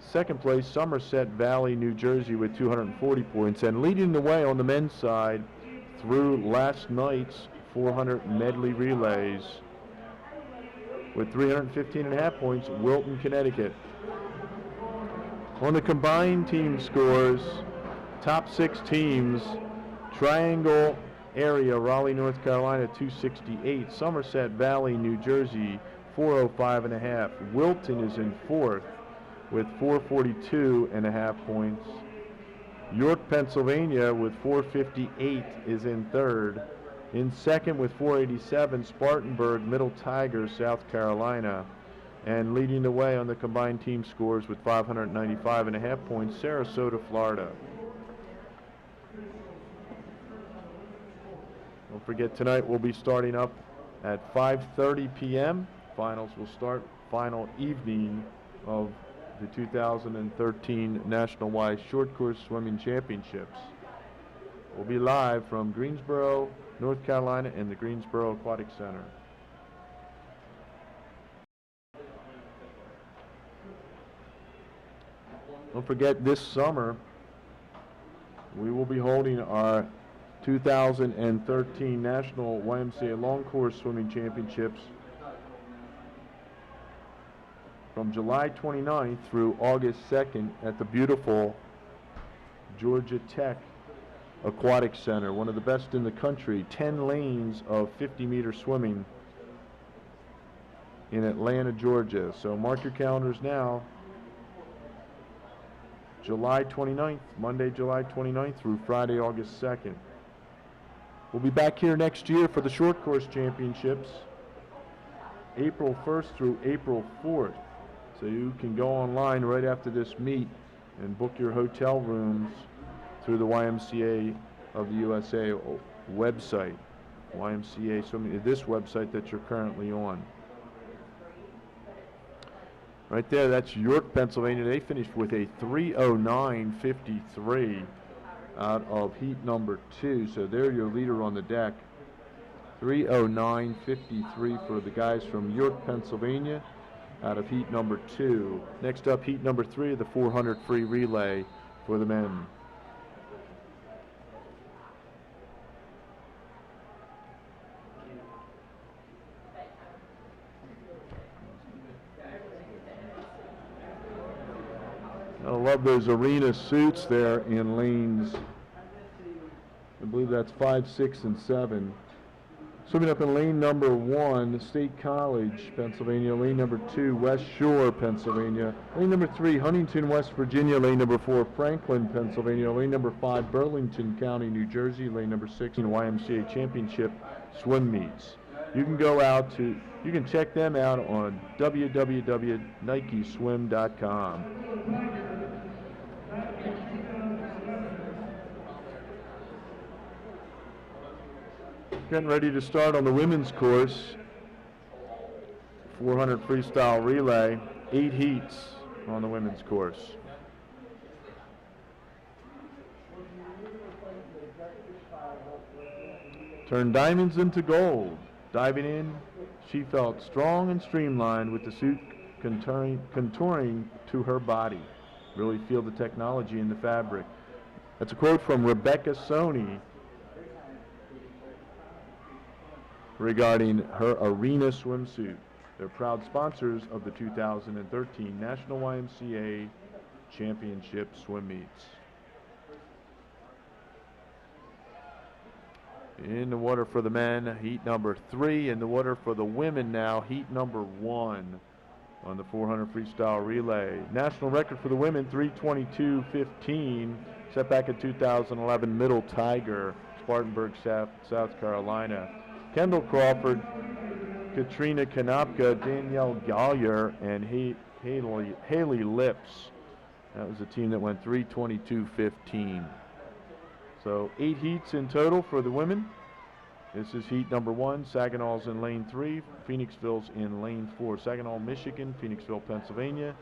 2nd place, Somerset Valley, New Jersey with 240 points. And leading the way on the men's side through last night's 400 medley relays with 315.5 points, Wilton, Connecticut. On the combined team scores, top 6 teams, Triangle area, Raleigh, North Carolina, 268. Somerset Valley, New Jersey, 405.5. Wilton is in 4th with 442.5 points. York, Pennsylvania with 458 is in 3rd. In second with 487, Spartanburg, Middle Tigers, South Carolina. And leading the way on the combined team scores with 595.5 points, Sarasota, Florida. Don't forget, tonight we'll be starting up at 5:30 p.m. Finals will start, final evening of the 2013 National-wide Short Course Swimming Championships. We'll be live from Greensboro, North Carolina, and the Greensboro Aquatic Center. Don't forget, this summer we will be holding our 2013 National YMCA Long Course Swimming Championships from July 29th through August 2nd at the beautiful Georgia Tech Aquatic Center, one of the best in the country. 10 lanes of 50-meter swimming in Atlanta, Georgia. So mark your calendars now. July 29th, Monday, July 29th through Friday, August 2nd. We'll be back here next year for the Short Course Championships, April 1st through April 4th. So you can go online right after this meet and book your hotel rooms through the YMCA of the USA website, YMCA, this website that you're currently on. Right there, that's York, Pennsylvania. They finished with a 3:09.53 out of heat number 2. So they're your leader on the deck. 3:09.53 for the guys from York, Pennsylvania out of heat number 2. Next up, heat number 3 of the 400 free relay for the men. I love those arena suits there in lanes, I believe that's 5, 6, and 7. Swimming up in lane number 1, State College, Pennsylvania. Lane number 2, West Shore, Pennsylvania. Lane number 3, Huntington, West Virginia. Lane number 4, Franklin, Pennsylvania. Lane number 5, Burlington County, New Jersey. Lane number 6, YMCA Championship swim meets. You can go out to, you can check them out on www.nikeswim.com. Getting ready to start on the women's course, 400 freestyle relay, 8 heats on the women's course. Turn diamonds into gold. Diving in, she felt strong and streamlined with the suit contouring to her body. Really feel the technology in the fabric. That's a quote from Rebecca Sony regarding her arena swimsuit. They're proud sponsors of the 2013 National YMCA Championship swim meets. In the water for the men, heat number 3. In the water for the women now, heat number 1 on the 400 freestyle relay. National record for the women, 3:22.15, set back in 2011, Middle Tiger, Spartanburg, South Carolina. Kendall Crawford, Katrina Konopka, Danielle Gallier, and Haley Lips. That was a team that went 3:22.15. So 8 heats in total for the women. This is heat number 1. Saginaw's in lane 3. Phoenixville's in lane 4. Saginaw, Michigan. Phoenixville, Pennsylvania.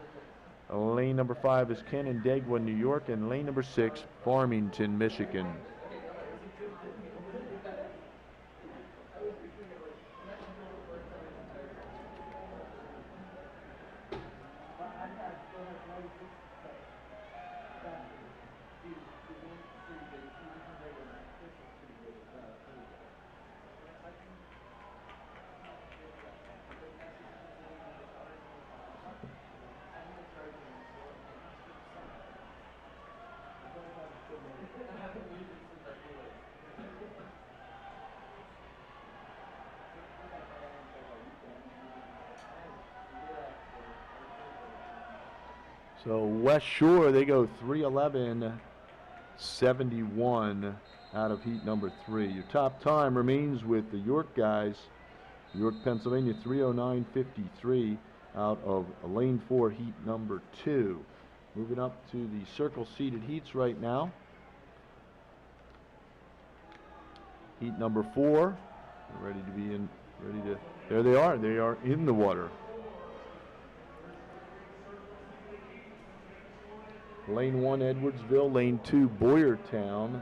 Lane number 5 is Canandaigua, New York. And lane number 6, Farmington, Michigan. So West Shore, they go 3:11.71 out of heat number 3. Your top time remains with the York guys. York, Pennsylvania, 3:09:53 out of lane 4, heat number 2. Moving up to the circle seated heats right now. Heat number 4, ready to be in, there they are in the water. Lane 1, Edwardsville. Lane 2, Boyertown.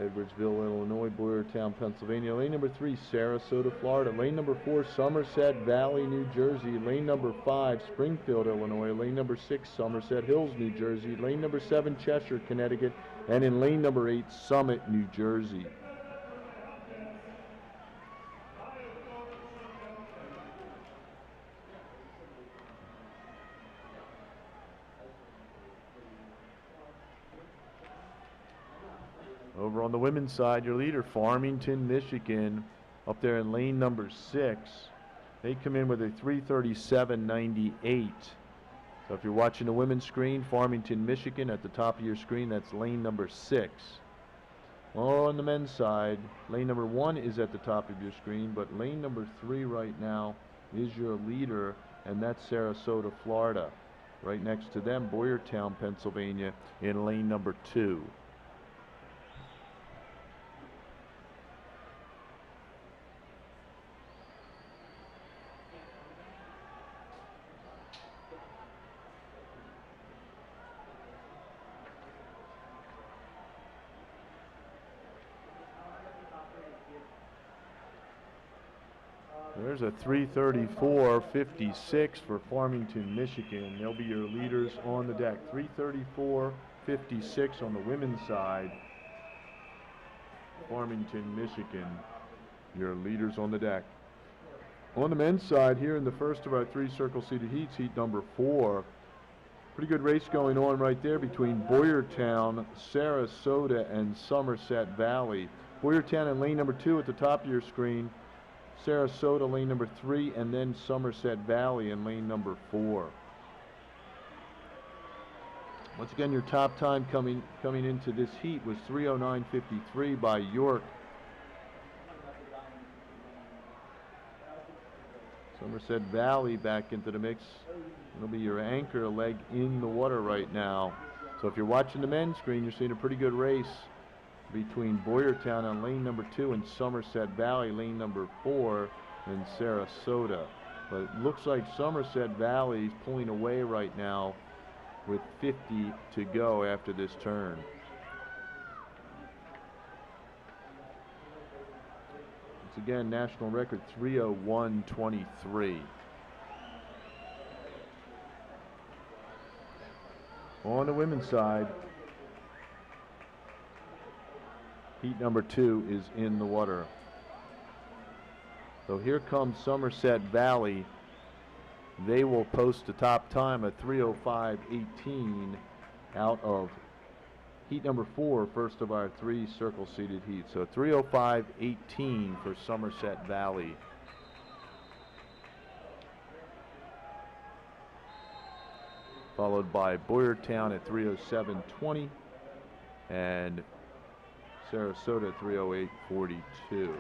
Edwardsville, Illinois, Boyertown, Pennsylvania. Lane number 3, Sarasota, Florida. Lane number 4, Somerset Valley, New Jersey. Lane number 5, Springfield, Illinois. Lane number 6, Somerset Hills, New Jersey. Lane number 7, Cheshire, Connecticut. And in lane number 8, Summit, New Jersey. Over on the women's side, your leader, Farmington, Michigan, up there in lane number 6. They come in with a 3:37.98. So if you're watching the women's screen, Farmington, Michigan, at the top of your screen, that's lane number 6. Or on the men's side, lane number 1 is at the top of your screen, but lane number 3 right now is your leader, and that's Sarasota, Florida. Right next to them, Boyertown, Pennsylvania, in lane number 2. There's a 3:34.56 for Farmington, Michigan. They'll be your leaders on the deck. 3:34.56 on the women's side. Farmington, Michigan, your leaders on the deck. On the men's side, here in the first of our 3 circle-seated heats, heat number 4. Pretty good race going on right there between Boyertown, Sarasota, and Somerset Valley. Boyertown in lane number 2 at the top of your screen. Sarasota lane number 3, and then Somerset Valley in lane number 4. Once again, your top time coming into this heat was 3:09:53 by York. Somerset Valley back into the mix. It'll be your anchor leg in the water right now. So if you're watching the men's screen, you're seeing a pretty good race between Boyertown on lane number 2 and Somerset Valley, lane number 4 in Sarasota. But it looks like Somerset Valley is pulling away right now with 50 to go after this turn. Once again, national record 3:01:23. On the women's side, heat number 2 is in the water. So here comes Somerset Valley. They will post a top time of 3:05:18 out of heat number 4, first of our 3 circle-seated heats. So 3:05:18 for Somerset Valley. Followed by Boyertown at 3:07:20 and Sarasota 3:08:42.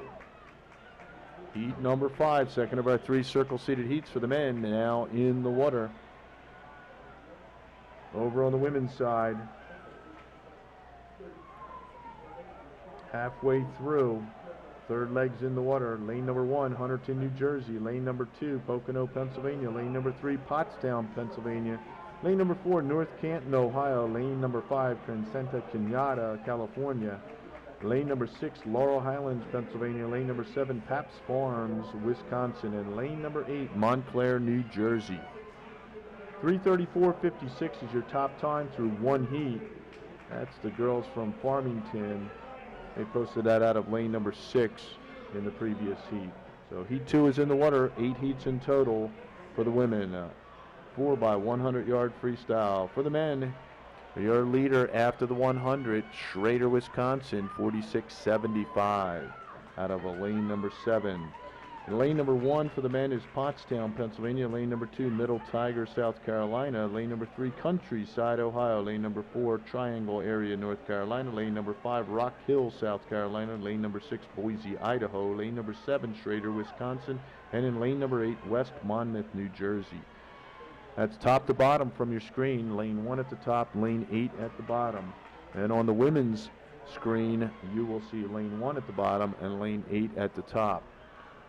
Heat number 5, second of our 3 circle-seated heats for the men, now in the water. Over on the women's side, halfway through, third leg's in the water. Lane number 1, Hunterton, New Jersey. Lane number 2, Pocono, Pennsylvania. Lane number 3, Pottstown, Pennsylvania. Lane number 4, North Canton, Ohio. Lane number 5, Crescenta, Canada, California. Lane number 6, Laurel Highlands, Pennsylvania. Lane number 7, Paps Farms, Wisconsin. And lane number 8, Montclair, New Jersey. 3:34:56 is your top time through 1 heat. That's the girls from Farmington. They posted that out of lane number 6 in the previous heat. So heat 2 is in the water, 8 heats in total for the women. 4 by 100-yard freestyle. For the men, your leader after the 100, Schrader, Wisconsin, 46:75 out of a lane number 7. Lane number 1 for the men is Pottstown, Pennsylvania. Lane number 2, Middle Tiger, South Carolina. Lane number 3, Countryside, Ohio. Lane number 4, Triangle Area, North Carolina. Lane number 5, Rock Hill, South Carolina. Lane number 6, Boise, Idaho. Lane number 7, Schrader, Wisconsin. And in lane number 8, West Monmouth, New Jersey. That's top to bottom from your screen. Lane 1 at the top, lane 8 at the bottom. And on the women's screen, you will see lane 1 at the bottom and lane 8 at the top.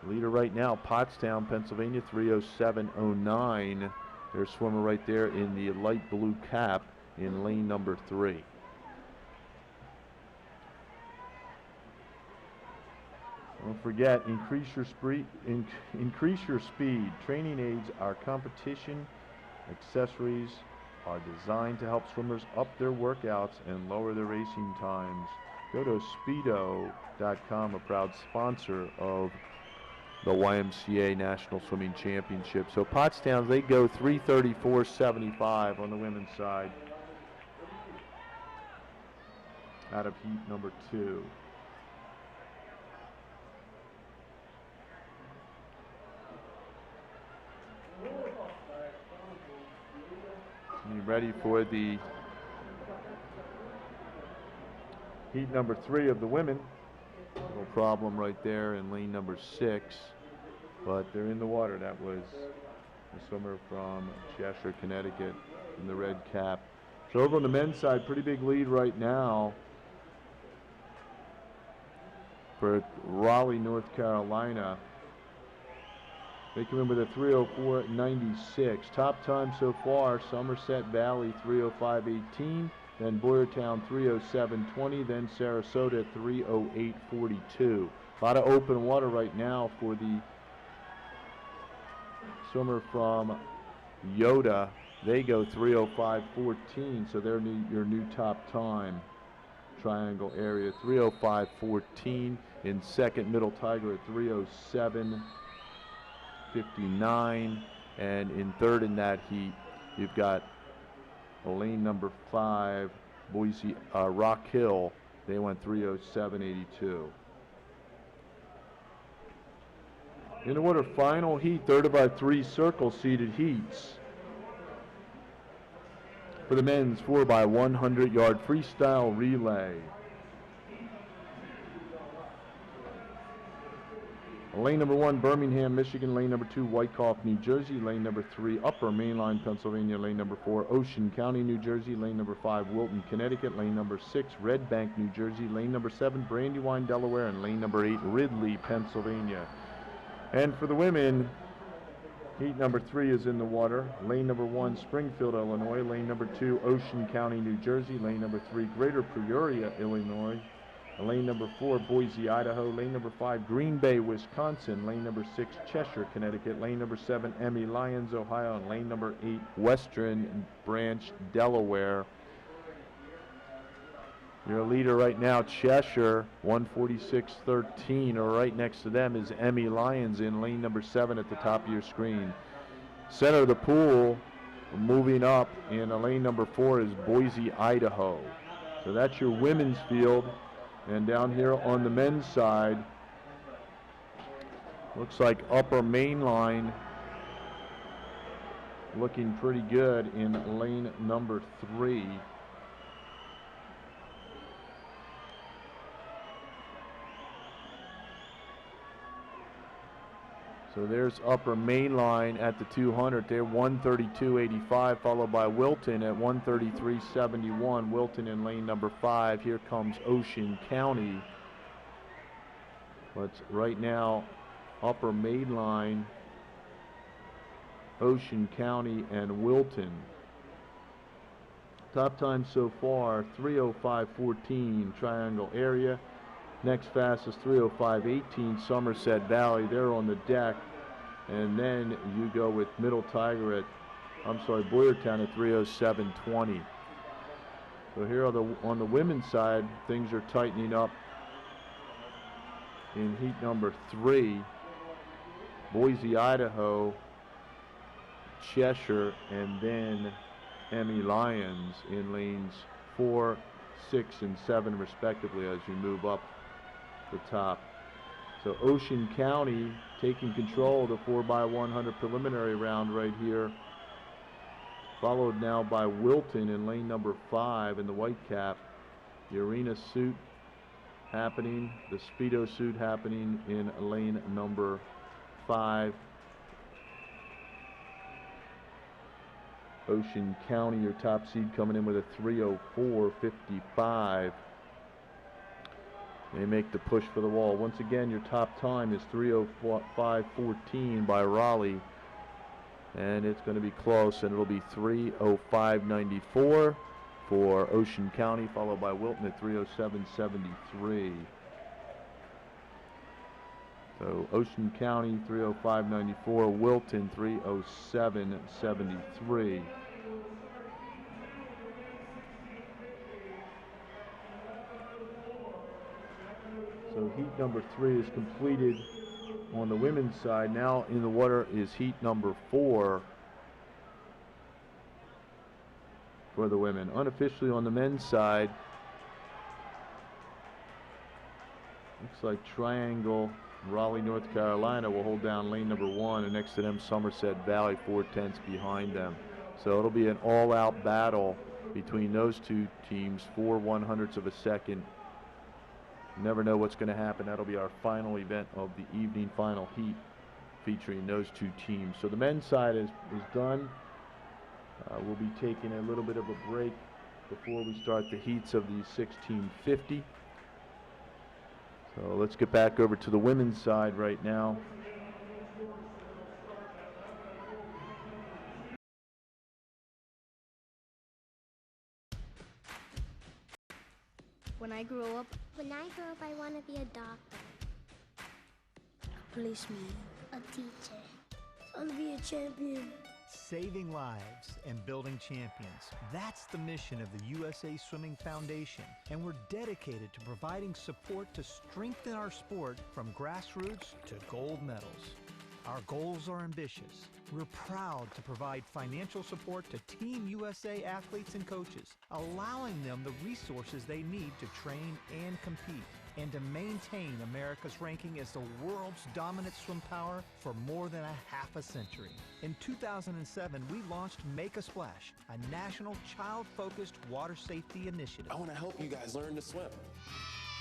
Leader right now, Pottstown, Pennsylvania, 3:07:09. There's a swimmer right there in the light blue cap in lane number 3. Don't forget, increase your speed. Training aids are competition. Accessories are designed to help swimmers up their workouts and lower their racing times. Go to speedo.com, a proud sponsor of the YMCA National Swimming Championship. So Pottstown, they go 3:34.75 on the women's side out of heat number 2. You ready for the heat number 3 of the women? No problem right there in lane number 6, but they're in the water. That was a swimmer from Cheshire, Connecticut in the red cap. So over on the men's side, pretty big lead right now for Raleigh, North Carolina. They come in with a 3:04.96. Top time so far, Somerset Valley 3:05.18. Then Boyertown 3:07.20, then Sarasota at 3:08.42. A lot of open water right now for the swimmer from Yoda. They go 3:05.14, so they're your new top time. Triangle Area 3:05.14. In second, Middle Tiger at 3:07.59, and in third in that heat, you've got lane number 5, Boise, Rock Hill. They went 3:07.82. In the water, final heat, third of our 3 circle-seated heats. For the men's 4x100-yard freestyle relay. Lane number 1, Birmingham, Michigan. Lane number 2, Wyckoff, New Jersey. Lane number 3, Upper Mainline, Pennsylvania. Lane number 4, Ocean County, New Jersey. Lane number 5, Wilton, Connecticut. Lane number 6, Red Bank, New Jersey. Lane number 7, Brandywine, Delaware. And lane number 8, Ridley, Pennsylvania. And for the women, heat number 3 is in the water. Lane number 1, Springfield, Illinois. Lane number 2, Ocean County, New Jersey. Lane number 3, Greater Peoria, Illinois. Lane number 4, Boise, Idaho. Lane number 5, Green Bay, Wisconsin. Lane number 6, Cheshire, Connecticut. Lane number 7, Emmy, Lyons, Ohio. And lane number 8, Western Branch, Delaware. Your leader right now, Cheshire, 146.13. Or right next to them is Emmy Lyons in lane number 7 at the top of your screen. Center of the pool, moving up in lane number 4 is Boise, Idaho. So that's your women's field. And down here on the men's side, looks like Upper Mainline looking pretty good in lane number 3. So there's Upper Mainline at the 200. They're 132.85, followed by Wilton at 133.71. Wilton in lane number 5. Here comes Ocean County. But right now, Upper Mainline, Ocean County, and Wilton. Top time so far, 3:05.14, Triangle Area. Next fastest, 3:05.18, Somerset Valley. They're on the deck. And then you go with Middle Tiger at, Boyertown at 3:07.20. So here are on the women's side, things are tightening up in heat number 3. Boise, Idaho, Cheshire, and then Emmy Lyons in lanes 4, 6, and 7 respectively as you move up the top. So Ocean County taking control of the 4x100 preliminary round right here. Followed now by Wilton in lane number 5 in the white cap. The arena suit happening, the Speedo suit happening in lane number 5. Ocean County, your top seed, coming in with a 3:04.55. They make the push for the wall. Once again, your top time is 3:05.14 by Raleigh. And it's going to be close, and it'll be 3:05.94 for Ocean County, followed by Wilton at 3:07.73. So Ocean County 3:05.94, Wilton 3:07.73. So heat number 3 is completed on the women's side. Now in the water is heat number 4 for the women. Unofficially on the men's side, looks like Triangle, Raleigh, North Carolina will hold down lane number 1, and next to them Somerset Valley 4/10 behind them. So it'll be an all-out battle between those two teams, 4/100ths of a second. Never know what's going to happen. That'll be our final event of the evening, final heat featuring those two teams. So the men's side is done. We'll be taking a little bit of a break before we start the heats of the 1650. So let's get back over to the women's side right now. When I grow up, I want to be a doctor, a policeman, a teacher. I want to be a champion. Saving lives and building champions. That's the mission of the USA Swimming Foundation, and we're dedicated to providing support to strengthen our sport from grassroots to gold medals. Our goals are ambitious. We're proud to provide financial support to Team USA athletes and coaches, allowing them the resources they need to train and compete, and to maintain America's ranking as the world's dominant swim power for more than a half a century. In 2007, we launched Make a Splash, a national child-focused water safety initiative. I want to help you guys learn to swim.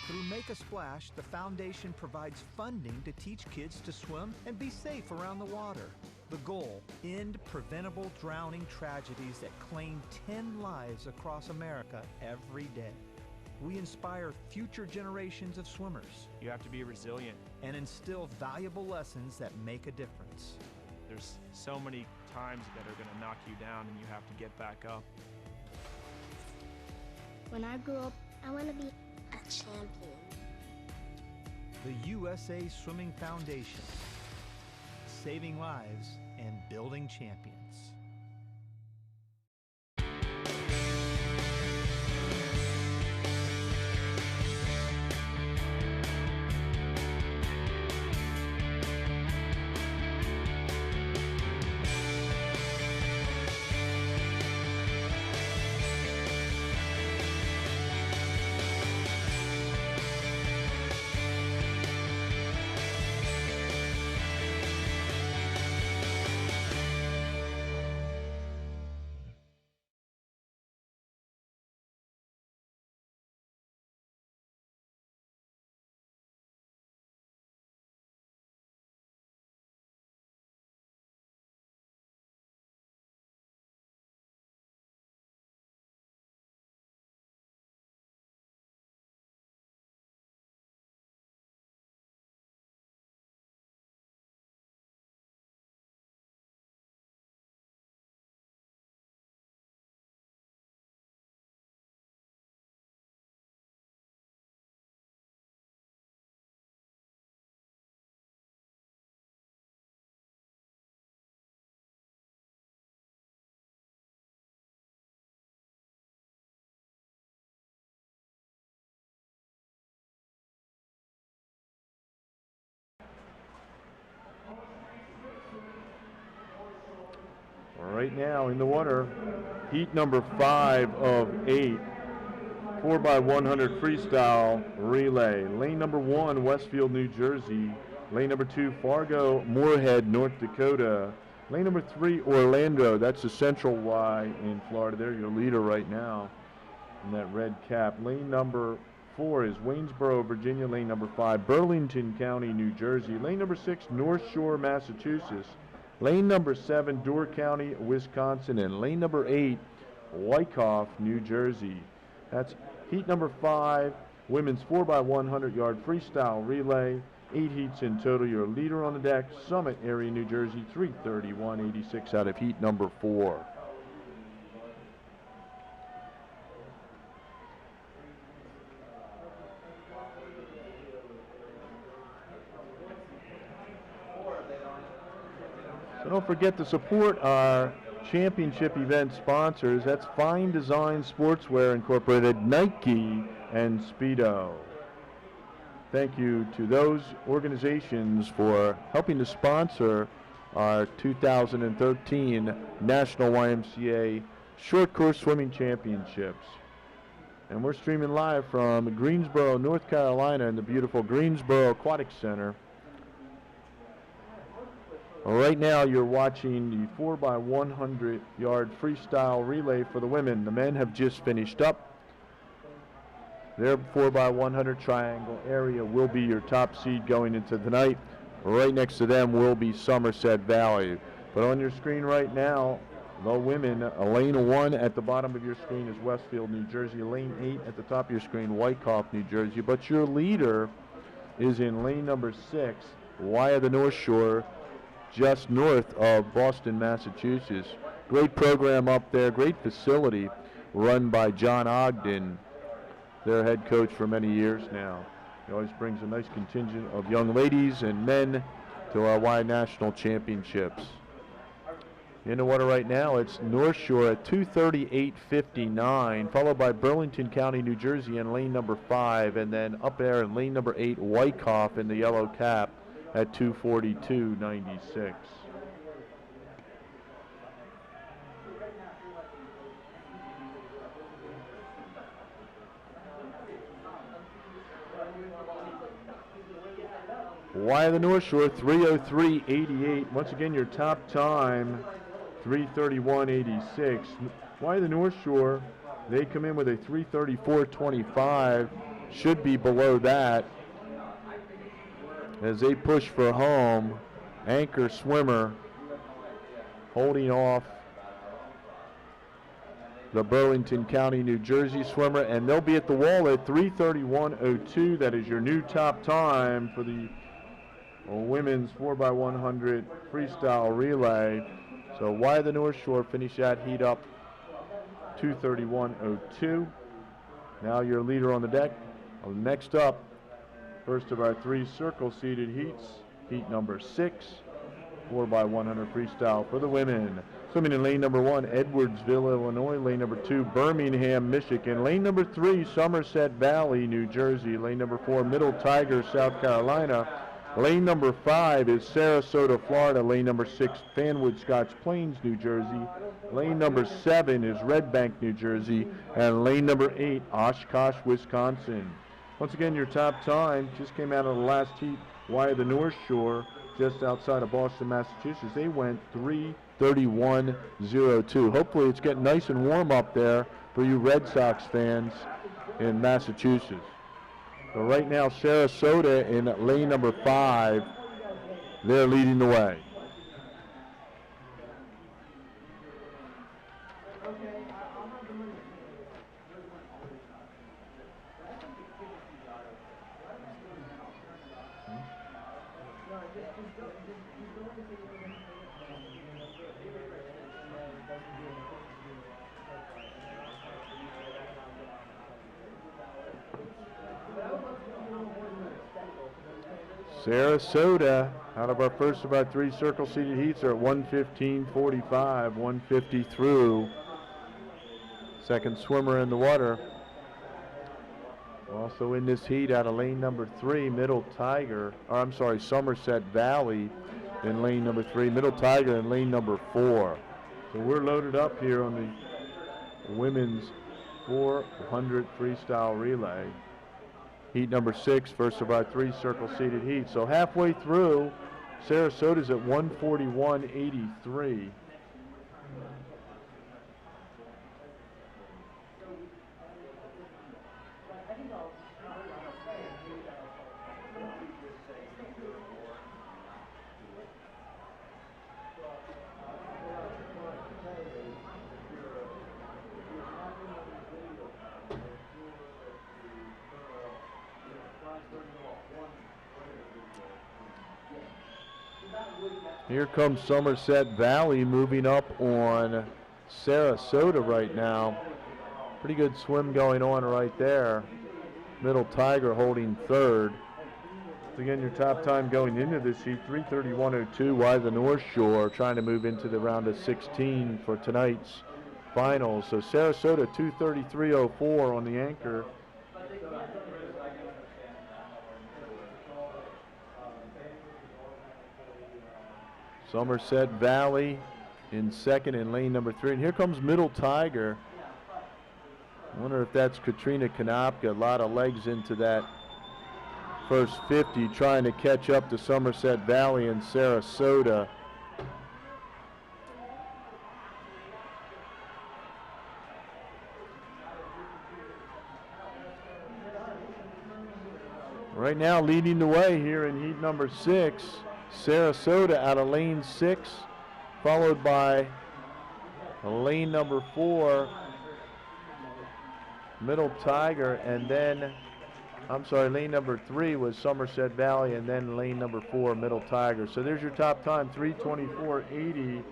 Through Make a Splash, the foundation provides funding to teach kids to swim and be safe around the water. The goal, end preventable drowning tragedies that claim 10 lives across America every day. We inspire future generations of swimmers. You have to be resilient. And instill valuable lessons that make a difference. There's so many times that are going to knock you down, and you have to get back up. When I grow up, I want to be a champion. The USA Swimming Foundation. Saving lives and building champions. Right now in the water, heat number 5 of 8. 4x100 freestyle relay. Lane number 1, Westfield, New Jersey. Lane number 2, Fargo, Moorhead, North Dakota. Lane number 3, Orlando. That's the Central Y in Florida. They're your leader right now in that red cap. Lane number 4 is Waynesboro, Virginia. Lane number 5, Burlington County, New Jersey. Lane number 6, North Shore, Massachusetts. Lane number 7, Door County, Wisconsin. And lane number 8, Wyckoff, New Jersey. That's heat number 5, women's 4x100 yard freestyle relay. 8 heats in total. Your leader on the deck, Summit Area, New Jersey, 3:31.86 out of heat number 4. So don't forget to support our championship event sponsors. That's Fine Design Sportswear Incorporated, Nike, and Speedo. Thank you to those organizations for helping to sponsor our 2013 National YMCA Short Course Swimming Championships. And we're streaming live from Greensboro, North Carolina in the beautiful Greensboro Aquatic Center. Right now you're watching the 4x100 yard freestyle relay for the women. The men have just finished up. Their 4x100 triangle area will be your top seed going into tonight. Right next to them will be Somerset Valley. But on your screen right now, the women, lane 1 at the bottom of your screen is Westfield, New Jersey. Lane 8 at the top of your screen, Wyckoff, New Jersey. But your leader is in lane number 6, Y of the North Shore, just north of Boston, Massachusetts. Great program up there, great facility run by John Ogden, their head coach for many years now. He always brings a nice contingent of young ladies and men to our Y National Championships. In the water right now, it's North Shore at 2:38.59, followed by Burlington County, New Jersey in lane number 5, and then up there in lane number 8, Wyckoff in the yellow cap at 2:42.96. Y of the North Shore, 3:03.88. Once again, your top time, 3:31.86. Y of the North Shore, they come in with a 3:34.25. Should be below that as they push for home. Anchor swimmer holding off the Burlington County, New Jersey swimmer, and they'll be at the wall at 3:31.02. That is your new top time for the women's 4x100 freestyle relay. So Y of the North Shore finish that heat up 2:31.02. Now your leader on the deck. Next up, first of our 3 circle seated heats, heat number 6, 4x100 freestyle for the women. Swimming in lane number 1, Edwardsville, Illinois. Lane number 2, Birmingham, Michigan. Lane number 3, Somerset Valley, New Jersey. Lane number 4, Middle Tiger, South Carolina. Lane number 5 is Sarasota, Florida. Lane number 6, Fanwood, Scotch Plains, New Jersey. Lane number 7 is Red Bank, New Jersey. And lane number 8, Oshkosh, Wisconsin. Once again, your top time just came out of the last heat, Y of the North Shore, just outside of Boston, Massachusetts. They went 3:31.02. Hopefully it's getting nice and warm up there for you Red Sox fans in Massachusetts. So right now, Sarasota in lane number 5, they're leading the way. Sarasota, out of our first of our 3 circle seated heats, are at 1:15.45, 1:50 through. Second swimmer in the water. Also in this heat out of lane number 3, Middle Tiger, or I'm sorry, Somerset Valley in lane number 3, Middle Tiger in lane number 4. So we're loaded up here on the women's 400 freestyle relay. Heat number 6, first of our 3 circle seated heats. So halfway through, Sarasota's at 141.83. Here comes Somerset Valley moving up on Sarasota right now. Pretty good swim going on right there. Middle Tiger holding third. Again, your top time going into this heat, 3:31.02. Why the North Shore trying to move into the round of 16 for tonight's finals. So Sarasota 2:33.04 on the anchor. Somerset Valley in second in lane number 3. And here comes Middle Tiger. I wonder if that's Katrina Konopka. A lot of legs into that first 50, trying to catch up to Somerset Valley and Sarasota. Right now leading the way here in heat number 6. Sarasota out of lane 6, followed by lane number 4, Middle Tiger, and then, lane number 3 was Somerset Valley, and then lane number 4, Middle Tiger. So there's your top time, 3:24.80.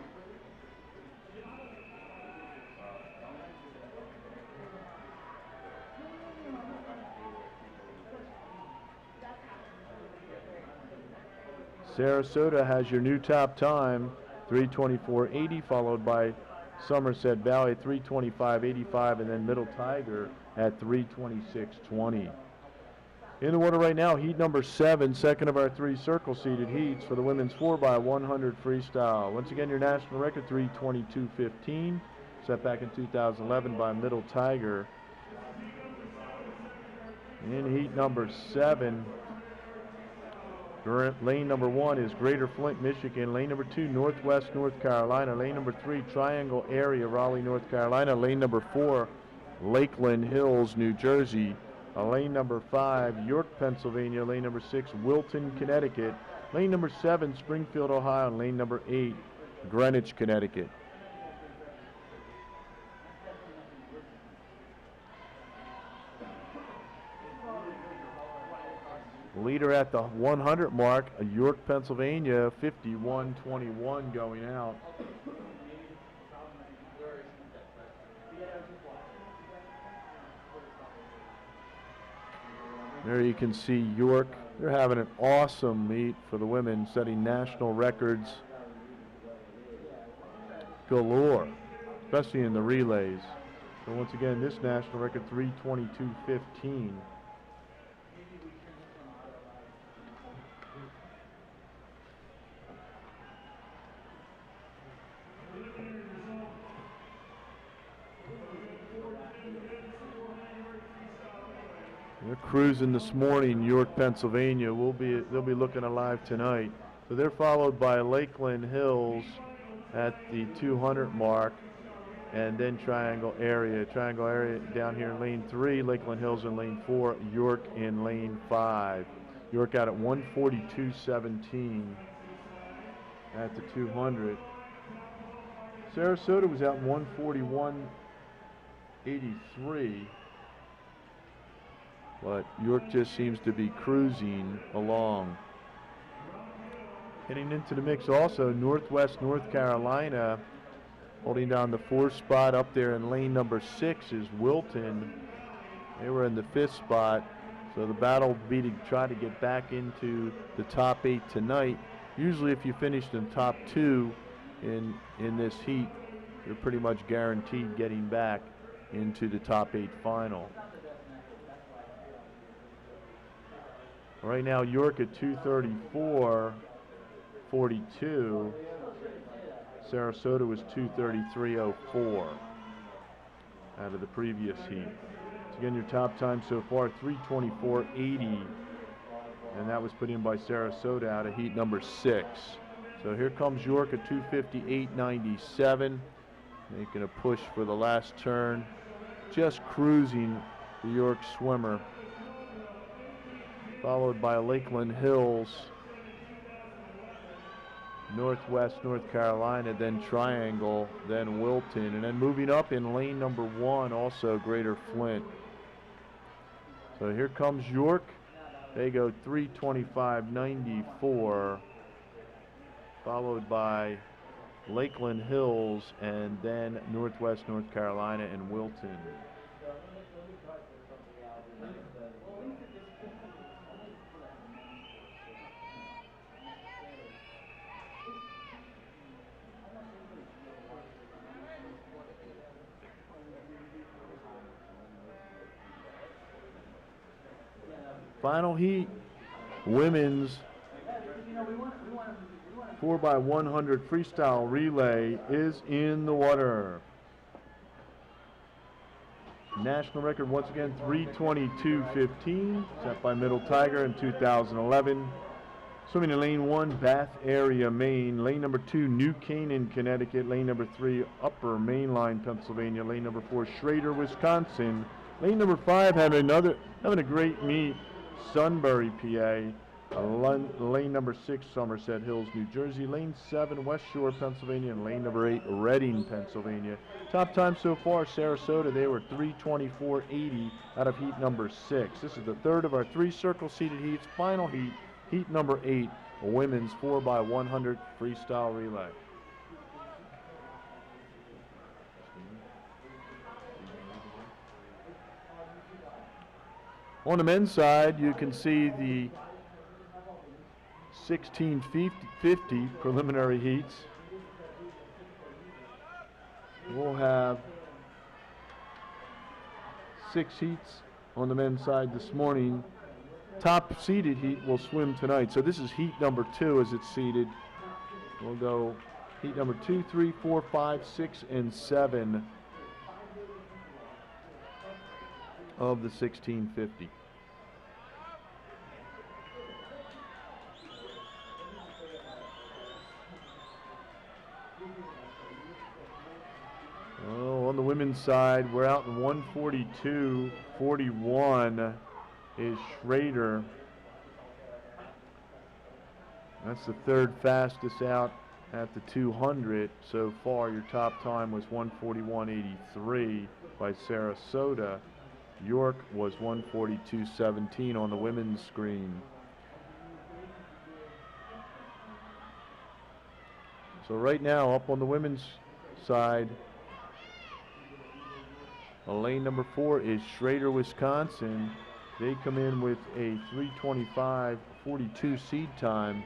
Sarasota has your new top time, 3:24.80, followed by Somerset Valley 3:25.85, and then Middle Tiger at 3:26.20. In the water right now, heat number 7, second of our 3 circle seated heats for the women's 4x100 freestyle. Once again, your national record 3:22.15, set back in 2011 by Middle Tiger. In heat number 7, lane number 1 is Greater Flint, Michigan. Lane number 2, Northwest North Carolina. Lane number 3, Triangle Area, Raleigh, North Carolina. Lane number 4, Lakeland Hills, New Jersey. Lane number 5, York, Pennsylvania. Lane number 6, Wilton, Connecticut. Lane number 7, Springfield, Ohio. And lane number 8, Greenwich, Connecticut. Leader at the 100 mark, York, Pennsylvania, 51.21 going out. There you can see York. They're having an awesome meet for the women, setting national records galore, especially in the relays. So once again, this national record, 3:22.15. They're cruising this morning, York, Pennsylvania. They'll be looking alive tonight. So they're followed by Lakeland Hills at the 200 mark, and then Triangle Area. Triangle Area down here in lane 3, Lakeland Hills in lane 4, York in lane 5. York out at 142.17 at the 200. Sarasota was out in 141.83. But York just seems to be cruising along. Getting into the mix also, Northwest North Carolina, holding down the 4th spot. Up there in lane number 6 is Wilton. They were in the 5th spot. So the battle will be to try to get back into the top 8 tonight. Usually if you finished in top 2 in this heat, you're pretty much guaranteed getting back into the top 8 final. Right now, York at 2:34.42. Sarasota was 2:33.04. out of the previous heat. So again, your top time so far, 3:24.80. And that was put in by Sarasota out of heat number 6. So here comes York at 2:58.97. Making a push for the last turn. Just cruising the York swimmer. Followed by Lakeland Hills, Northwest North Carolina, then Triangle, then Wilton, and then moving up in lane number 1, also Greater Flint. So here comes York. They go 3:25.94, followed by Lakeland Hills, and then Northwest North Carolina and Wilton. Final heat, women's 4x100 freestyle relay is in the water. National record once again 3:22.15, set by Middle Tiger in 2011. Swimming in lane 1, Bath area, Maine. Lane number 2, New Canaan, Connecticut. Lane number 3, Upper Mainline, Pennsylvania. Lane number 4, Schrader, Wisconsin. Lane number 5 having a great meet, Sunbury, PA. Lane number 6, Somerset Hills, New Jersey. Lane 7, West Shore, Pennsylvania. And lane number 8, Reading, Pennsylvania. Top time so far, Sarasota, they were 3:24.80 out of heat number 6. This is the third of our 3 circle-seated heats. Final heat, heat number 8, women's 4x100 freestyle relay. On the men's side, you can see the 1650 preliminary heats. We'll have 6 heats on the men's side this morning. Top seeded heat will swim tonight. So this is heat number 2 as it's seeded. We'll go heat number 2, 3, 4, 5, 6, and 7 of the 1650. Oh, on the women's side, we're out in 1:42.41 is Schrader. That's the third fastest out at the 200 so far. Your top time was 1:41.83 by Sarasota. York was 1:42.17 on the women's screen. So right now, up on the women's side, lane number 4 is Schrader, Wisconsin. They come in with a 3:25.42 seed time.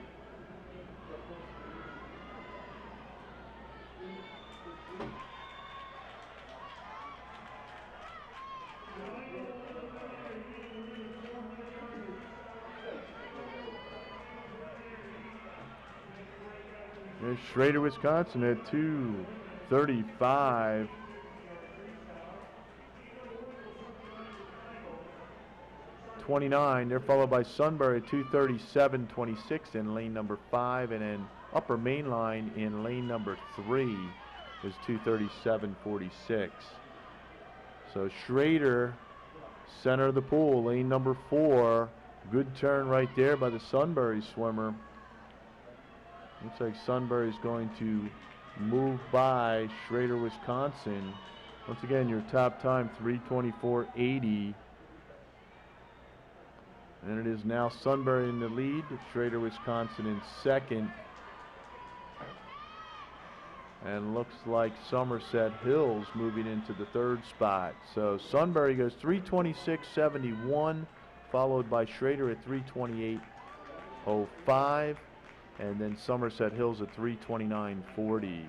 There's Schrader, Wisconsin at 2:35.29. They're followed by Sunbury at 2:37.26 in lane number 5, and then Upper Mainline in lane number 3 is 2:37.46. So Schrader, center of the pool, lane number 4. Good turn right there by the Sunbury swimmer. Looks like Sunbury's going to move by Schrader, Wisconsin. Once again, your top time 3:24.80. And it is now Sunbury in the lead, Schrader, Wisconsin in second. And looks like Somerset Hills moving into the third spot. So Sunbury goes 3:26.71, followed by Schrader at 3:28.05. And then Somerset Hills at 3:29.40.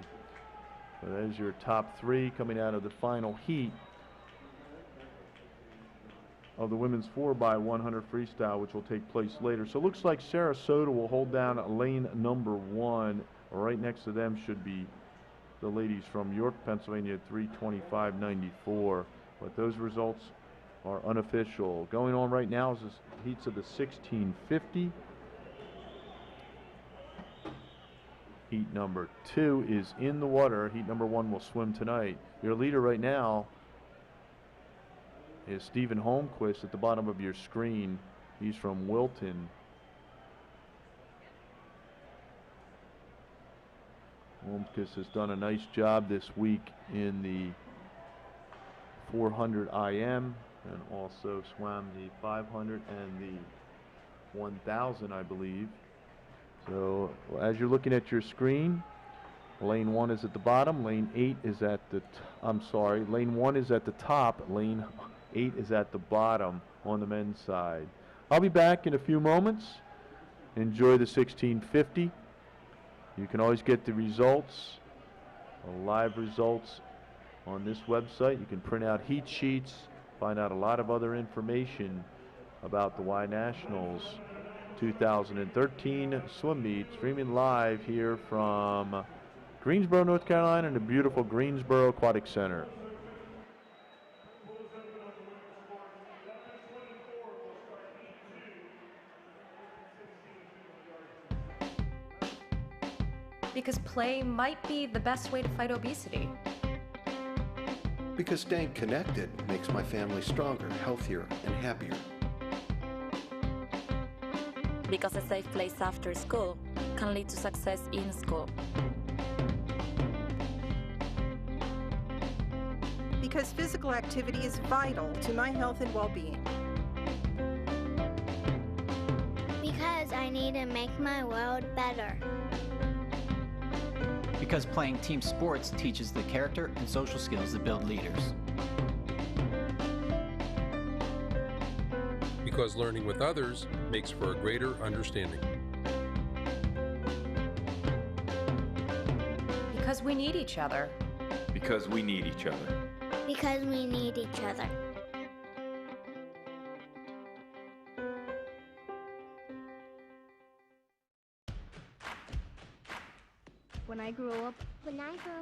So there's your top 3 coming out of the final heat of the women's 4x100 freestyle, which will take place later. So it looks like Sarasota will hold down lane number 1. Right next to them should be the ladies from York, Pennsylvania at 3:25.94. But those results are unofficial. Going on right now is the heats of the 1650. Heat number 2 is in the water. Heat number 1 will swim tonight. Your leader right now is Stephen Holmquist at the bottom of your screen. He's from Wilton. Holmquist has done a nice job this week in the 400 IM and also swam the 500 and the 1000, I believe. So as you're looking at your screen, lane 1 is at the bottom, lane 8 is at the lane 1 is at the top, lane 8 is at the bottom on the men's side. I'll be back in a few moments. Enjoy the 1650. You can always get the results, the live results, on this website. You can print out heat sheets, find out a lot of other information about the Y Nationals 2013 swim meet, streaming live here from Greensboro, North Carolina, and the beautiful Greensboro Aquatic Center. Because play might be the best way to fight obesity. Because staying connected makes my family stronger, healthier, and happier. Because a safe place after school can lead to success in school. Because physical activity is vital to my health and well-being. Because I need to make my world better. Because playing team sports teaches the character and social skills that build leaders. Because learning with others makes for a greater understanding. Because we need each other. Because we need each other. Because we need each other. When I grow up,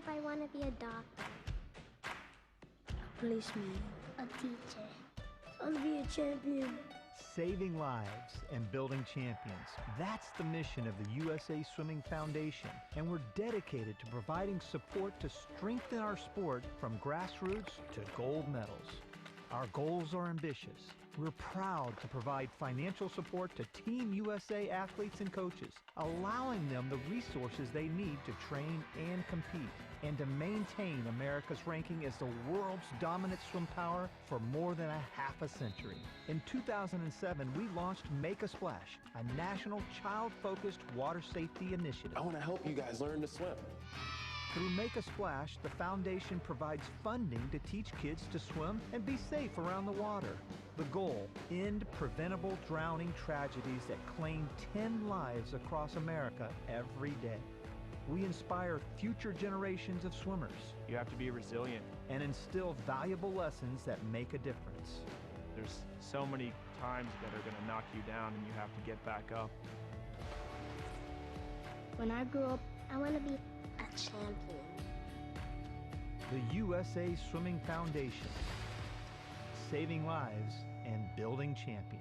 I want to be a doctor, a policeman, a teacher. I want to be a champion. Saving lives and building champions. That's the mission of the USA Swimming Foundation, and we're dedicated to providing support to strengthen our sport from grassroots to gold medals. Our goals are ambitious. We're proud to provide financial support to Team USA athletes and coaches, allowing them the resources they need to train and compete, and to maintain America's ranking as the world's dominant swim power for more than a half a century. In 2007, we launched Make a Splash, a national child-focused water safety initiative. I want to help you guys learn to swim. Through Make a Splash, the foundation provides funding to teach kids to swim and be safe around the water. The goal, end preventable drowning tragedies that claim 10 lives across America every day. We inspire future generations of swimmers. You have to be resilient. And instill valuable lessons that make a difference. There's so many times that are going to knock you down and you have to get back up. When I grow up, I want to be a champion. The USA Swimming Foundation. Saving lives and building champions.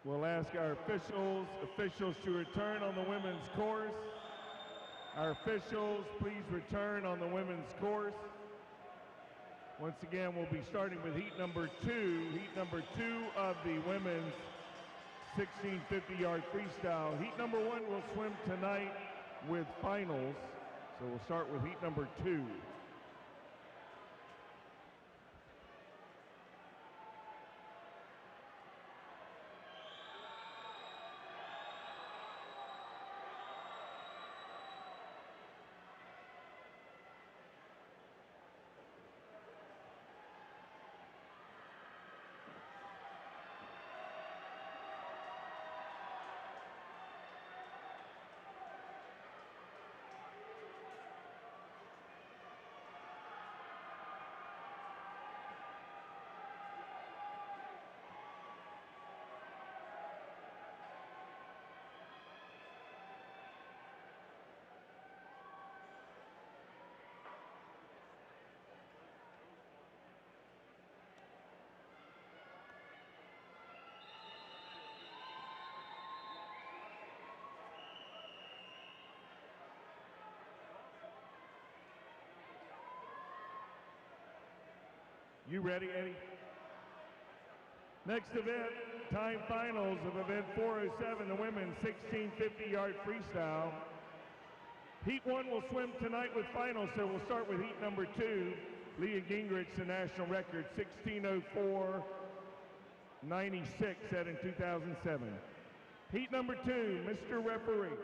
We'll ask our officials to return on the women's course. Our officials, please return on the women's course. Once again, we'll be starting with heat number two of the women's 1650-yard freestyle. Heat number 1 will swim tonight with finals. So we'll start with heat number 2. You ready, Eddie? Next event, time finals of event 407, the women's 1650-yard freestyle. Heat 1 will swim tonight with finals, so we'll start with heat number 2. Leah Gingrich, the national record, 16:04.96, set in 2007. Heat number 2, Mr. Referee.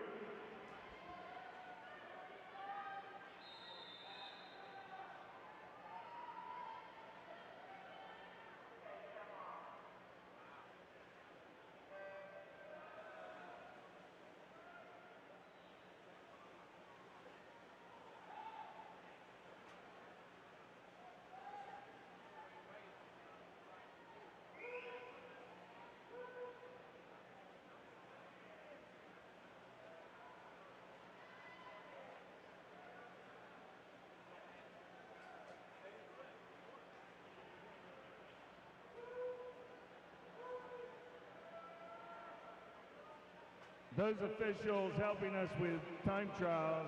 Those officials helping us with time trials,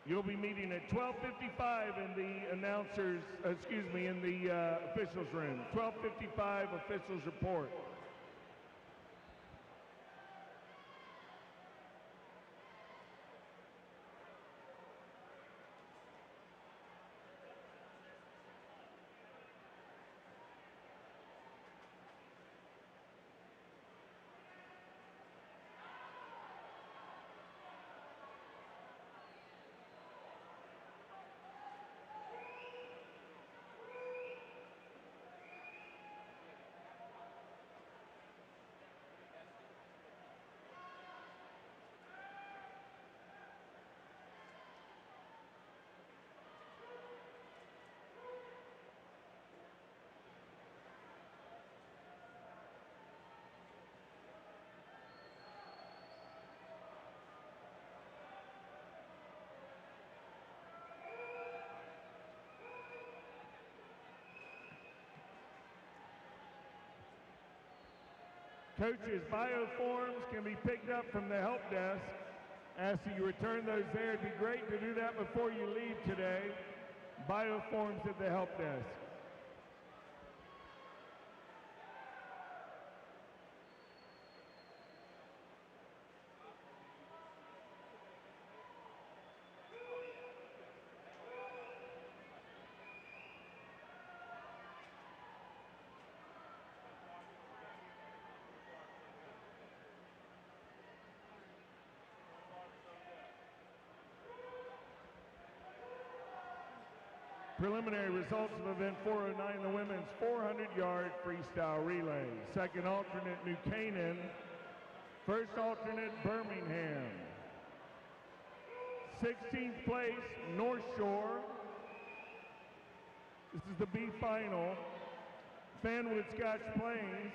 you'll be meeting at 12:55 in the in the officials room. 12:55 officials report. Coaches, bio forms can be picked up from the help desk. Ask that you return those there. It'd be great to do that before you leave today. Bio forms at the help desk. Preliminary results of event 409, the women's 400-yard freestyle relay. Second alternate, New Canaan. First alternate, Birmingham. 16th place, North Shore. This is the B final. Fanwood Scotch Plains.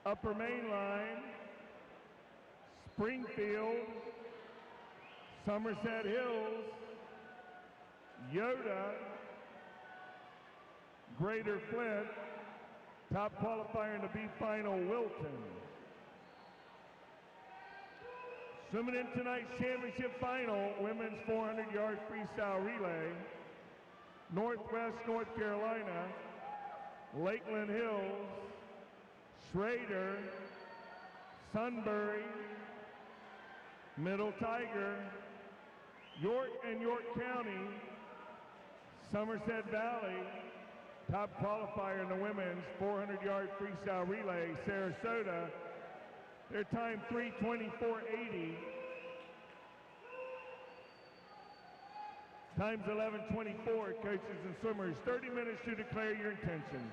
Upper Main Line. Springfield. Somerset Hills. Yoda, Greater Flint, Top qualifier in the B final, Wilton. Swimming in tonight's championship final, women's 400-yard freestyle relay, Northwest North Carolina, Lakeland Hills, Schrader, Sunbury, Middle Tiger, York and York County, Somerset Valley. Top qualifier in the women's 400-yard freestyle relay, Sarasota. Their time 3:24.80. Time's 11:24. Coaches and swimmers, 30 minutes to declare your intentions.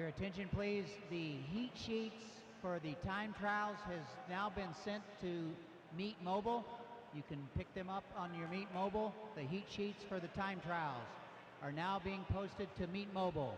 Your attention please, the heat sheets for the time trials has now been sent to Meet Mobile. You can pick them up on your Meet Mobile. The heat sheets for the time trials are now being posted to Meet Mobile.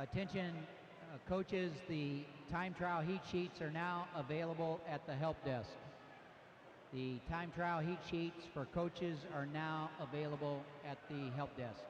Attention coaches, the time trial heat sheets are now available at the help desk. The time trial heat sheets for coaches are now available at the help desk.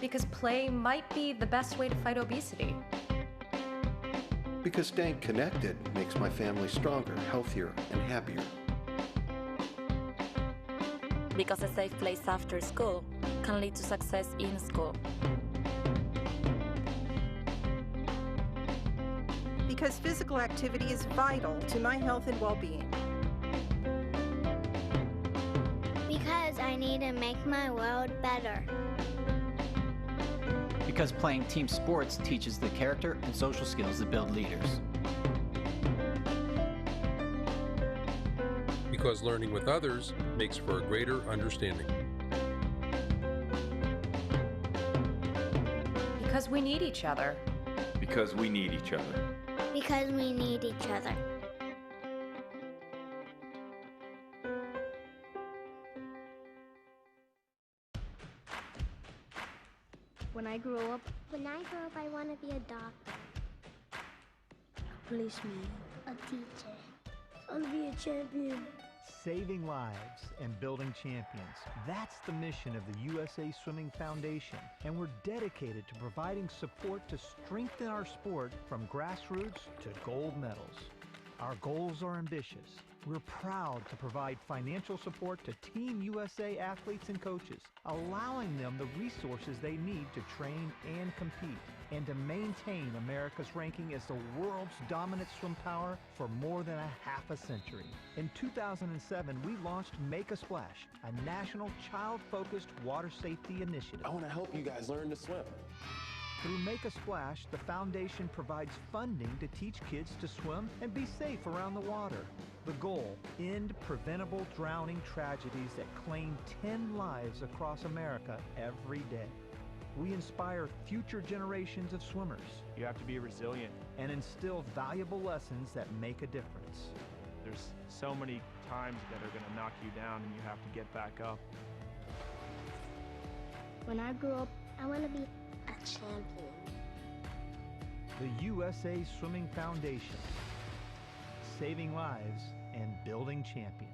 Because play might be the best way to fight obesity. Because staying connected makes my family stronger, healthier, and happier. Because a safe place after school can lead to success in school. Because physical activity is vital to my health and well-being. Because I need to make my world better. Because playing team sports teaches the character and social skills that build leaders. Because learning with others makes for a greater understanding. Because we need each other. Because we need each other. Because we need each other. When I grow up, I want to be a doctor, a policeman, a teacher. I want to be a champion. Saving lives and building champions. That's the mission of the USA Swimming Foundation, and we're dedicated to providing support to strengthen our sport from grassroots to gold medals. Our goals are ambitious. We're proud to provide financial support to Team USA athletes and coaches, allowing them the resources they need to train and compete, and to maintain America's ranking as the world's dominant swim power for more than a half a century. In 2007, we launched Make a Splash, a national child-focused water safety initiative. I want to help you guys learn to swim. Through Make a Splash, the foundation provides funding to teach kids to swim and be safe around the water. The goal, end preventable drowning tragedies that claim 10 lives across America every day. We inspire future generations of swimmers. You have to be resilient. And instill valuable lessons that make a difference. There's so many times that are going to knock you down and you have to get back up. When I grow up, I want to be a champion. The USA Swimming Foundation. Saving lives and building champions.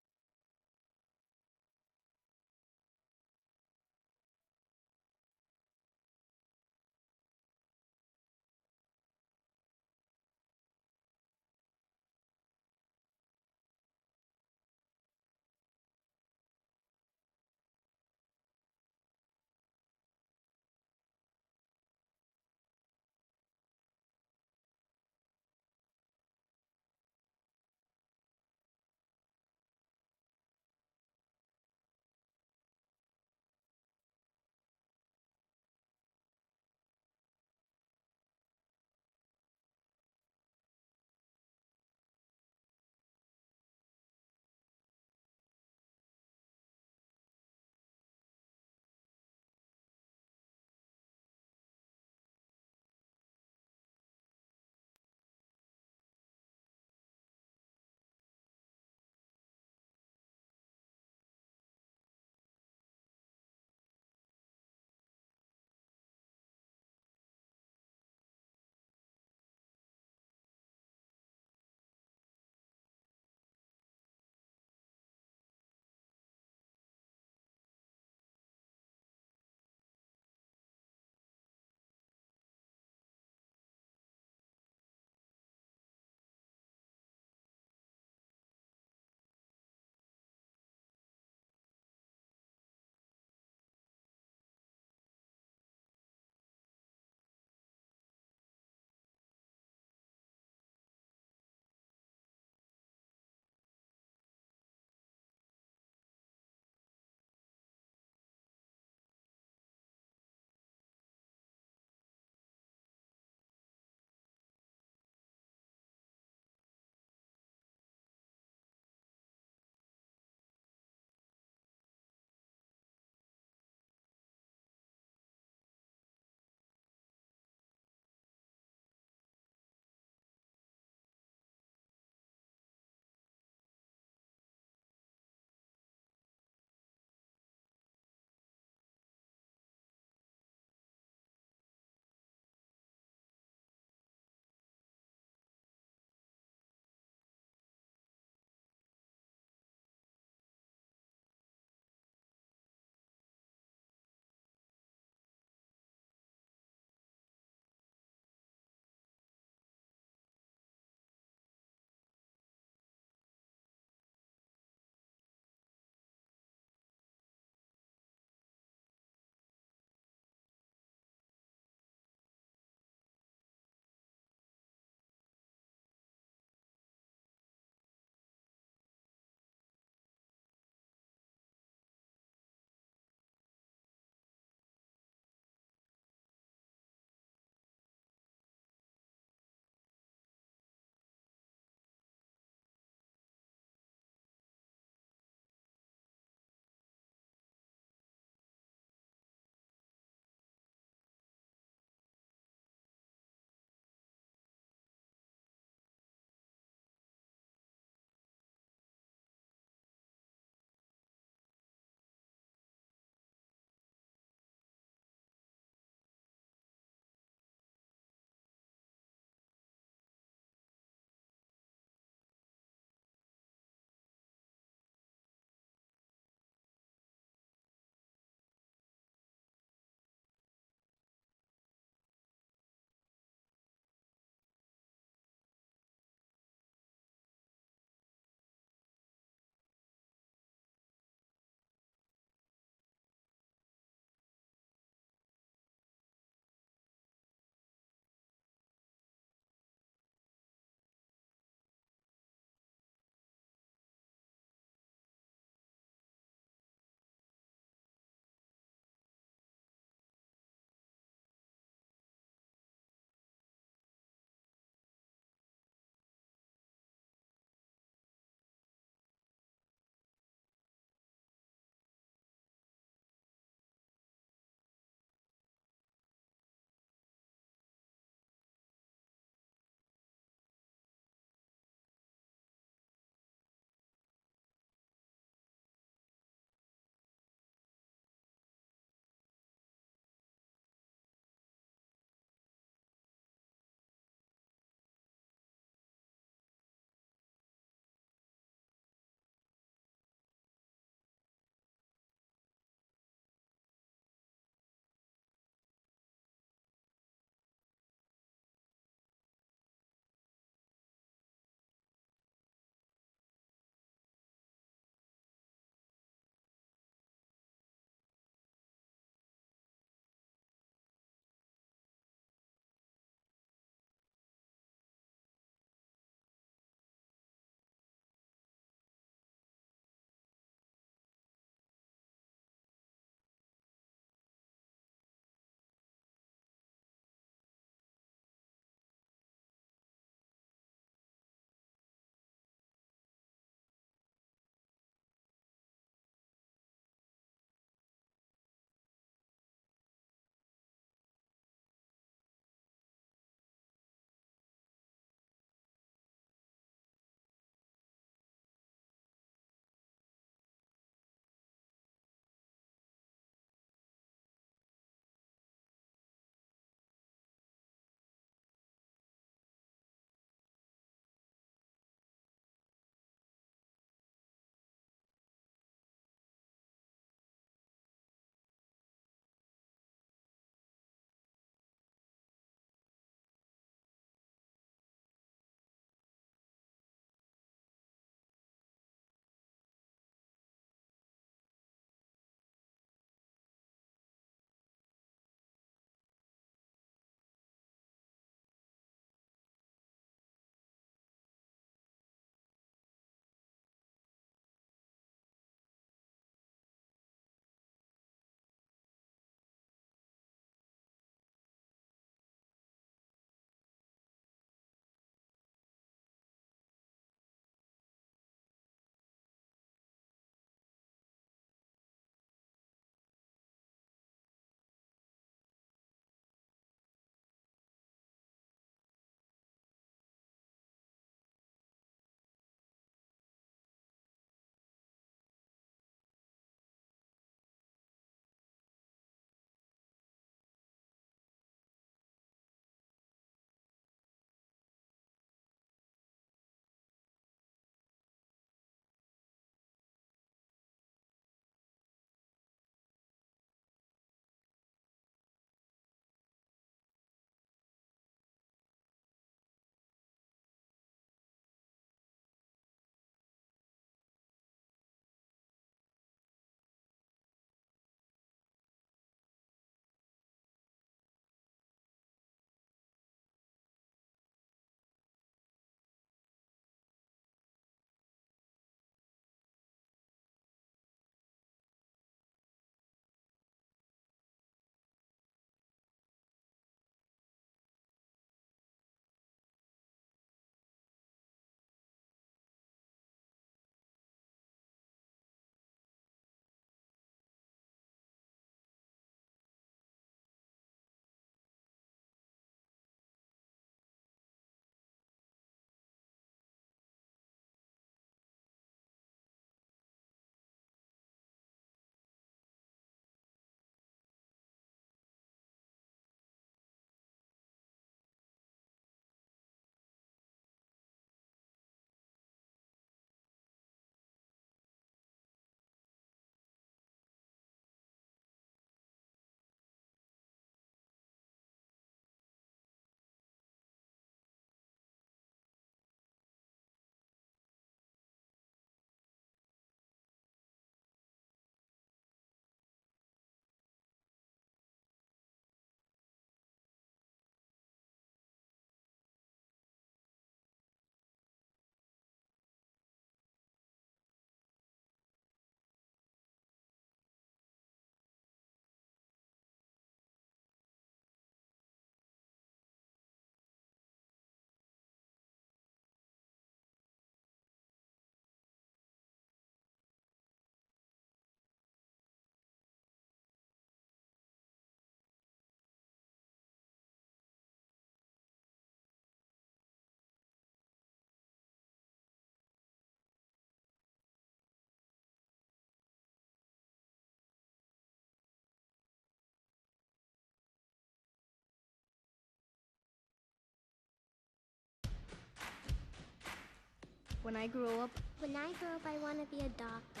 When I grow up, I want to be a doctor,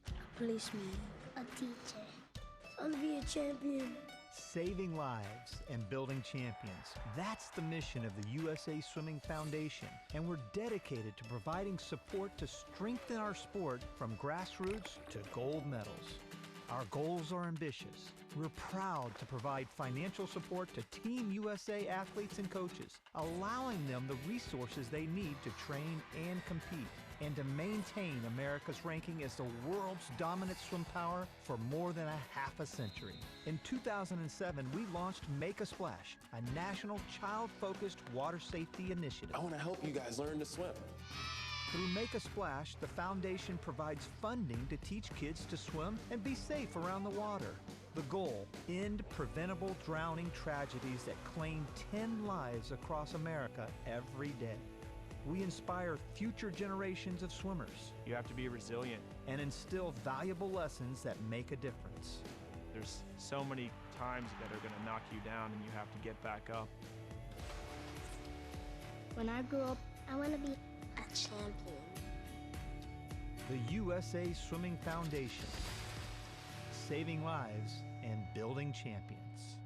a policeman, a teacher. I want to be a champion. Saving lives and building champions. That's the mission of the USA Swimming Foundation, and we're dedicated to providing support to strengthen our sport from grassroots to gold medals. Our goals are ambitious. We're proud to provide financial support to Team USA athletes and coaches, allowing them the resources they need to train and compete, and to maintain America's ranking as the world's dominant swim power for more than a half a century. In 2007, we launched Make a Splash, a national child-focused water safety initiative. I want to help you guys learn to swim. Through Make a Splash, the foundation provides funding to teach kids to swim and be safe around the water. The goal, end preventable drowning tragedies that claim 10 lives across America every day. We inspire future generations of swimmers. You have to be resilient. And instill valuable lessons that make a difference. There's so many times that are going to knock you down and you have to get back up. When I grow up, I want to be a champion. The USA Swimming Foundation. Saving lives and building champions.